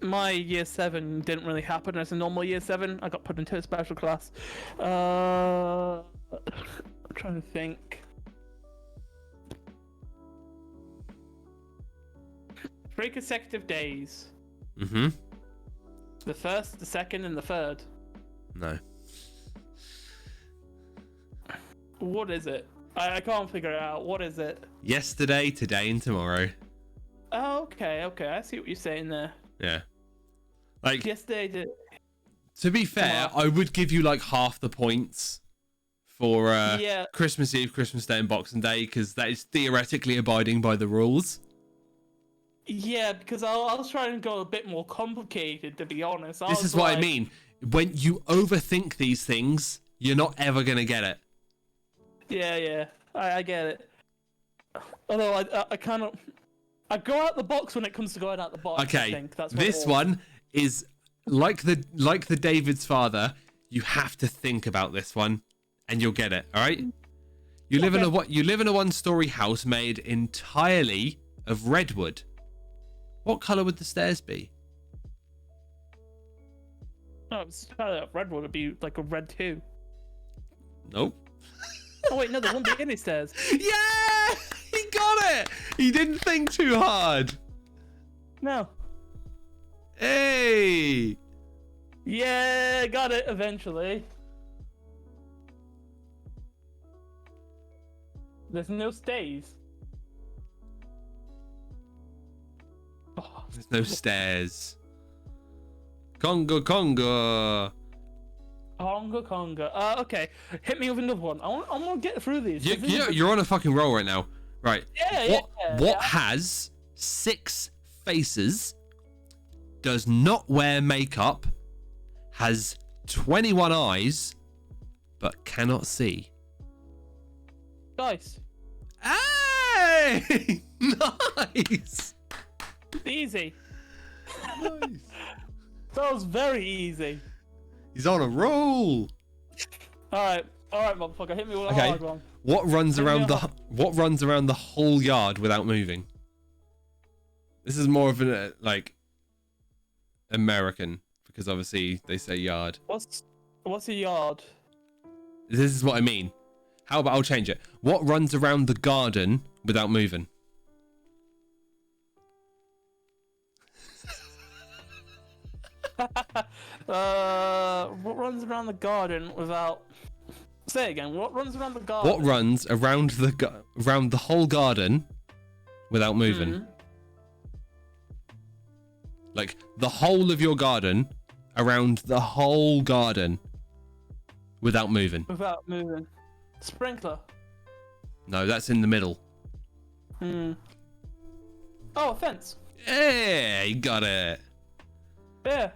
My year 7 didn't really happen as a normal year 7. I got put into a special class. I'm trying to think. 3 consecutive days. Mm-hmm. The 1st, the 2nd, and the 3rd. No. What is it? I can't figure it out. What is it? Yesterday, today, and tomorrow. Oh, okay. I see what you're saying there. Yeah. Like, Yesterday, to be fair, I would give you like half the points for yeah. Christmas Eve, Christmas Day, and Boxing Day, because that is theoretically abiding by the rules. Yeah, because I was trying to go a bit more complicated, to be honest. This is what I mean. When you overthink these things, you're not ever going to get it. Yeah. I get it. Although I kind of... I go out the box when it comes to going out the box. Okay, I think. That's this one is like the David's father. You have to think about this one, and you'll get it. All right. You live in a one-story house made entirely of redwood. What color would the stairs be? No, it's redwood would be like a red too. Nope. Oh wait, no, there won't be any stairs. Yeah, he got it. He didn't think too hard. No. Hey. Yeah, got it eventually. There's no stays. Oh. There's no stairs. Conga. Conga. Okay, hit me with another one. I want to get through these. You're on a fucking roll right now. Right. Yeah. What has 6 faces, does not wear makeup, has 21 eyes, but cannot see? Dice. Hey! Nice! Easy. Nice. That was very easy. He's on a roll. All right, motherfucker, hit me with a hard one. What runs around the whole yard without moving? This is more of an American, because obviously they say yard. What's a yard? This is what I mean. How about I'll change it? What runs around the garden without moving? What runs around the garden without... Say it again. What runs around the garden? What runs around the whole garden without moving? Like the whole of your garden, around the whole garden without moving. Without moving. Sprinkler. No, that's in the middle. Oh, a fence. Hey, got it. Yeah.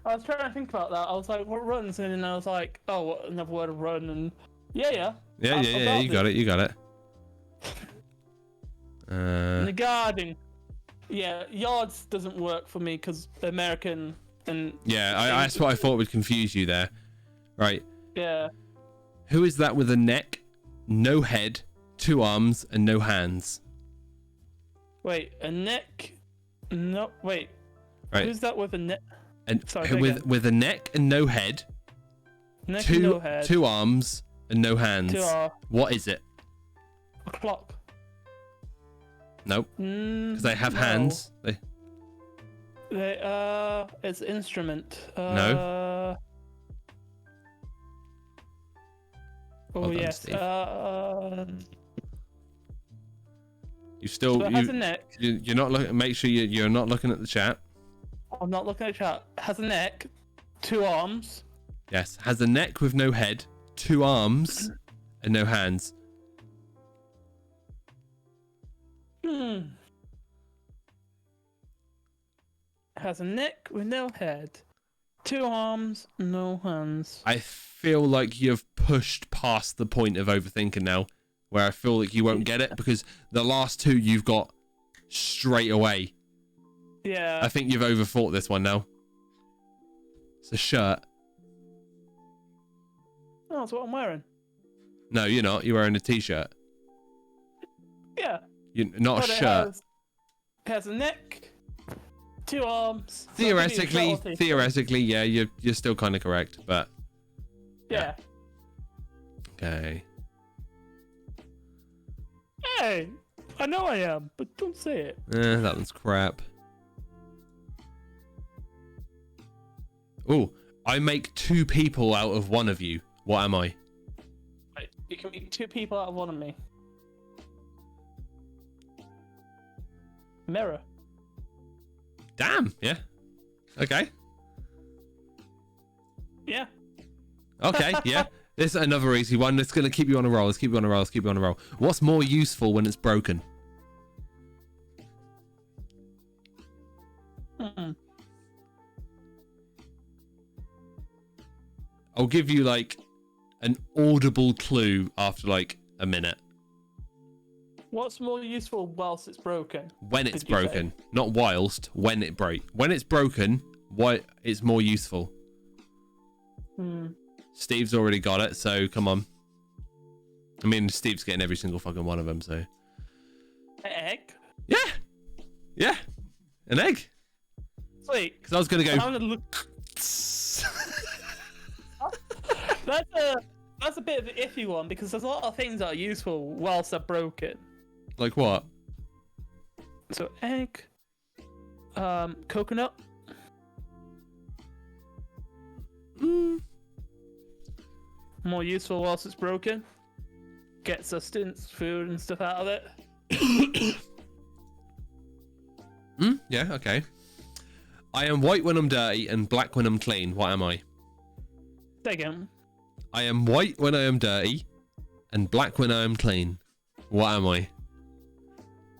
I was trying to think about that. I was like, what runs? And then I was like, oh, what, another word of run. And yeah. Yeah, you got it. In the garden. Yeah, yards doesn't work for me because American and... Yeah, that's what I thought would confuse you there. Right. Yeah. Who is that with a neck, no head, 2 arms, and no hands? Wait, a neck? No, wait. Right. Who's that with a neck? And Sorry, with a neck and no head, neck and no head. 2 arms and no hands. 2 arms. What is it? A clock. Nope. Because they have hands. It's an instrument. No. Oh Well done, yes. Steve. You So still it has a neck. you're not looking. Make sure you're not looking at the chat. I'm not looking at chat. It has a neck, 2 arms. Yes, has a neck with no head, 2 arms, and no hands. Has a neck with no head, 2 arms, no hands. I feel like you've pushed past the point of overthinking now, where I feel like you won't get it because the last 2 you've got straight away. Yeah. I think you've overthought this one now. It's a shirt. Oh, that's what I'm wearing. No, you're not. You're wearing a t-shirt. Yeah. You're not But a shirt. It has a neck, 2 arms. so Theoretically, maybe it's theoretically, yeah, you're still kind of correct, but Yeah. okay. Hey, I know I am, but don't say it. That one's crap. Oh, I make 2 people out of one of you. What am I? Right, you can make 2 people out of one of me. Mirror. Damn. Yeah. Okay. Yeah. Okay. Yeah. This is another easy one. It's gonna keep you on a roll. Let's keep you on a roll. Let's keep you on a roll. What's more useful when it's broken? I'll give you like an audible clue after like a minute. What's more useful whilst it's broken? When it's Did you say? broken, not whilst. When it break. When it's broken, why it's more useful. Steve's already got it, so come on. I mean, Steve's getting every single fucking one of them, so. Egg? Yeah. Yeah. An egg. Sweet. Because I was gonna go. I'm gonna look. That's a bit of an iffy one because there's a lot of things that are useful whilst they're broken. Like what? So egg, coconut. More useful whilst it's broken. Get sustenance, food, and stuff out of it. Yeah. Okay. I am white when I'm dirty and black when I'm clean. What am I? Say again. I am white when I am dirty and black when I am clean. What am I?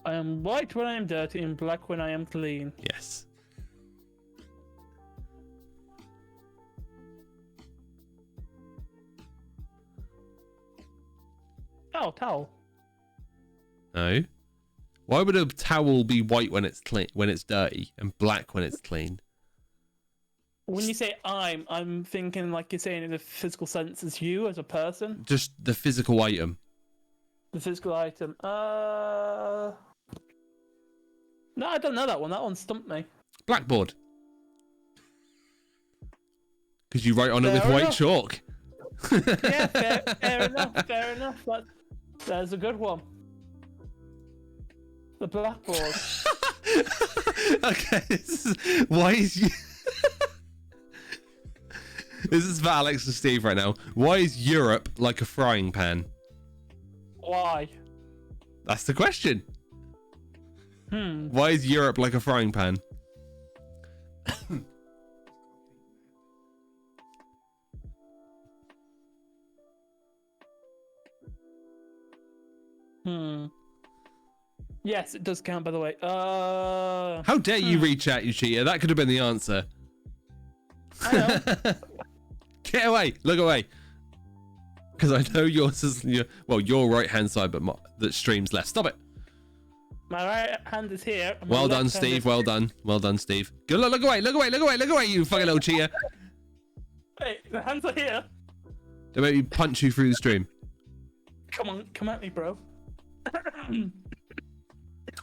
I am white when I am dirty and black when I am clean. Yes. Oh, towel. No. Why would a towel be white when it's clean, when it's dirty, and black when it's clean? When you say I'm thinking like you're saying in a physical sense as you as a person. Just the physical item. The physical item. No, I don't know that one. That one stumped me. Blackboard. Because you write on it with Fair white enough. chalk. Yeah, fair enough. Fair enough. There's a good one. The blackboard. Okay, why is you... This is for Alex and Steve right now. Why is Europe like a frying pan? Why? That's the question. Why is Europe like a frying pan? Yes, it does count, by the way. How dare you read chat, you cheater? That could have been the answer. I know. Get away. Look away. Because I know yours is... your right-hand side, but that stream's left. Stop it. My right hand is here. and my Well done, left hand Steve. is- Well done. Well done, Steve. Good. Look away. Look away. Look away. Look away, you fucking little cheater. Wait, the hands are here. Don't make me punch you through the stream. Come on, come at me, bro.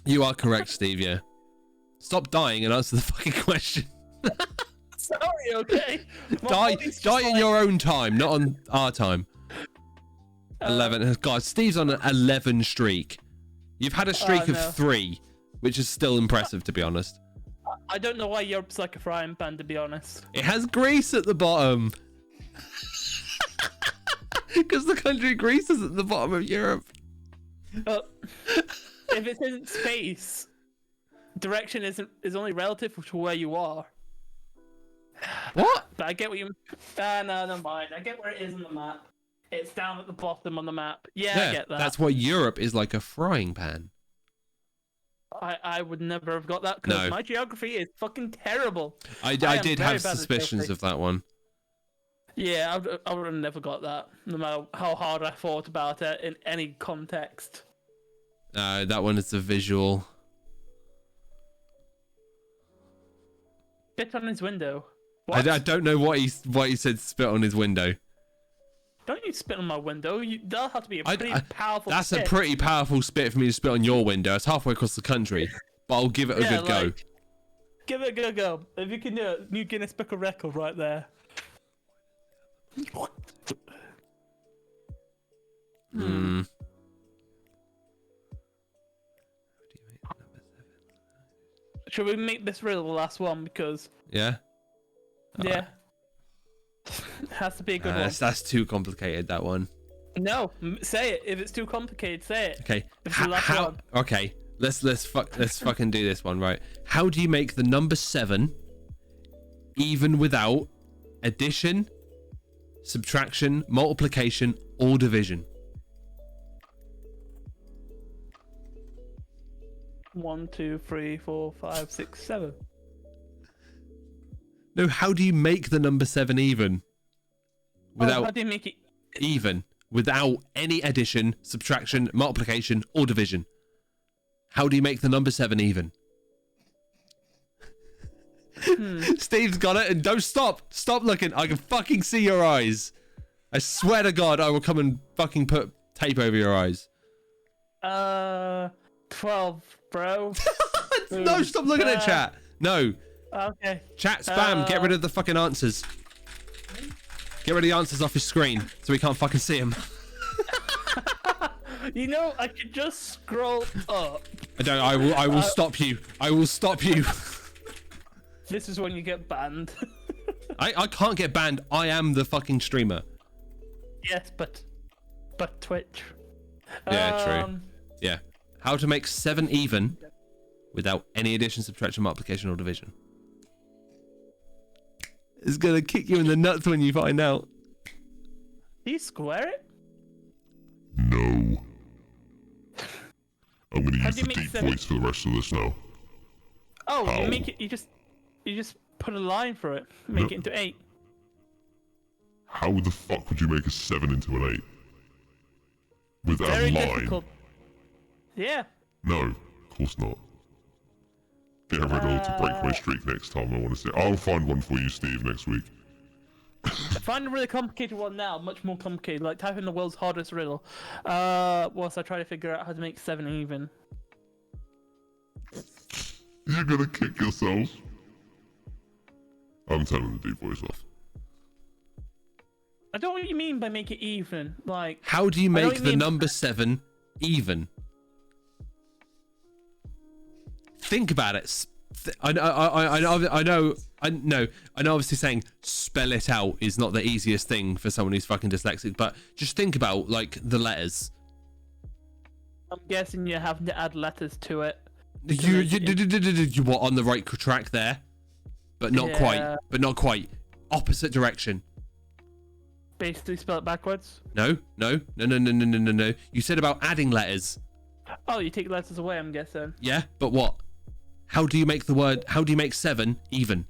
You are correct, Steve, yeah. Stop dying and answer the fucking question. Sorry, okay? My Die body's just in like- your own time, not on our time. 11. God, Steve's on an 11 streak. You've had a streak no. of 3, which is still impressive, to be honest. I don't know why Europe's like a frying pan, to be honest. It has grease at the bottom. Because the country Greece is at the bottom of Europe. If it's in space, direction is only relative to where you are. What? But I get what you. No, never mind. I get where it is on the map. It's down at the bottom on the map. Yeah, I get that. That's why Europe is like a frying pan. I would never have got that because my geography is fucking terrible. I did have suspicions of that one. Yeah, I would have never got that, no matter how hard I thought about it in any context. That one is a visual. Spit on his window. I don't know what he said. Spit on his window. Don't you spit on my window? That'll have to be a pretty powerful. That's spit. a pretty powerful spit for me to spit on your window. It's halfway across the country, but I'll give it a good go. Give it a good go. If you can do it, new Guinness Book of Record right there. Should we make this really the last one? Because yeah. It has to be a good one. That's too complicated, that one. No, say it. If it's too complicated, say it. Okay. It's the last one. Okay. Let's fucking do this one, right? How do you make the number 7 even without addition, subtraction, multiplication, or division? 1, 2, 3, 4, 5, 6, 7. No, how do you make the number 7 even? Without how do you make it even? Without any addition, subtraction, multiplication, or division. How do you make the number 7 even? Steve's got it, and don't stop. Stop looking. I can fucking see your eyes. I swear to God, I will come and fucking put tape over your eyes. 12, bro. No, stop looking at chat. No. Okay. Chat spam. Get rid of the fucking answers. Get rid of the answers off his screen so we can't fucking see them. You know, I could just scroll up. I will stop you. I will stop you. This is when you get banned. I can't get banned. I am the fucking streamer. Yes, but Twitch. Yeah, true. Yeah. How to make 7 even without any addition, subtraction, multiplication, or division. It's gonna kick you in the nuts when you find out. Do you square it? No. I'm gonna use the deep voice for the rest of this now. Oh, you make it. You just put a line for it. Make it into 8. How the fuck would you make a 7 into an 8? With Very a line? difficult. Yeah. No, of course not. Get a riddle to break my streak next time. I want to say. I'll find one for you, Steve, next week. Find a really complicated one now, much more complicated. Like type in the world's hardest riddle. Whilst I try to figure out how to make 7 even. You're gonna kick yourself. I'm turning the deep voice off. I don't know what you mean by make it even. Like, how do you make the number 7 even? Think about it. I know. Obviously, saying spell it out is not the easiest thing for someone who's fucking dyslexic. But just think about like the letters. I'm guessing you're having to add letters to it. You were on the right track there, but not quite. But not quite. Opposite direction. Basically, spell it backwards. No. You said about adding letters. Oh, you take letters away. I'm guessing. Yeah, but what? How do you make the word? How do you make 7 even?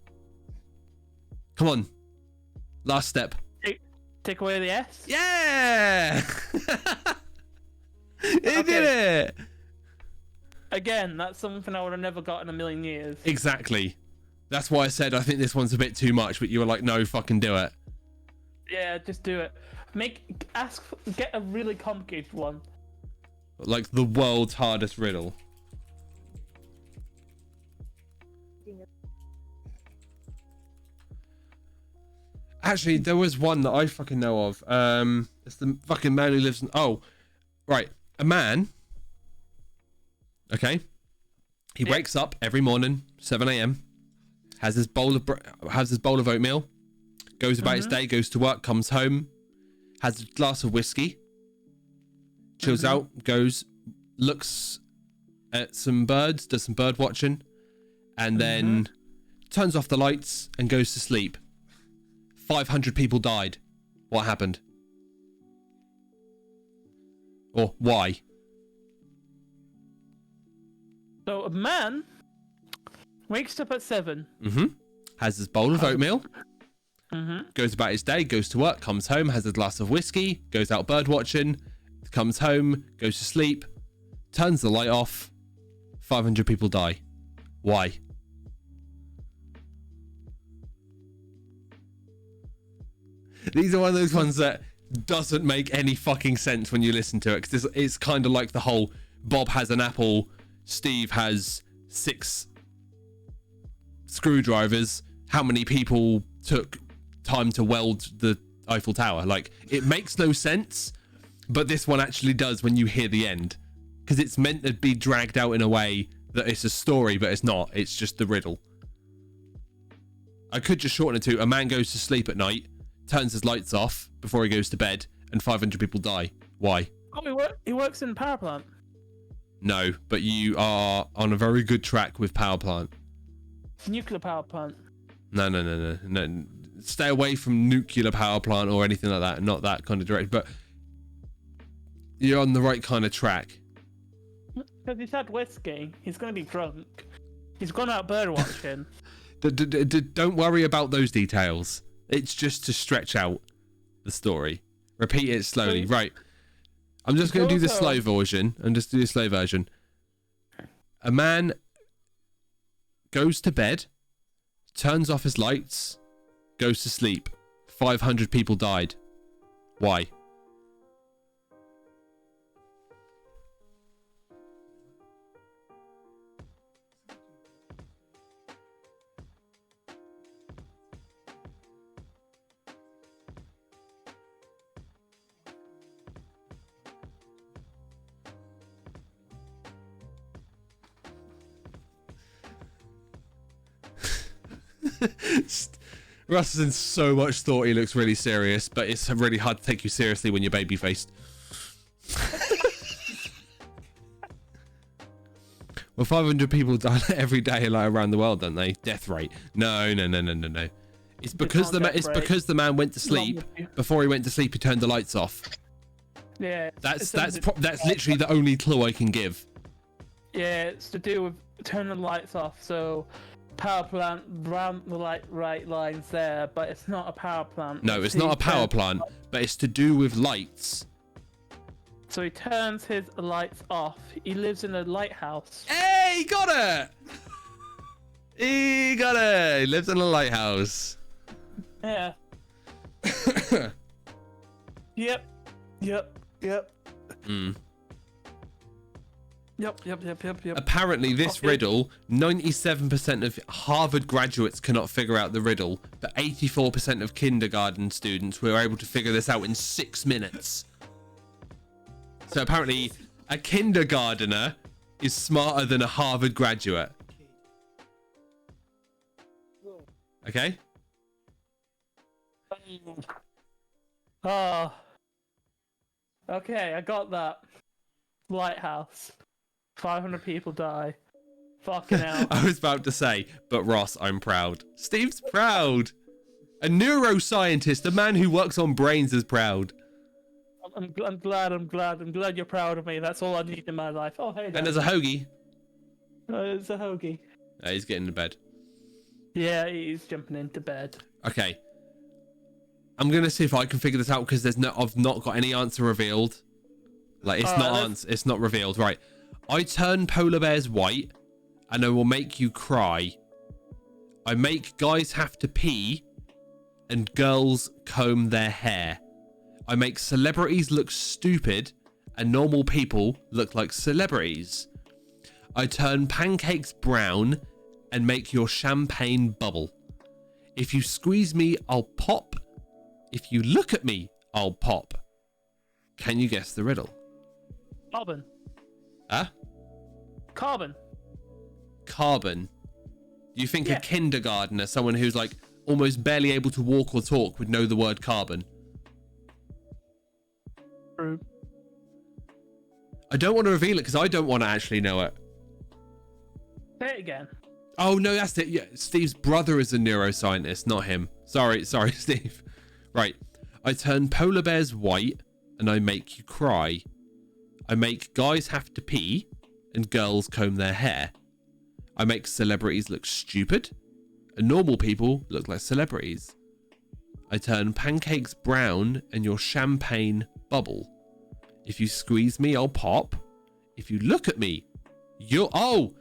Come on. Last step. Take away the S. Yeah. It did it. Again, that's something I would have never got in a million years. Exactly. That's why I said I think this one's a bit too much, but you were like, no, fucking do it. Yeah, just do it. Get a really complicated one. Like the world's hardest riddle. Actually, there was one that I fucking know of. It's the fucking man who lives in... Oh, right. A man. Okay. He wakes up every morning, 7 a.m. Has his bowl of oatmeal. Goes about his day, goes to work, comes home. has a glass of whiskey, chills out, goes, looks at some birds, does some bird watching, and then turns off the lights and goes to sleep. 500 people died. What happened? Or why? So a man wakes up at 7. Has his bowl of oatmeal. Goes about his day, goes to work, comes home, has a glass of whiskey, goes out bird watching, comes home, goes to sleep, turns the light off. 500 people die. Why? These are one of those ones that doesn't make any fucking sense when you listen to it, because it's kind of like the whole Bob has an apple, Steve has 6 screwdrivers, how many people took time to weld the Eiffel Tower? Like, it makes no sense, but this one actually does when you hear the end, because it's meant to be dragged out in a way that it's a story, but it's not. It's just the riddle. I could just shorten it to: a man goes to sleep at night, turns his lights off before he goes to bed, and 500 people die. Why? Oh, he works in a power plant. No, but you are on a very good track with power plant. Nuclear power plant. No. Stay away from nuclear power plant or anything like that. Not that kind of direct, but you're on the right kind of track. Because he's had whiskey. He's going to be drunk. He's gone out bird watching. Don't worry about those details. It's just to stretch out the story. Repeat it slowly. Right. I'm just going to do the slow version. A man goes to bed, turns off his lights, goes to sleep. 500 people died. Why? Russ is in so much thought he looks really serious, but it's really hard to take you seriously when you're baby-faced. Well, 500 people die every day, like, around the world, don't they? Death rate. No. It's because the man went to sleep. Before he went to sleep, he turned the lights off. Yeah. That's literally the only clue I can give. Yeah, it's to do with turning the lights off. So power plant ran the right lines there, but it's not a power plant. No, it's not a power plant, but it's to do with lights. So he turns his lights off. He lives in a lighthouse. Hey, he got it! He lives in a lighthouse. Yeah. Yep. Yep. Apparently, this riddle, 97% of Harvard graduates cannot figure out the riddle, but 84% of kindergarten students were able to figure this out in 6 minutes. So apparently, a kindergartner is smarter than a Harvard graduate. Okay? Oh. Okay, I got that. Lighthouse. 500 people die. Fucking hell. I was about to say, but Ross, I'm proud. Steve's proud. A neuroscientist, a man who works on brains, is proud. I'm glad you're proud of me. That's all I need in my life. Oh, hey. And there's a hoagie. It's a hoagie. He's getting to bed. Yeah, he's jumping into bed. Okay. I'm gonna see if I can figure this out, because I've not got any answer revealed. Like, it's not revealed. Right. I turn polar bears white, and I will make you cry. I make guys have to pee, and girls comb their hair. I make celebrities look stupid, and normal people look like celebrities. I turn pancakes brown, and make your champagne bubble. If you squeeze me, I'll pop. If you look at me, I'll pop. Can you guess the riddle? Carbon. Huh? Carbon. You think a kindergartner, someone who's like almost barely able to walk or talk, would know the word carbon? I don't want to reveal it because I don't want to actually know it. Say it again. Oh no, that's it. Yeah, Steve's brother is a neuroscientist, not him. Sorry, Steve. Right. I turn polar bears white and I make you cry. I make guys have to pee and girls comb their hair. I make celebrities look stupid and normal people look like celebrities. I turn pancakes brown and your champagne bubble. If you squeeze me, I'll pop. If you look at me, you'll... Oh,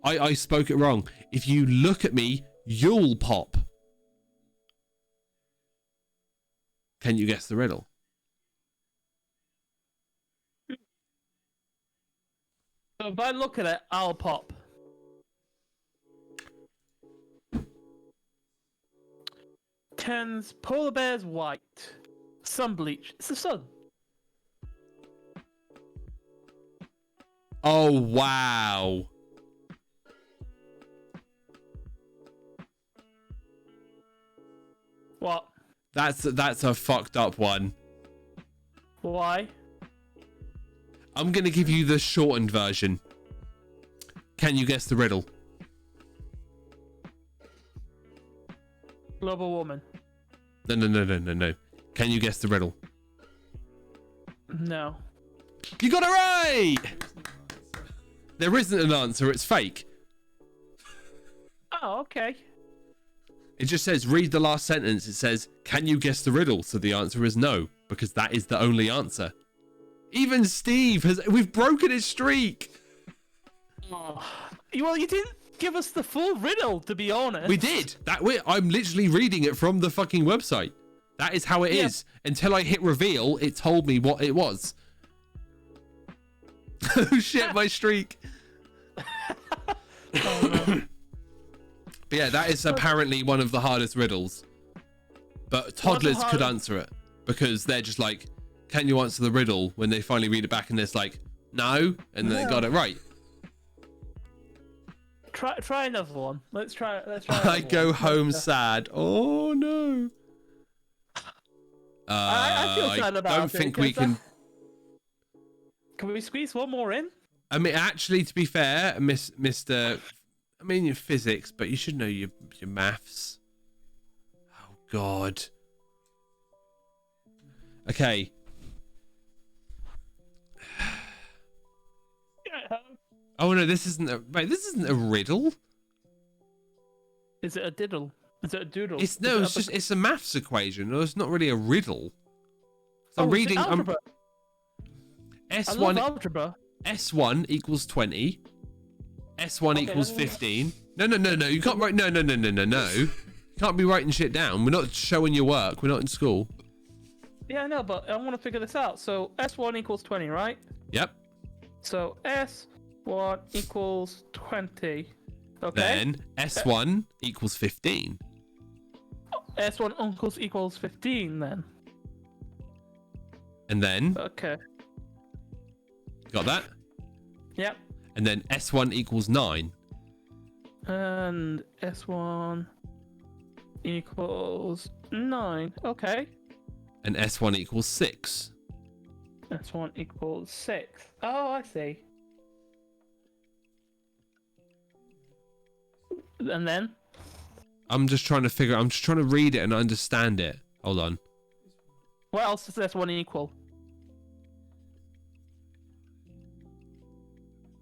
I spoke it wrong. If you look at me, you'll pop. Can you guess the riddle? So if I look at it, I'll pop. Turns polar bears white. Sun bleach. It's the sun. Oh, wow. What? That's a fucked up one. Why? I'm going to give you the shortened version. Can you guess the riddle? Global warming. No. Can you guess the riddle? No. You got it right! There isn't an answer, it's fake. Oh, okay. It just says, read the last sentence. It says, can you guess the riddle? So the answer is no, because that is the only answer. Even Steve we've broken his streak. Oh. Well, you didn't give us the full riddle, to be honest. We did. I'm literally reading it from the fucking website. That is how it is. Until I hit reveal, it told me what it was. Oh shit, my streak. Oh, no. But yeah, that is apparently one of the hardest riddles. But toddlers could answer it because they're just like, can you answer the riddle? When they finally read it back and it's like, no, and they got it right. Try another one. Let's try. I go home sad. Oh no. I feel sad about it. I don't think we can. Can we squeeze one more in? I mean, actually, to be fair, Mr. I mean, your physics, but you should know your maths. Oh God. Okay. Oh no, this isn't a riddle. Is it a diddle? Is it a doodle? It's a maths equation. No, it's not really a riddle. So I'm reading. Algebra. S1. I love algebra. S1 equals 20. S1 equals 15. No. You can't write. No. You can't be writing shit down. We're not showing your work. We're not in school. Yeah, I know, but I want to figure this out. So S1 equals 20, right? Yep. So S1 equals 20. Okay. Then S1 equals 15. S1 equals 15 then. And then. Okay. Got that? Yep. And then S1 equals 9. And S1 equals 9. Okay. And S1 equals 6. S1 equals 6. Oh, I see. And then? I'm just trying to read it and understand it. Hold on. What else does S1 equal?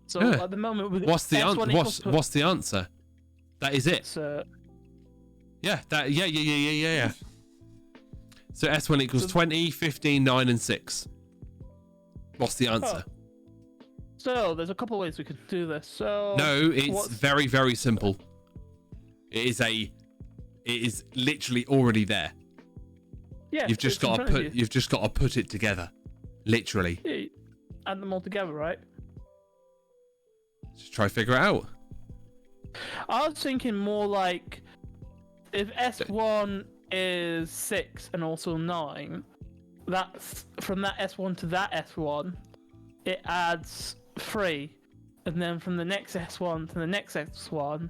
So Yeah. at the moment, What's the answer? What's the answer? That is it. So, Yeah. Yeah. So S1 equals 20, 15, 9, and 6. What's the answer? So there's a couple ways we could do this. So No, it's very, very simple. It is literally already there. Yeah. You've just got to put it together. Literally. Yeah, add them all together, right? Just try to figure it out. I was thinking more like if S1 is 6 and also 9, that's from that S1 to that S1, it adds 3. And then from the next S1 to the next S1,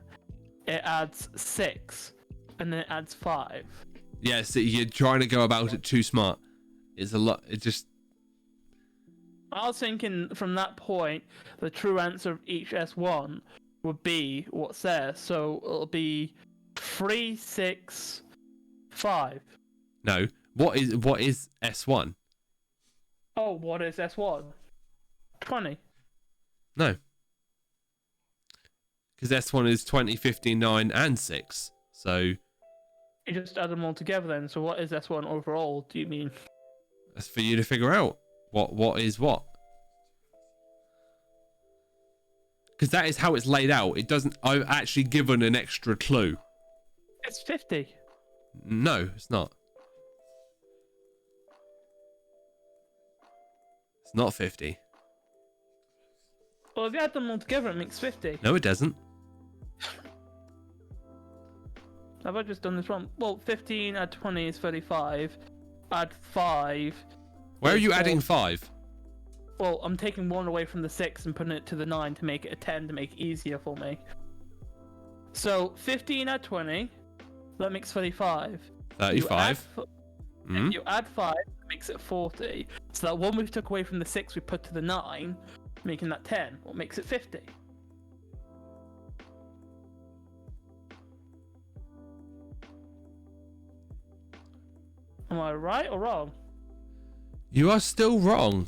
it adds 6. And then it adds 5. Yeah, so you're trying to go about it too smart. It's a lot. It just. I was thinking from that point, the true answer of each S1 would be what's there. So it'll be 3, 6, 5. No. What is S1? Oh, what is S1? 20. No. Because S1 is 20, 15, 9, and 6. So You just add them all together then. So what is S1 overall, do you mean? that's for you to figure out. What is what? Because that is how it's laid out. It doesn't. I've actually given an extra clue. It's 50. No, it's not. It's not 50. Well, if you add them all together, it makes 50. No, it doesn't. Have I just done this wrong? Well, 15 add 20 is 35. Add 5. Where are you It's adding four. 5? Well, I'm taking 1 away from the 6 and putting it to the 9 to make it a 10 to make it easier for me. So 15 add 20, that makes 35. 35. You add 5, that makes it 40. So that 1 we took away from the 6 we put to the 9, making that 10. What makes it 50? Am I right or wrong? You are still wrong.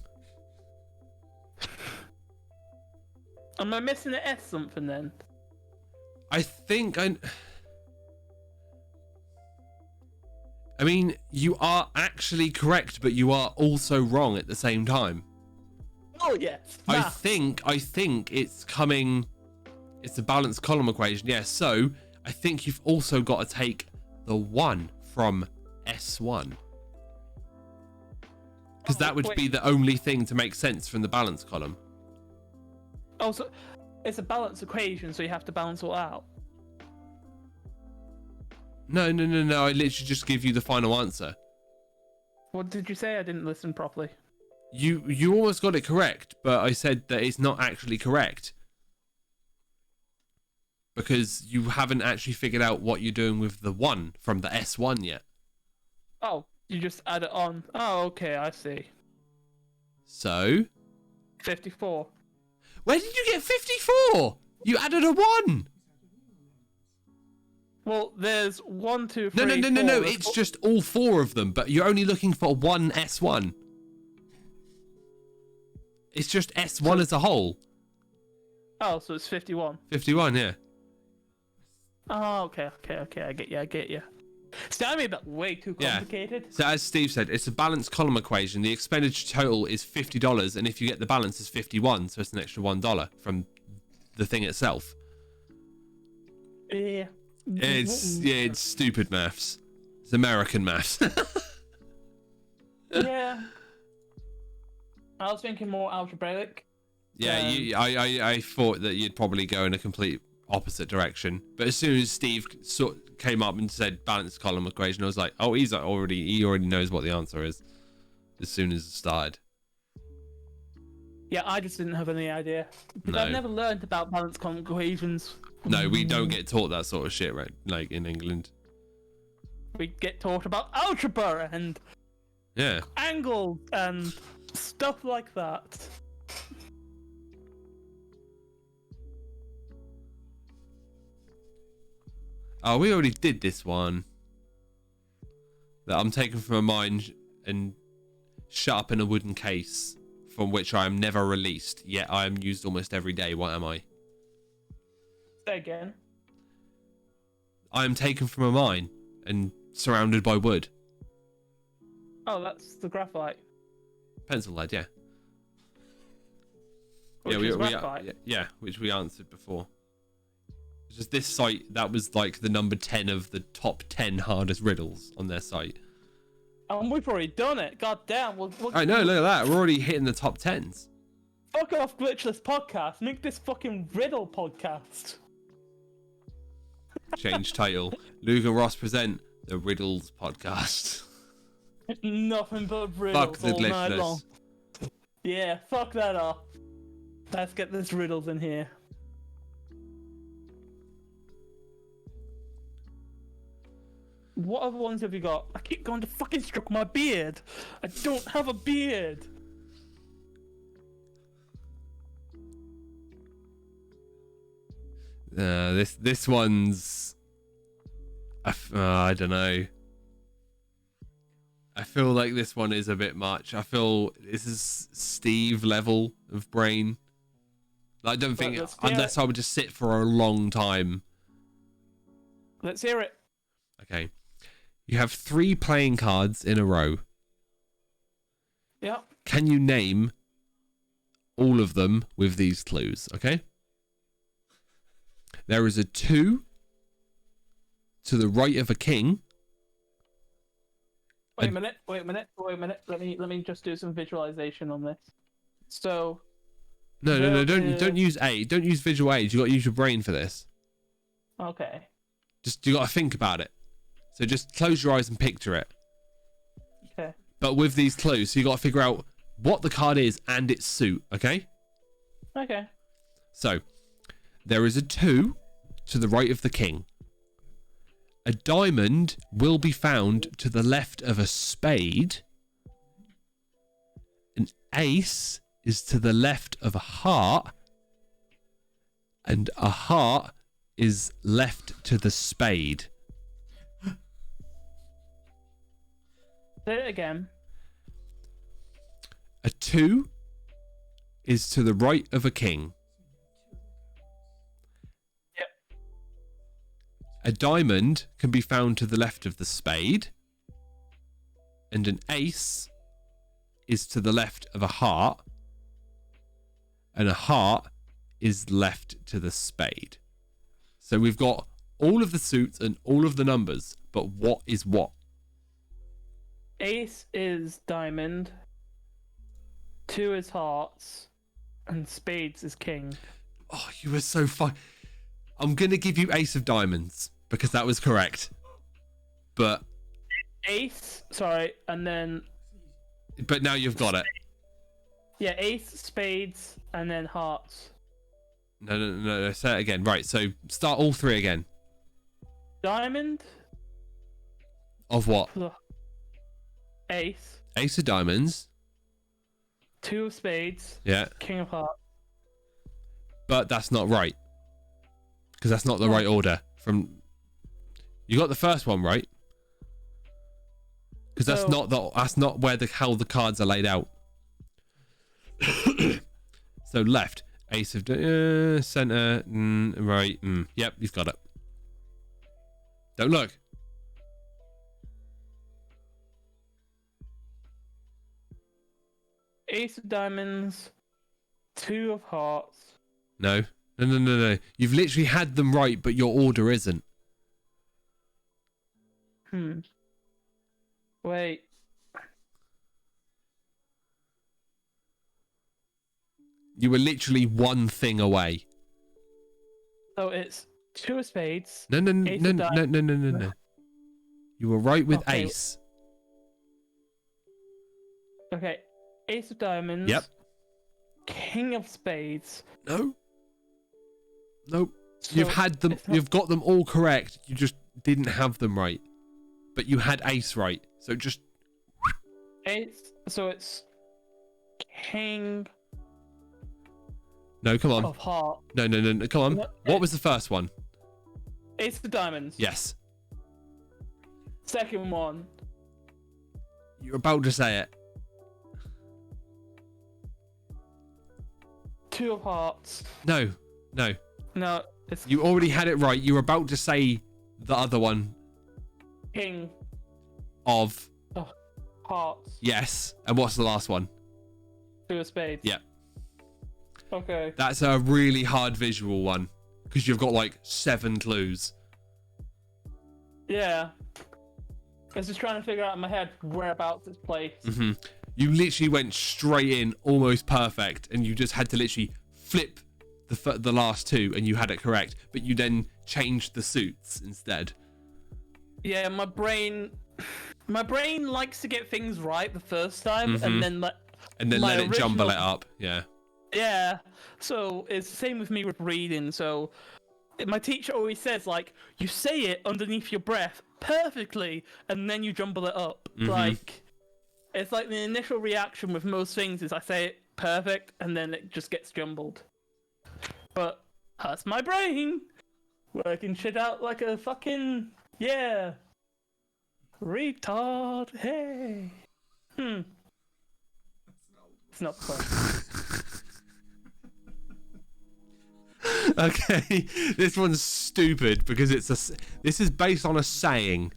Am I missing an S something then? I think I mean, you are actually correct, but you are also wrong at the same time. Oh yes. I Nah. think it's coming. It's a balanced column equation. Yeah. So I think you've also got to take the 1 from S1. Because that would be the only thing to make sense from the balance column. Oh, so it's a balanced equation, so you have to balance all out. No. I literally just give you the final answer. What did you say? I didn't listen properly. You almost got it correct, but I said that it's not actually correct. Because you haven't actually figured out what you're doing with the 1 from the S1 yet. Oh, you just add it on. Oh, okay, I see. So, 54. where did you get 54? You added a 1. Well, there's 1, 2, 3. No. 4, there's It's four- just all 4 of them, but you're only looking for one S1. It's just S1 as a whole. Oh, so it's 51. 51, yeah. Oh, okay. I get you. See, I made that way too Yeah. complicated. So as Steve said, it's a balanced column equation. The expenditure total is $50, and if you get the balance, it's 51, so it's an extra $1 from the thing itself. Yeah. It's stupid maths. It's American maths. Yeah. I was thinking more algebraic. Yeah, I thought that you'd probably go in a complete opposite direction. But as soon as Steve came up and said balanced column equation, I was like, oh, he already knows what the answer is. As soon as it started. Yeah, I just didn't have any idea. Because No. I've never learned about balanced column equations. No, we don't get taught that sort of shit, right? Like in England. We get taught about algebra and Yeah. angles and stuff like that. Oh, we already did this one. That I'm taken from a mine and shut up in a wooden case from which I am never released, yet I am used almost every day. What am I? Say again. I am taken from a mine and surrounded by wood. Oh, that's the graphite. Pencil lead, yeah. Which is graphite. Which we answered before. It's just this site, that was like the number 10 of the top 10 hardest riddles on their site. And we've already done it. God damn. I know, look at that. We're already hitting the top 10s. Fuck off, Glitchless Podcast. Make this fucking riddle podcast. Change title. Luke and Ross present the Riddles Podcast. Nothing but riddles Fuck the all night glitchless. long. Yeah, fuck that off. Let's get this riddles in here. What other ones have you got? I keep going to fucking stroke my beard. I don't have a beard. This one's. I don't know. I feel like this one is a bit much. I feel this is Steve level of brain. I don't think unless I would just sit for a long time. Let's hear it. Okay. You have 3 playing cards in a row. Yeah. Can you name all of them with these clues? Okay. There is a 2 to the right of a king. Wait a minute. Let me just do some visualization on this. So. No. Don't use aid. Don't use visual aid. You got to use your brain for this. Okay. You got to think about it. So just close your eyes and picture it. Okay. But with these clues, so you got to figure out what the card is and its suit. Okay. Okay. So there is a 2 to the right of the king. A diamond will be found to the left of a spade. An ace is to the left of a heart. And a heart is left to the spade. Say it again. A 2 is to the right of a king. Yep. A diamond can be found to the left of the spade. And an ace is to the left of a heart. And a heart is left to the spade. So we've got all of the suits and all of the numbers, but what is what? Ace is diamond. 2 is hearts. And spades is king. Oh, you were so fun. I'm going to give you ace of diamonds because that was correct. But Ace, sorry, and then... But now you've got it. Yeah, ace, spades, and then hearts. No. Say it again. Right, so start all 3 again. Diamond. Of what? Ace. Ace of diamonds. 2 of spades. Yeah. King of hearts. But that's not right. Because that's not the right order. You got the first one right. Because that's not where how the cards are laid out. So left. Ace of center, right. Yep, you've got it. Don't look. Ace of diamonds, 2 of hearts. No. You've literally had them right, but your order isn't. Wait. You were literally one thing away. So it's 2 of spades. No. You were right with Okay. ace. Okay. Ace of diamonds. Yep. King of spades. No. Nope. So You've had them. it's not- You've got them all correct. You just didn't have them right. But you had ace right. So just. Ace. So it's king No, come on. of heart. No. Come on. No, What was the first one? Ace of diamonds. Yes. Second one. You're about to say it. 2 of hearts. No. No, it's You already had it right. You were about to say the other one king of of hearts. yes. And what's the last one? 2 of spades. Yeah. Okay. That's a really hard visual one because you've got like 7 clues. Yeah. I was just trying to figure out in my head whereabouts it's placed. You literally went straight in, almost perfect, and you just had to literally flip the last 2, and you had it correct. But you then changed the suits instead. Yeah, my brain likes to get things right the first time, and then And then my let it jumble original- it up. Yeah. Yeah, so it's the same with me with reading. So my teacher always says, like, you say it underneath your breath perfectly, and then you jumble it up. Like, it's like the initial reaction with most things is I say it perfect, and then it just gets jumbled. But that's my brain. Working shit out like a fucking retard. Hey. It's not fun. Okay, this one's stupid because this is based on a saying,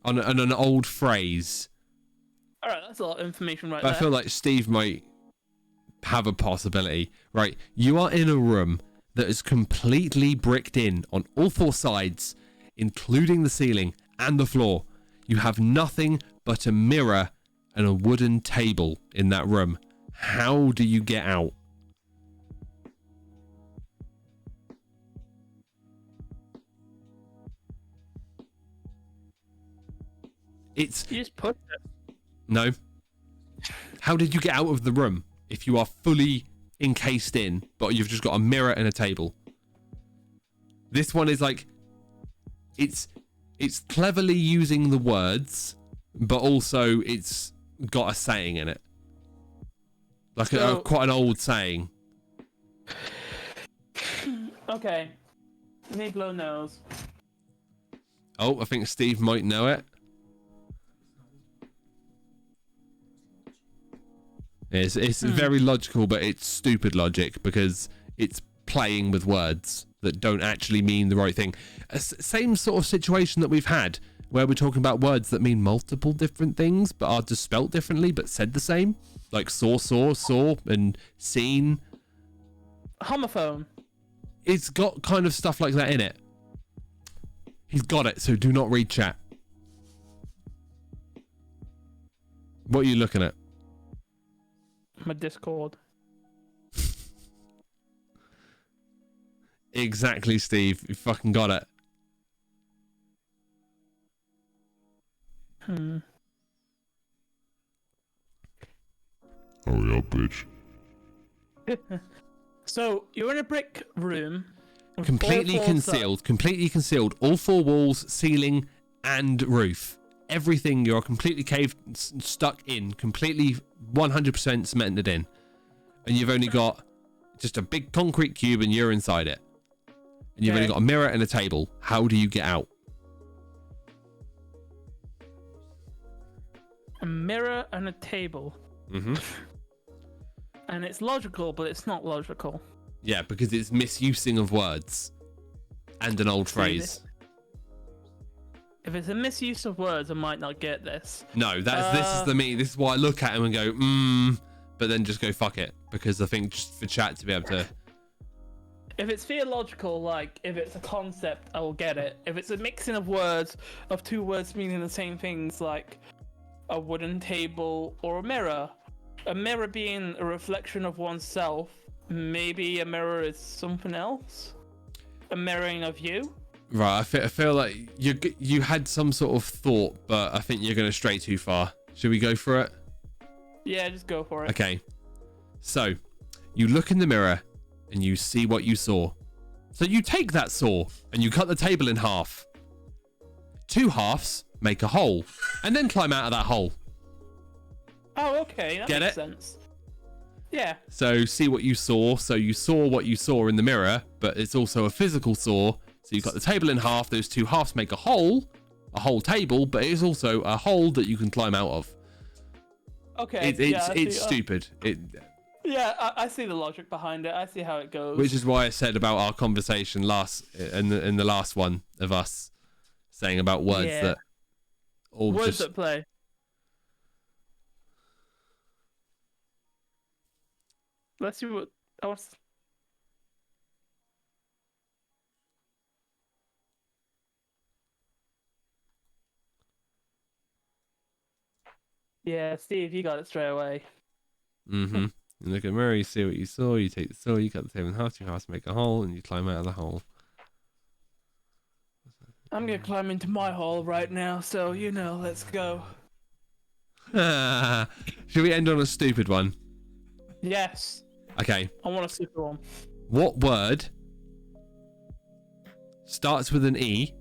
on an old phrase. All right, that's a lot of information right I there. feel like Steve might have a possibility. Right, you are in a room that is completely bricked in on all four sides, including the ceiling and the floor. You have nothing but a mirror and a wooden table in that room. How do you get out? You just put it. No. How did you get out of the room if you are fully encased in, but you've just got a mirror and a table? This one is like, it's cleverly using the words, but also it's got a saying in it, like quite an old saying. Okay, Niblo knows. Oh, I think Steve might know it. It's very logical, but it's stupid logic because it's playing with words that don't actually mean the right thing. Same sort of situation that we've had where we're talking about words that mean multiple different things but are just spelt differently but said the same, like saw, and seen. Homophone. It's got kind of stuff like that in it. He's got it, so do not read chat. What are you looking at? My Discord. Exactly, Steve. You fucking got it. Hurry up, bitch. So you're in a brick room. with Completely all four concealed. All four walls, ceiling, and roof. Everything, you're completely stuck in, completely 100% cemented in. And you've only got just a big concrete cube and you're inside it. And you've only got a mirror and a table. How do you get out? A mirror and a table. Mm-hmm. And it's logical, but it's not logical. Yeah, because it's misusing of words and an old phrase. If it's a misuse of words, I might not get this. No, this is why I look at him and go, but then just go fuck it, because I think just for chat to be able to. If it's theological, like if it's a concept, I will get it. If it's a mixing of words, of two words meaning the same things, like a wooden table or a mirror being a reflection of oneself, maybe a mirror is something else. A mirroring of you. Right, I feel like you had some sort of thought, but I think you're going to stray too far. Should we go for it? Yeah, just go for it. Okay. So, you look in the mirror and you see what you saw. So you take that saw and you cut the table in half. Two halves make a hole, and then climb out of that hole. Oh, okay. That Get makes it? sense. Yeah. So see what you saw. So you saw what you saw in the mirror, but it's also a physical saw. So you cut the table in half. Those two halves make a whole table, but it is also a hole that you can climb out of. Okay. It's stupid. Yeah, I see the logic behind it. I see how it goes. Which is why I said about our conversation in the last one of us saying about words that all words just that play. Let's see what I was. Yeah, Steve, you got it straight away. Mm-hmm. You look at the mirror, you see what you saw, you take the saw, you cut the table in half, two halves make a hole, and you climb out of the hole. I'm gonna climb into my hole right now, so let's go. Should we end on a stupid one? Yes. Okay. I want a super one. What word starts with an E?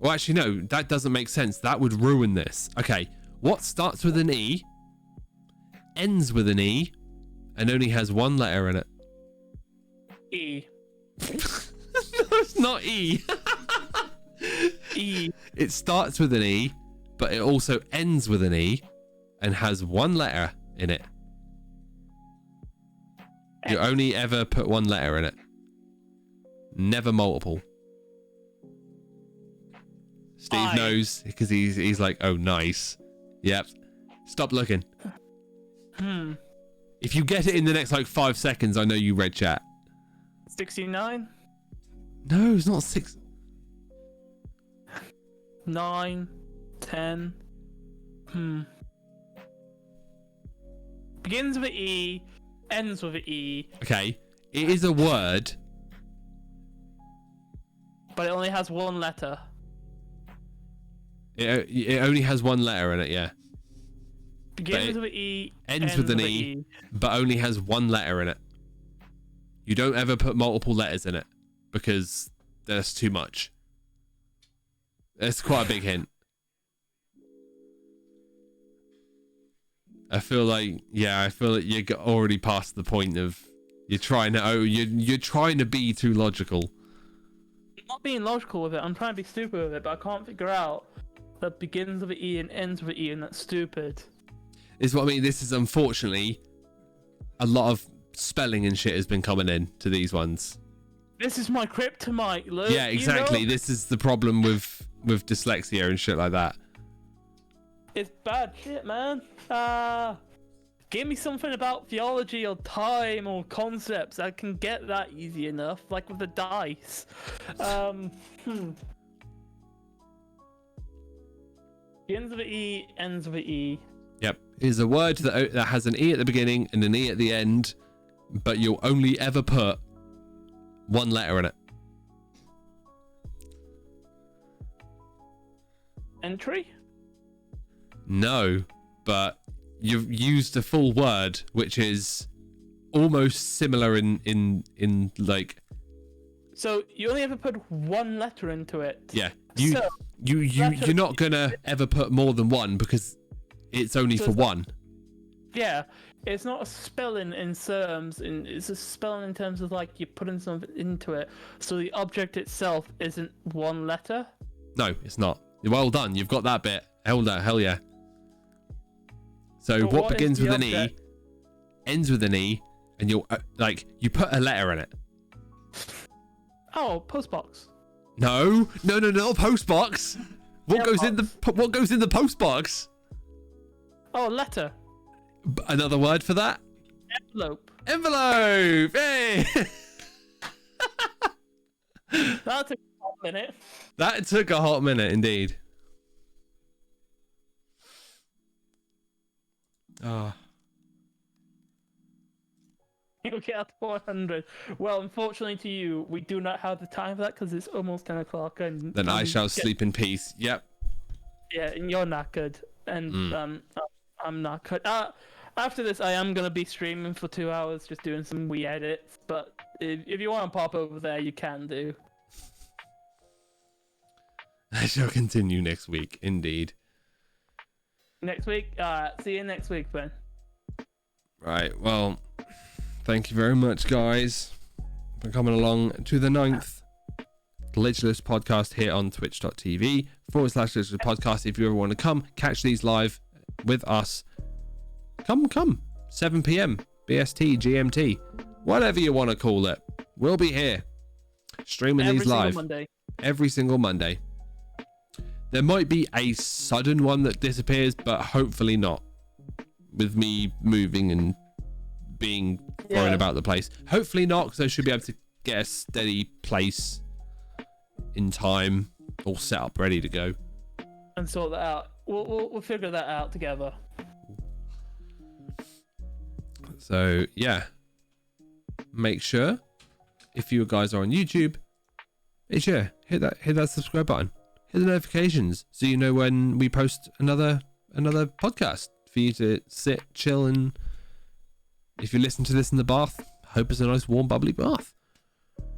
Well, actually, no, that doesn't make sense. That would ruin this. Okay. What starts with an E, ends with an E, and only has one letter in it? E. No. it's not E. E. It starts with an E, but it also ends with an E and has one letter in it. You only ever put one letter in it. Never multiple. Steve knows because he's like, oh, nice. Yep. Stop looking. If you get it in the next like 5 seconds, I know you read chat. 69? No, it's not 6. 9, 10. Begins with an E, ends with an E. Okay, it is a word. But it only has one letter. It only has one letter in it, yeah. Begins with an E, ends with an E, but only has one letter in it. You don't ever put multiple letters in it because that's too much. That's quite a big hint. I feel like you're already past the point of you're trying to be too logical. I'm not being logical with it. I'm trying to be stupid with it, but I can't figure out that begins with an E and ends with an E, and that's stupid. Is what I mean. This is unfortunately a lot of spelling and shit has been coming in to these ones. This is my kryptonite, Luke. Yeah, exactly. You know? This is the problem with dyslexia and shit like that. It's bad shit, man. Give me something about theology or time or concepts. I can get that easy enough, like with the dice. Begins with an E, ends with an E. Yep. Is a word that has an E at the beginning and an E at the end, but you'll only ever put one letter in it. Entry? No, but you've used a full word, which is almost similar in like. So you only ever put one letter into it. Yeah. You're not gonna ever put more than one because it's only for one. Yeah, it's not a spelling in terms. It's a spelling in terms of like you're putting something into it. So the object itself isn't one letter. No, it's not. Well done. You've got that bit. Hell yeah. So But what what begins is with the an E, object? ends with an E, and you'll you put a letter in it. Oh, postbox. No, not a postbox. What Yeah, goes in the postbox? Oh, letter. Another word for that? Envelope. Envelope. Hey. That took a hot minute. That took a hot minute, indeed. Oh. You'll get up to 400. Well, unfortunately to you, we do not have the time for that because it's almost 10 o'clock. And Then I shall sleep in peace. Yep. Yeah, and you're knackered. And I'm knackered. After this, I am going to be streaming for 2 hours, just doing some wee edits. But if you want to pop over there, you can do. I shall continue next week, indeed. Next week? See you next week, then. Right, well, thank you very much, guys, for coming along to the 9th Glitchless Podcast here on twitch.tv/Glitchless Podcast. If you ever want to come catch these live with us, come. 7 p.m. BST, GMT, whatever you want to call it. We'll be here streaming these live every single Monday. There might be a sudden one that disappears, but hopefully not. With me moving and being thrown about the place. Hopefully not, because I should be able to get a steady place in time, all set up, ready to go. And sort that out. We'll figure that out together. So, yeah. Make sure, if you guys are on YouTube, hit that subscribe button. Hit the notifications so you know when we post another podcast for you to sit, chill, and if you listen to this in the bath, hope it's a nice, warm, bubbly bath.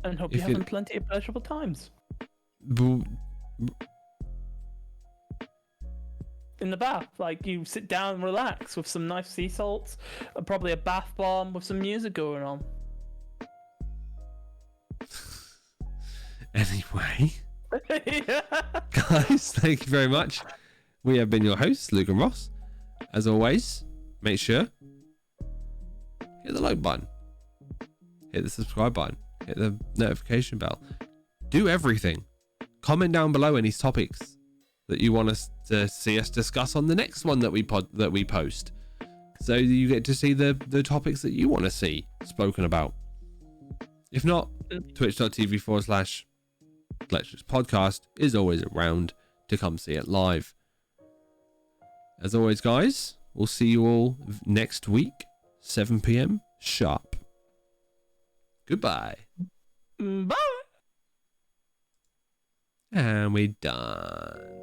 And hope you're having plenty of pleasurable times. In the bath, like you sit down and relax with some nice sea salts, and probably a bath bomb with some music going on. Anyway, Yeah. guys, thank you very much. We have been your hosts, Luke and Ross. As always, make sure hit the like button, hit the subscribe button, hit the notification bell. Do everything. Comment down below any topics that you want us to see us discuss on the next one that we post, so you get to see the topics that you want to see spoken about. If not, twitch.tv/Glitchless Podcast is always around to come see it live. As always, guys, we'll see you all next week, 7 p.m. sharp. Goodbye. Bye. And we're done.